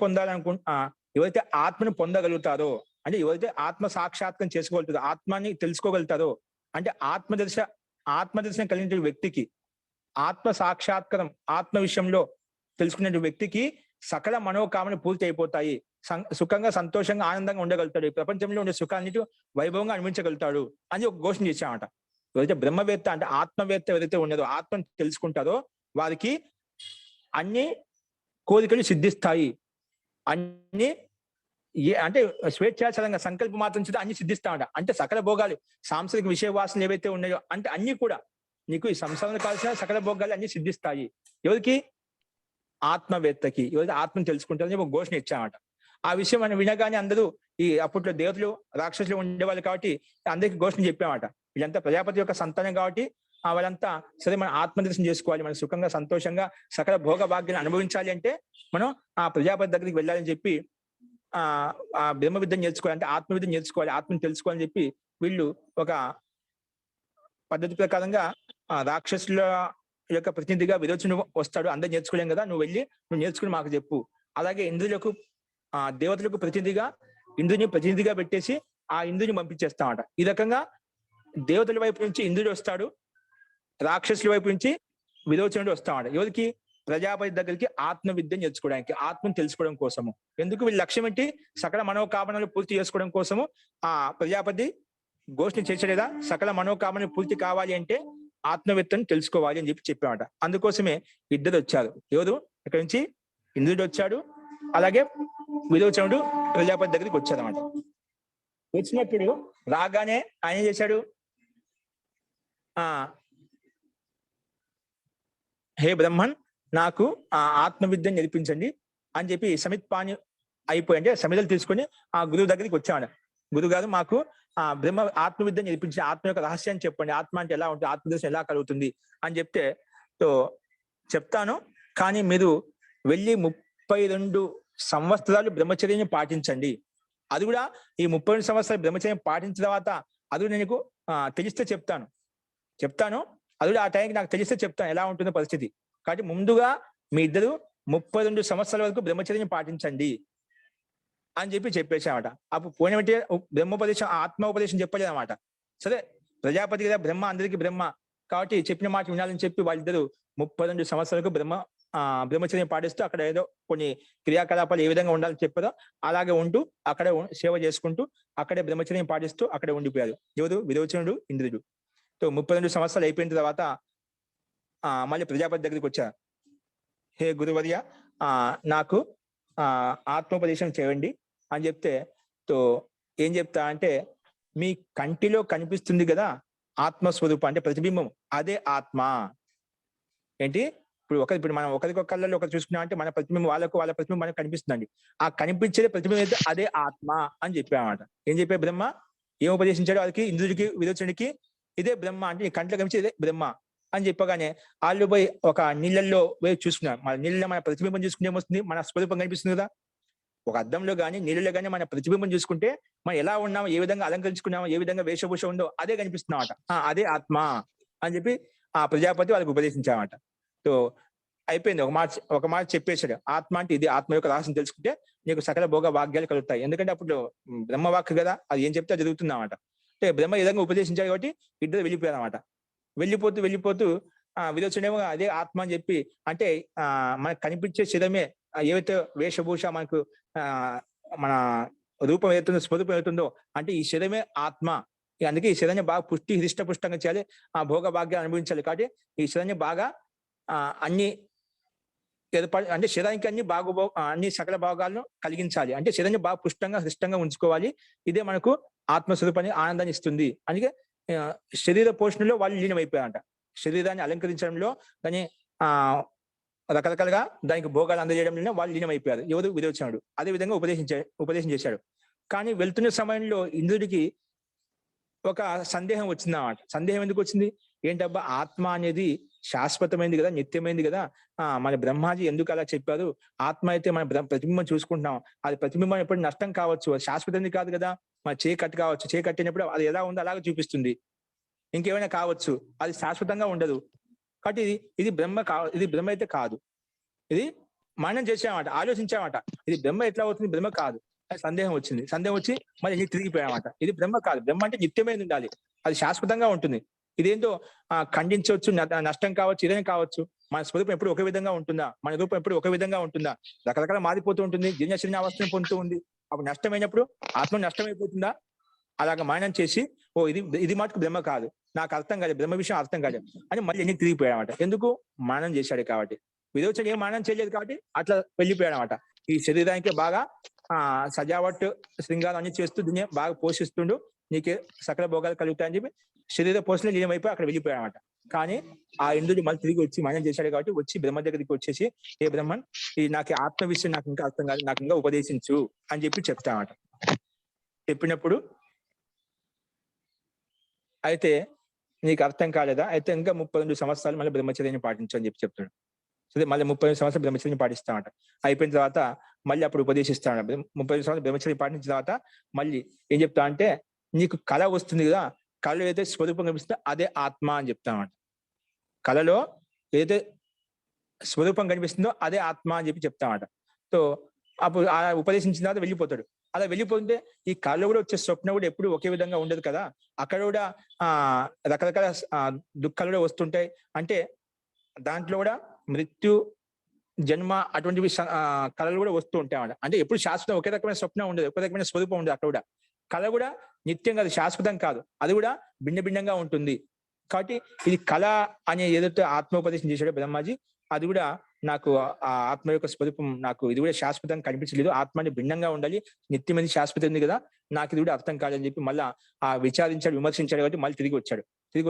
ఎవరైతే ఆత్మను పొందగలుగుతారో, అంటే ఎవరైతే ఆత్మ సాక్షాత్కారం చేసుకోగలుగుతారో, ఆత్మని తెలుసుకోగలుగుతారో, అంటే ఆత్మదర్శనం కలిగిన వ్యక్తికి, ఆత్మ సాక్షాత్కారం ఆత్మ విషయంలో తెలుసుకునే వ్యక్తికి సకల మనోకామన పూర్తి అయిపోతాయి. సుఖంగా సంతోషంగా ఆనందంగా ఉండగలుగుతాడు, ఈ ప్రపంచంలో ఉండే సుఖాన్నిటి వైభవంగా అనుభవించగలుగుతాడు అని ఒక ఘోషణ చేశామట. ఎవరైతే బ్రహ్మవేత్త అంటే ఆత్మవేత్త ఎవరైతే ఉన్నదో, ఆత్మను తెలుసుకుంటారో వారికి అన్ని కోరికలు సిద్ధిస్తాయి. అన్ని అంటే స్వేచ్ఛాచరంగా సంకల్ప మాత్రం చేత అన్ని సిద్ధిస్తామట. అంటే సకల భోగాలు, సాంసారిక విషయ వాసనలు ఏవైతే ఉన్నాయో అంటే అన్ని కూడా నీకు ఈ సంసారంలో కావాల్సిన సకల భోగాలు అన్ని సిద్ధిస్తాయి. ఎవరికి? ఆత్మవేత్తకి, ఎవరైతే ఆత్మను తెలుసుకుంటారని ఒక ఘోషణ ఇచ్చామట. ఆ విషయం మనం వినగానే అందరూ ఈ అప్పట్లో దేవతలు రాక్షసులు ఉండేవాళ్ళు కాబట్టి అందరికి ఘోషణ చెప్పామట. వీళ్ళంతా ప్రజాపతి యొక్క సంతానం కాబట్టి వాళ్ళంతా సరే మనం ఆత్మదర్శనం చేసుకోవాలి, మనం సుఖంగా సంతోషంగా సకల భోగ భాగ్యాన్ని అనుభవించాలి అంటే మనం ఆ ప్రజాపతి దగ్గరికి వెళ్ళాలని చెప్పి ఆ బ్రహ్మ విద్యను నేర్చుకోవాలి, అంటే ఆత్మ విద్యను నేర్చుకోవాలి, ఆత్మను తెలుసుకోవాలని చెప్పి వీళ్ళు ఒక పద్ధతి ప్రకారంగా రాక్షసుల యొక్క ప్రతినిధిగా విరోచనుడు వస్తాడు. అందరు నేర్చుకోలేం కదా, నువ్వు వెళ్ళి నువ్వు నేర్చుకుని మాకు చెప్పు. అలాగే ఇంద్రులకు దేవతలకు ప్రతినిధిగా ఇంద్రుని ప్రతినిధిగా పెట్టేసి ఆ ఇంద్రుని పంపించేస్తామట. ఈ రకంగా దేవతల వైపు నుంచి ఇంద్రుడు వస్తాడు, రాక్షసుల వైపు నుంచి విరోచనుడు వస్తామట. ఎవరికి? ప్రజాపతి దగ్గరికి ఆత్మ విద్యను నేర్చుకోవడానికి, ఆత్మను తెలుసుకోవడం కోసము. ఎందుకు? వీళ్ళ లక్ష్యం ఏంటి? సకల మనోకామనలు పూర్తి చేసుకోవడం కోసము ఆ ప్రజాపతి ఘోషణ చేసేదా సకల మనోకామనలు పూర్తి కావాలి అంటే ఆత్మవేత్తను తెలుసుకోవాలి అని చెప్పామట. అందుకోసమే ఇద్దరు వచ్చారు. ఎవరు? ఇక్కడ నుంచి ఇంద్రుడు వచ్చాడు, అలాగే విరోచనుడు ప్రజాపతి దగ్గరికి వచ్చారన్నమాట. వచ్చినప్పుడు రాగానే ఆయన ఏం చేశాడు? హే బ్రహ్మన్, నాకు ఆ ఆత్మ విద్యను నేర్పించండి అని చెప్పి సమిత్పాని అయిపోయి అంటే సమిధలు తీసుకొని ఆ గురువు దగ్గరికి వచ్చాడు. గురువు గారు మాకు బ్రహ్మ ఆత్మ విద్య నేర్పించి ఆత్మ యొక్క రహస్యాన్ని చెప్పండి, ఆత్మ అంటే ఎలా ఉంటుంది, ఆత్మదర్శనం ఎలా కలుగుతుంది అని చెప్తే, చెప్తాను కానీ మీరు వెళ్ళి 32 సంవత్సరాలు బ్రహ్మచర్యం పాటించండి. అది కూడా ఈ 32 సంవత్సరాలు బ్రహ్మచర్యం పాటించిన తర్వాత అది కూడా నేను తెలిస్తే చెప్తాను. అది కూడా ఆ టైంకి నాకు తెలిస్తే చెప్తాను ఎలా ఉంటుందో పరిస్థితి. కాబట్టి ముందుగా మీ ఇద్దరు 32 సంవత్సరాల వరకు బ్రహ్మచర్యం పాటించండి అని చెప్పేసామట. అప్పుడు పోయినట్టే బ్రహ్మోపదేశం, ఆత్మోపదేశం చెప్పలేదన్నమాట. సరే, ప్రజాపతి కదా, బ్రహ్మ అందరికీ బ్రహ్మ కాబట్టి చెప్పిన మాట వినాలని చెప్పి వాళ్ళిద్దరు 32 సంవత్సరాలకు బ్రహ్మచర్యం పాటిస్తూ అక్కడ ఏదో కొన్ని క్రియాకలాపాలు ఏ విధంగా ఉండాలని చెప్పారో అలాగే ఉంటూ అక్కడే సేవ చేసుకుంటూ అక్కడే బ్రహ్మచర్యం పాటిస్తూ అక్కడే ఉండిపోయారు. ఎవరు? విరోచనుడు, ఇంద్రుడు. 32 సంవత్సరాలు అయిపోయిన తర్వాత మళ్ళీ ప్రజాపతి దగ్గరికి వచ్చారు. హే గురువర్య, నాకు ఆత్మోపదేశం చేయండి అని చెప్తే ఏం చెప్తా అంటే, మీ కంటిలో కనిపిస్తుంది కదా ఆత్మస్వరూపం అంటే ప్రతిబింబం, అదే ఆత్మ. ఏంటి? ఇప్పుడు మనం ఒకరికొకళ్ళలో ఒకరు చూసుకున్నాం అంటే మన ప్రతిబింబం వాళ్ళ ప్రతిబింబం మనకు కనిపిస్తుందండి. ఆ కనిపించేది ప్రతిబింబం అయితే అదే ఆత్మ అని చెప్పామన్నమాట. ఏం చెప్పే బ్రహ్మ ఏం ఉపదేశించాడు వాళ్ళకి? ఇంద్రుడికి, విరోచనుడికి ఇదే బ్రహ్మ అంటే నీ కంట్లో కనిపించేది ఇదే బ్రహ్మ అని చెప్పగానే వాళ్ళు పోయి ఒక నీళ్ళల్లో పోయి చూసుకున్నారు. మన నీళ్ళలో మన ప్రతిబింబం చూసుకుంటే ఏమొస్తుంది? మన స్వరూపం కనిపిస్తుంది కదా. ఒక అద్దంలో కానీ నీళ్ళలో కానీ మన ప్రతిబింబం చూసుకుంటే మనం ఎలా ఉన్నామో, ఏ విధంగా అలంకరించుకున్నామో, ఏ విధంగా వేషభూష ఉందో అదే కనిపిస్తున్నామట. అదే ఆత్మ అని చెప్పి ఆ ప్రజాపతి వాళ్ళకి ఉపదేశించామట. అయిపోయింది. ఒక మాట చెప్పేశాడు. ఆత్మ అంటే ఇది, ఆత్మ యొక్క రహస్యం తెలుసుకుంటే నీకు సకల భోగ భాగ్యాలు కలుగుతాయి. ఎందుకంటే అప్పుడు బ్రహ్మవాక్కు కదా, అది ఏం చెప్తే జరుగుతుందన్నమాట. అంటే బ్రహ్మ ఈ విధంగా ఉపదేశించాడు కాబట్టి ఇద్దరు వెళ్ళిపోయారన్నమాట. వెళ్ళిపోతూ విరోచనేమో అదే ఆత్మ అని చెప్పి, అంటే మనకు కనిపించే శరీరమే ఏవైతే వేషభూష మనకు మన రూపం ఏతుందో, స్వరూపం ఏతుందో అంటే ఈ శరీరమే ఆత్మ. అందుకే ఈ శరీరాన్ని బాగా హృష్టపుష్టంగా చేయాలి, ఆ భోగ భాగ్యాలు అనుభవించాలి. కాబట్టి ఈ శరీరాన్ని బాగా అన్ని అంటే శరీరానికి అన్ని సకల భాగాలను కలిగించాలి. అంటే శరీరాన్ని బాగా పుష్టంగా హృష్టంగా ఉంచుకోవాలి. ఇదే మనకు ఆత్మస్వరూపాన్ని ఆనందాన్ని ఇస్తుంది. అందుకే శరీర పోషణలో వాళ్ళు లీనమైపోయారంట. శరీరాన్ని అలంకరించడంలో దాన్ని రకరకాలుగా దానికి భోగాలు అందజేయడంలో వాళ్ళు లీనమైపోయారు. ఎవరు? విరోచనుడు. అదే విధంగా ఉపదేశం చేశాడు. కానీ వెళ్తున్న సమయంలో ఇంద్రుడికి ఒక సందేహం వచ్చిందన్నమాట. సందేహం ఎందుకు వచ్చింది? ఏంటబ్బా, ఆత్మ అనేది శాశ్వతమైంది కదా, నిత్యమైంది కదా, మన బ్రహ్మాజీ ఎందుకు అలా చెప్పారు? ఆత్మ అయితే మన ప్రతిబింబం చూసుకుంటున్నాం, అది ప్రతిబింబం ఎప్పుడు నష్టం కావచ్చు, అది శాశ్వతంది కాదు కదా. మన చేయి కావచ్చు, చేయి కట్టినప్పుడు అది ఎలా ఉందో అలాగే చూపిస్తుంది. ఇంకేమైనా కావచ్చు, అది శాశ్వతంగా ఉండదు. కాబట్టి ఇది బ్రహ్మ అయితే కాదు. ఇది మనం చేసామట, ఆలోచించామట, ఇది బ్రహ్మ ఎట్లా అవుతుంది? బ్రహ్మ కాదు. సందేహం వచ్చి మళ్ళీ తిరిగిపోయామట. ఇది బ్రహ్మ కాదు. బ్రహ్మ అంటే నిత్యమైనది ఉండాలి, అది శాశ్వతంగా ఉంటుంది. ఇదేంటో ఖండించవచ్చు, నష్టం కావచ్చు, ఇదేం కావచ్చు. మన స్వరూపం ఎప్పుడు ఒకే విధంగా ఉంటుందా? మన రూపం ఎప్పుడు ఒకే విధంగా ఉంటుందా? రకరకాల మారిపోతూ ఉంటుంది, దినశరీర అవస్థను పొందుతూ ఉంది. అప్పుడు నష్టమైనప్పుడు ఆత్మ నష్టమైపోతుందా? అలాగ మాయనం చేసి ఇది మటుకు బ్రహ్మ కాదు, నాకు అర్థం కాదు, బ్రహ్మ విషయం అర్థం కాదు అని మళ్ళీ ఎన్ని తిరిగిపోయాడనమాట. ఎందుకు? మానం చేశాడు కాబట్టి. విరోచన ఏం మానం చేయలేదు కాబట్టి అట్లా వెళ్ళిపోయాడనమాట. ఈ శరీరానికి బాగా సజావట్ శృంగారం అన్ని చేస్తూ దీన్ని బాగా పోషిస్తుండు, నీకే సకల భోగాలు కలుగుతాయని చెప్పి శరీర పోషణ లీనమైపోయి అక్కడ వెళ్ళిపోయాడనమాట. కానీ ఆ ఇంద్రుడు మళ్ళీ తిరిగి వచ్చి మానం చేశాడు కాబట్టి వచ్చి బ్రహ్మ దగ్గరికి వచ్చేసి, ఏ బ్రహ్మన్, ఈ నాకు ఆత్మ విషయం నాకు ఇంకా అర్థం కాదు, నాకు ఇంకా ఉపదేశించు అని చెప్పి చెప్తామట. చెప్పినప్పుడు అయితే నీకు అర్థం కాలేదా? అయితే ఇంకా 32 సంవత్సరాలు మళ్ళీ బ్రహ్మచర్యాన్ని పాటించు అని చెప్తాడు. సరే, మళ్ళీ 32 సంవత్సరాలు బ్రహ్మచర్యం పాటిస్తామట. అయిపోయిన తర్వాత మళ్ళీ అప్పుడు ఉపదేశిస్తాడు. 32 సంవత్సరాలు బ్రహ్మచర్యం పాటించిన తర్వాత మళ్ళీ ఏం చెప్తా అంటే, నీకు కళ వస్తుంది కదా, కళలో ఏదైతే స్వరూపం కనిపిస్తుందో అదే ఆత్మ అని చెప్తామట. కళలో ఏదైతే స్వరూపం కనిపిస్తుందో అదే ఆత్మ అని చెప్తామట. అప్పుడు ఆ ఉపదేశించిన తర్వాత వెళ్ళిపోతాడు. అలా వెళ్ళిపోతుంటే ఈ కళలో కూడా వచ్చే స్వప్నం కూడా ఎప్పుడు ఒకే విధంగా ఉండదు కదా. అక్కడ కూడా రకరకాల దుఃఖాలు కూడా వస్తుంటాయి. అంటే దాంట్లో కూడా మృత్యు, జన్మ అటువంటివి కళలు కూడా వస్తూ ఉంటాయి అన్నమాట. అంటే ఎప్పుడు శాశ్వతం ఒకే రకమైన స్వప్నం ఉండదు, ఒకే రకమైన స్వరూపం ఉండదు. అక్కడ కూడా కళ కూడా నిత్యం కాదు, శాశ్వతం కాదు, అది కూడా భిన్నంగా ఉంటుంది. కాబట్టి ఇది కళ అనే ఏదైతే ఆత్మోపదేశం చేశాడో బ్రహ్మాజీ, అది కూడా నాకు ఆ ఆత్మ యొక్క స్వరూపం నాకు ఇది కూడా శాశ్వతంగా కనిపించలేదు, ఆత్మని భిన్నంగా ఉండాలి, నిత్యమైనది శాశ్వతం ఉంది కదా, నాకు ఇది కూడా అర్థం కాదని చెప్పి మళ్ళా విచారించాడు, విమర్శించాడు. కాబట్టి మళ్ళీ తిరిగి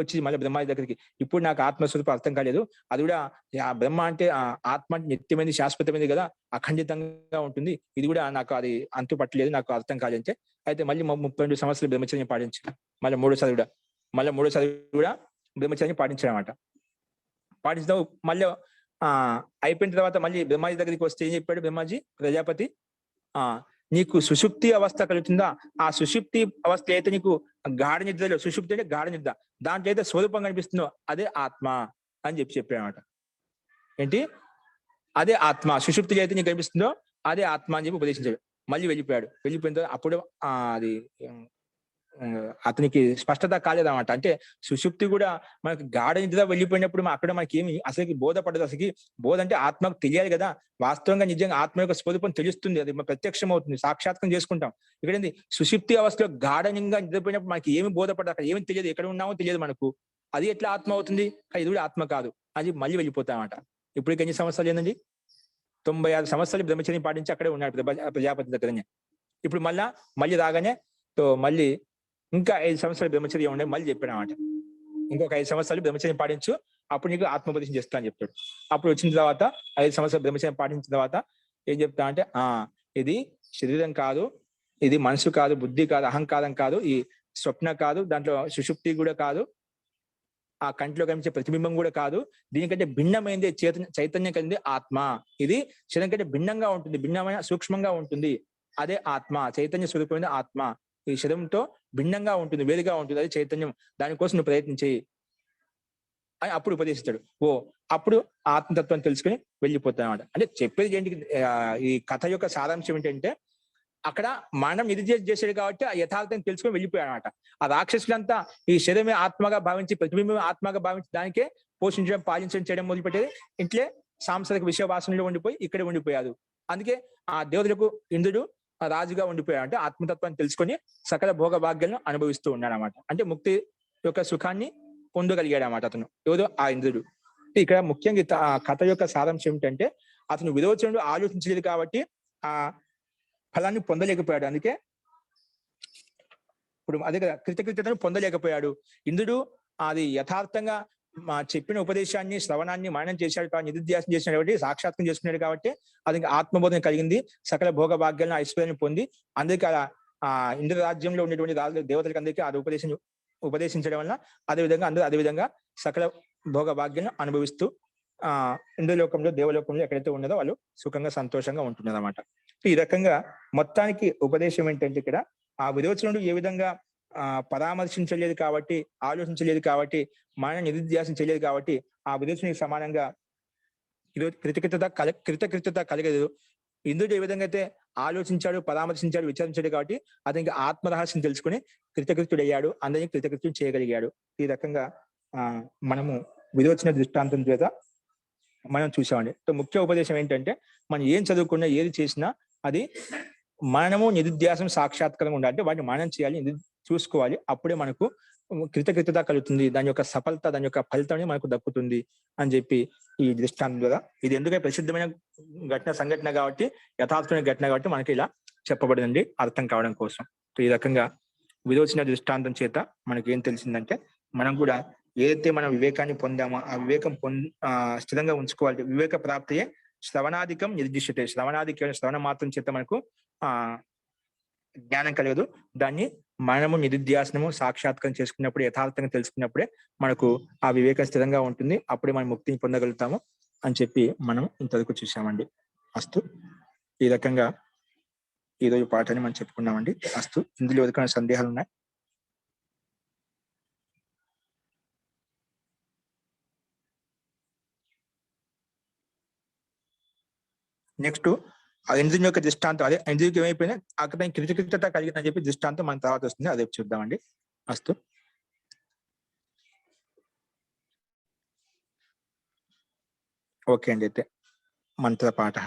వచ్చి మళ్ళీ బ్రహ్మాజీ దగ్గరికి, ఇప్పుడు నాకు ఆత్మస్వరూపం అర్థం కాలేదు, అది కూడా ఆ బ్రహ్మ అంటే ఆత్మ అంటే నిత్యమైనది శాశ్వతమైనది కదా, అఖండితంగా ఉంటుంది, ఇది కూడా నాకు అది అంతు పట్టలేదు, నాకు అర్థం కాలేదంటే. అయితే మళ్ళీ 32 సంవత్సరాలు బ్రహ్మచర్యం పాటించాడు. మళ్ళీ మూడోసారి కూడా బ్రహ్మచర్యం పాటించాడు అనమాట. పాటించడం మళ్ళీ ఆ అయిపోయిన తర్వాత మళ్ళీ బ్రహ్మాజీ దగ్గరికి వస్తే ఏం చెప్పాడు బ్రహ్మాజీ ప్రజాపతి? ఆ నీకు సుషుప్తి అవస్థ కలుగుతుందా, ఆ సుషుప్తి అవస్థ అయితే నీకు గాఢ నిద్రలో, సుషుప్తి అంటే గాఢ నిద్ర, దాంట్లో అయితే స్వరూపం కనిపిస్తుందో అదే ఆత్మ అని చెప్పాడు అనమాట. ఏంటి? అదే ఆత్మ, సుషుప్తిలో అయితే నీకు కనిపిస్తుందో అదే ఆత్మ అని చెప్పి ఉపదేశించాడు. మళ్ళీ వెళ్ళిపోయాడు. వెళ్ళిపోయిన తర్వాత అప్పుడు అది అతనికి స్పష్టత కాలేదన్నమాట. అంటే సుషుప్తి కూడా మనకి గాఢ నిద్ర వెళ్ళిపోయినప్పుడు అక్కడ మనకి ఏమి అసలుకి బోధపడదు. అసలుకి బోధ అంటే ఆత్మకు తెలియాలి కదా. వాస్తవంగా నిజంగా ఆత్మ యొక్క స్వరూపం తెలుస్తుంది, అది ప్రత్యక్షం అవుతుంది, సాక్షాత్కం చేసుకుంటాం. ఇక్కడ ఏంది, సుషుప్తి అవస్థలో గాఢంగా నిద్రపోయినప్పుడు మనకి ఏమి బోధపడదు, అక్కడ ఏమి తెలియదు, ఎక్కడ ఉన్నామో తెలియదు మనకు. అది ఎట్లా ఆత్మ అవుతుంది? ఇది కూడా ఆత్మ కాదు అది మళ్ళీ వెళ్ళిపోతామట. ఇప్పటికి ఎన్ని సంవత్సరాలు ఏందండి? 96 సంవత్సరాలు బ్రహ్మచర్యం పాటించి అక్కడే ఉన్నాడు ప్రజాపతి దగ్గరనే. ఇప్పుడు మళ్ళీ రాగానే మళ్ళీ ఇంకా 5 సంవత్సరాలు బ్రహ్మచర్యం ఉండే మళ్ళీ చెప్పాడు అనమాట. ఇంకొక 5 సంవత్సరాలు బ్రహ్మచర్యం పాటించు, అప్పుడు నీకు ఆత్మోపదేశం చేస్తా అని చెప్తాడు. అప్పుడు వచ్చిన తర్వాత 5 సంవత్సరాలు బ్రహ్మచర్యం పాటించిన తర్వాత ఏం చెప్తా అంటే, ఇది శరీరం కాదు, ఇది మనసు కాదు, బుద్ధి కాదు, అహంకారం కాదు, ఈ స్వప్న కాదు, దాంట్లో సుషుప్తి కూడా కాదు, ఆ కంటిలో కనిపించే ప్రతిబింబం కూడా కాదు, దీనికంటే భిన్నమైంది చైతన్యం కలిగింది ఆత్మ. ఇది శరీరం కంటే భిన్నంగా ఉంటుంది, భిన్నమైన సూక్ష్మంగా ఉంటుంది, అదే ఆత్మ, చైతన్య స్వరూపమైన ఆత్మ. ఈ శరీరంతో భిన్నంగా ఉంటుంది, వేరుగా ఉంటుంది, అది చైతన్యం, దానికోసం నువ్వు ప్రయత్నించేయి అని అప్పుడు ఉపదేశిస్తాడు. అప్పుడు ఆత్మతత్వాన్ని తెలుసుకుని వెళ్ళిపోతాడు. అంటే చెప్పేది ఏంటి, ఈ కథ యొక్క సారాంశం ఏంటంటే, అక్కడ మనం నిరుద్దేశం చేశాడు కాబట్టి ఆ యథార్థం తెలుసుకొని వెళ్ళిపోయాడు అనమాట. ఆ రాక్షసులంతా ఈ శరీరమే ఆత్మగా భావించి, ప్రతిబింబం ఆత్మగా భావించి దానికే పోషించడం, పాలించడం చేయడం మొదలుపెట్టేది. ఇంట్లే సాంసారిక విషయ వాసనలో ఉండిపోయి ఇక్కడే ఉండిపోయాడు. అందుకే ఆ దేవతలకు ఇంద్రుడు రాజుగా ఉండిపోయాడు. అంటే ఆత్మతత్వాన్ని తెలుసుకొని సకల భోగ భాగ్యాలను అనుభవిస్తూ ఉన్నాడు అనమాట. అంటే ముక్తి యొక్క సుఖాన్ని పొందగలిగాడు అనమాట అతను. ఎవరో ఆ ఇంద్రుడు. ఇక్కడ ముఖ్యంగా కథ యొక్క సారాంశం ఏమిటంటే, అతను విరోచనుడు ఆలోచించలేదు కాబట్టి ఆ ఫలాన్ని పొందలేకపోయాడు. అందుకే ఇప్పుడు అదే కదా, కృతకృత్యతను పొందలేకపోయాడు. ఇంద్రుడు అది యథార్థంగా చెప్పిన ఉపదేశాన్ని, శ్రవణాన్ని మననం చేశాడు కాబట్టి, నిరుధ్యాసం చేసినాడు కాబట్టి, సాక్షాత్కం చేసుకున్నాడు కాబట్టి అది ఆత్మబోధన కలిగింది, సకల భోగ భాగ్యాలను ఐశ్వర్యాన్ని పొంది అందరికీ ఆ ఇంద్ర రాజ్యంలో ఉండేటువంటి దేవతలకు అందరికీ అది ఉపదేశించడం వల్ల అదేవిధంగా సకల భోగ భాగ్యాలను అనుభవిస్తూ ఇంద్రలోకంలో, దేవలోకంలో ఎక్కడైతే ఉన్నదో వాళ్ళు సుఖంగా సంతోషంగా ఉంటున్నారు అన్నమాట. ఈ రకంగా మొత్తానికి ఉపదేశం ఏంటంటే, ఇక్కడ ఆ విరోచనుడు ఏ విధంగా పరామర్శించలేదు కాబట్టి, ఆలోచించలేదు కాబట్టి, మన నిరుధ్యాసం చేయలేదు కాబట్టి ఆ విరోచనుడికి సమానంగా కృతకృత్యత కలగలేదు. ఇంద్రుడు ఏ విధంగా అయితే ఆలోచించాడు, పరామర్శించాడు, విచారించాడు కాబట్టి అతనికి ఆత్మ రహస్యం తెలుసుకుని కృతకృత్యుడయ్యాడు, అందరినీ కృతకృత్యం చేయగలిగాడు. ఈ రకంగా మనము విరోచన దృష్టాంతం చేత మనం చూసామండి. ముఖ్య ఉపదేశం ఏంటంటే, మనం ఏం చదువుకున్నా, ఏది చేసినా అది మనము నిరుధ్యాసం సాక్షాత్కారం ఉండాలి. అంటే వాటిని మనం చేయాలి, చూసుకోవాలి. అప్పుడే మనకు కృతజ్ఞత కలుగుతుంది, దాని యొక్క సఫలత, దాని యొక్క ఫలితం మనకు దక్కుతుంది అని చెప్పి ఈ దృష్టాంతం ద్వారా, ఇది ఎందుకంటే ప్రసిద్ధమైన సంఘటన కాబట్టి, యథార్థమైన ఘటన కాబట్టి మనకి ఇలా చెప్పబడిందండి, అర్థం కావడం కోసం. ఈ రకంగా విరోచన దృష్టాంతం చేత మనకి ఏం తెలిసిందంటే, మనం కూడా ఏదైతే మనం వివేకాన్ని పొందామో ఆ వివేకం స్థిరంగా ఉంచుకోవాలి. వివేక ప్రాప్తియే శ్రవణాధికం నిర్దిష్టతే. శ్రవణ మాత్రం చేత మనకు జ్ఞానం కలగదు. దాన్ని మనము నిరుధ్యాసనము సాక్షాత్కారం చేసుకున్నప్పుడు, యథార్థంగా తెలుసుకున్నప్పుడే మనకు ఆ వివేకం స్థిరంగా ఉంటుంది. అప్పుడే మనం ముక్తిని పొందగలుగుతాము అని చెప్పి మనం ఇంతవరకు చూసామండి. అస్తు. ఈ రకంగా ఈరోజు పాఠాన్ని మనం చెప్పుకున్నామండి. అస్తు. ఇందులో ఎవరికైనా సందేహాలు ఉన్నాయి? నెక్స్ట్ ఆ ఇంద్రుని యొక్క దృష్టాంతం, అదే ఇంద్రుడికి ఏమైపోయినా అక్కడ కృతజ్ఞత కలిగిందని చెప్పి దృష్టాంతం మన తర్వాత వస్తుంది, అదే చూద్దామండి. అస్తు. ఓకే అండి. అయితే మంత్రపాఠ.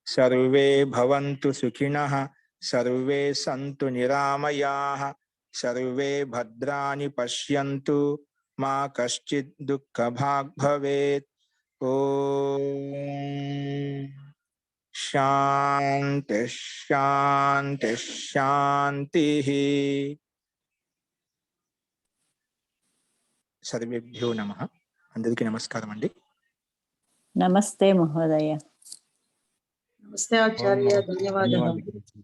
సర్వే భవంతు సుఖినః, సర్వే సంతు నిరామయాః, సర్వే భద్రాని పశ్యంతు, మా కశ్చిత్ దుఃఖభాగ్ భవేత్. ఓం శాంతి శాంతి శాంతి. సర్వేభ్యో నమః. అందరికీ నమస్కారం అండి. नमस्ते महोदय। नमस्ते आचार्य, धन्यवादः।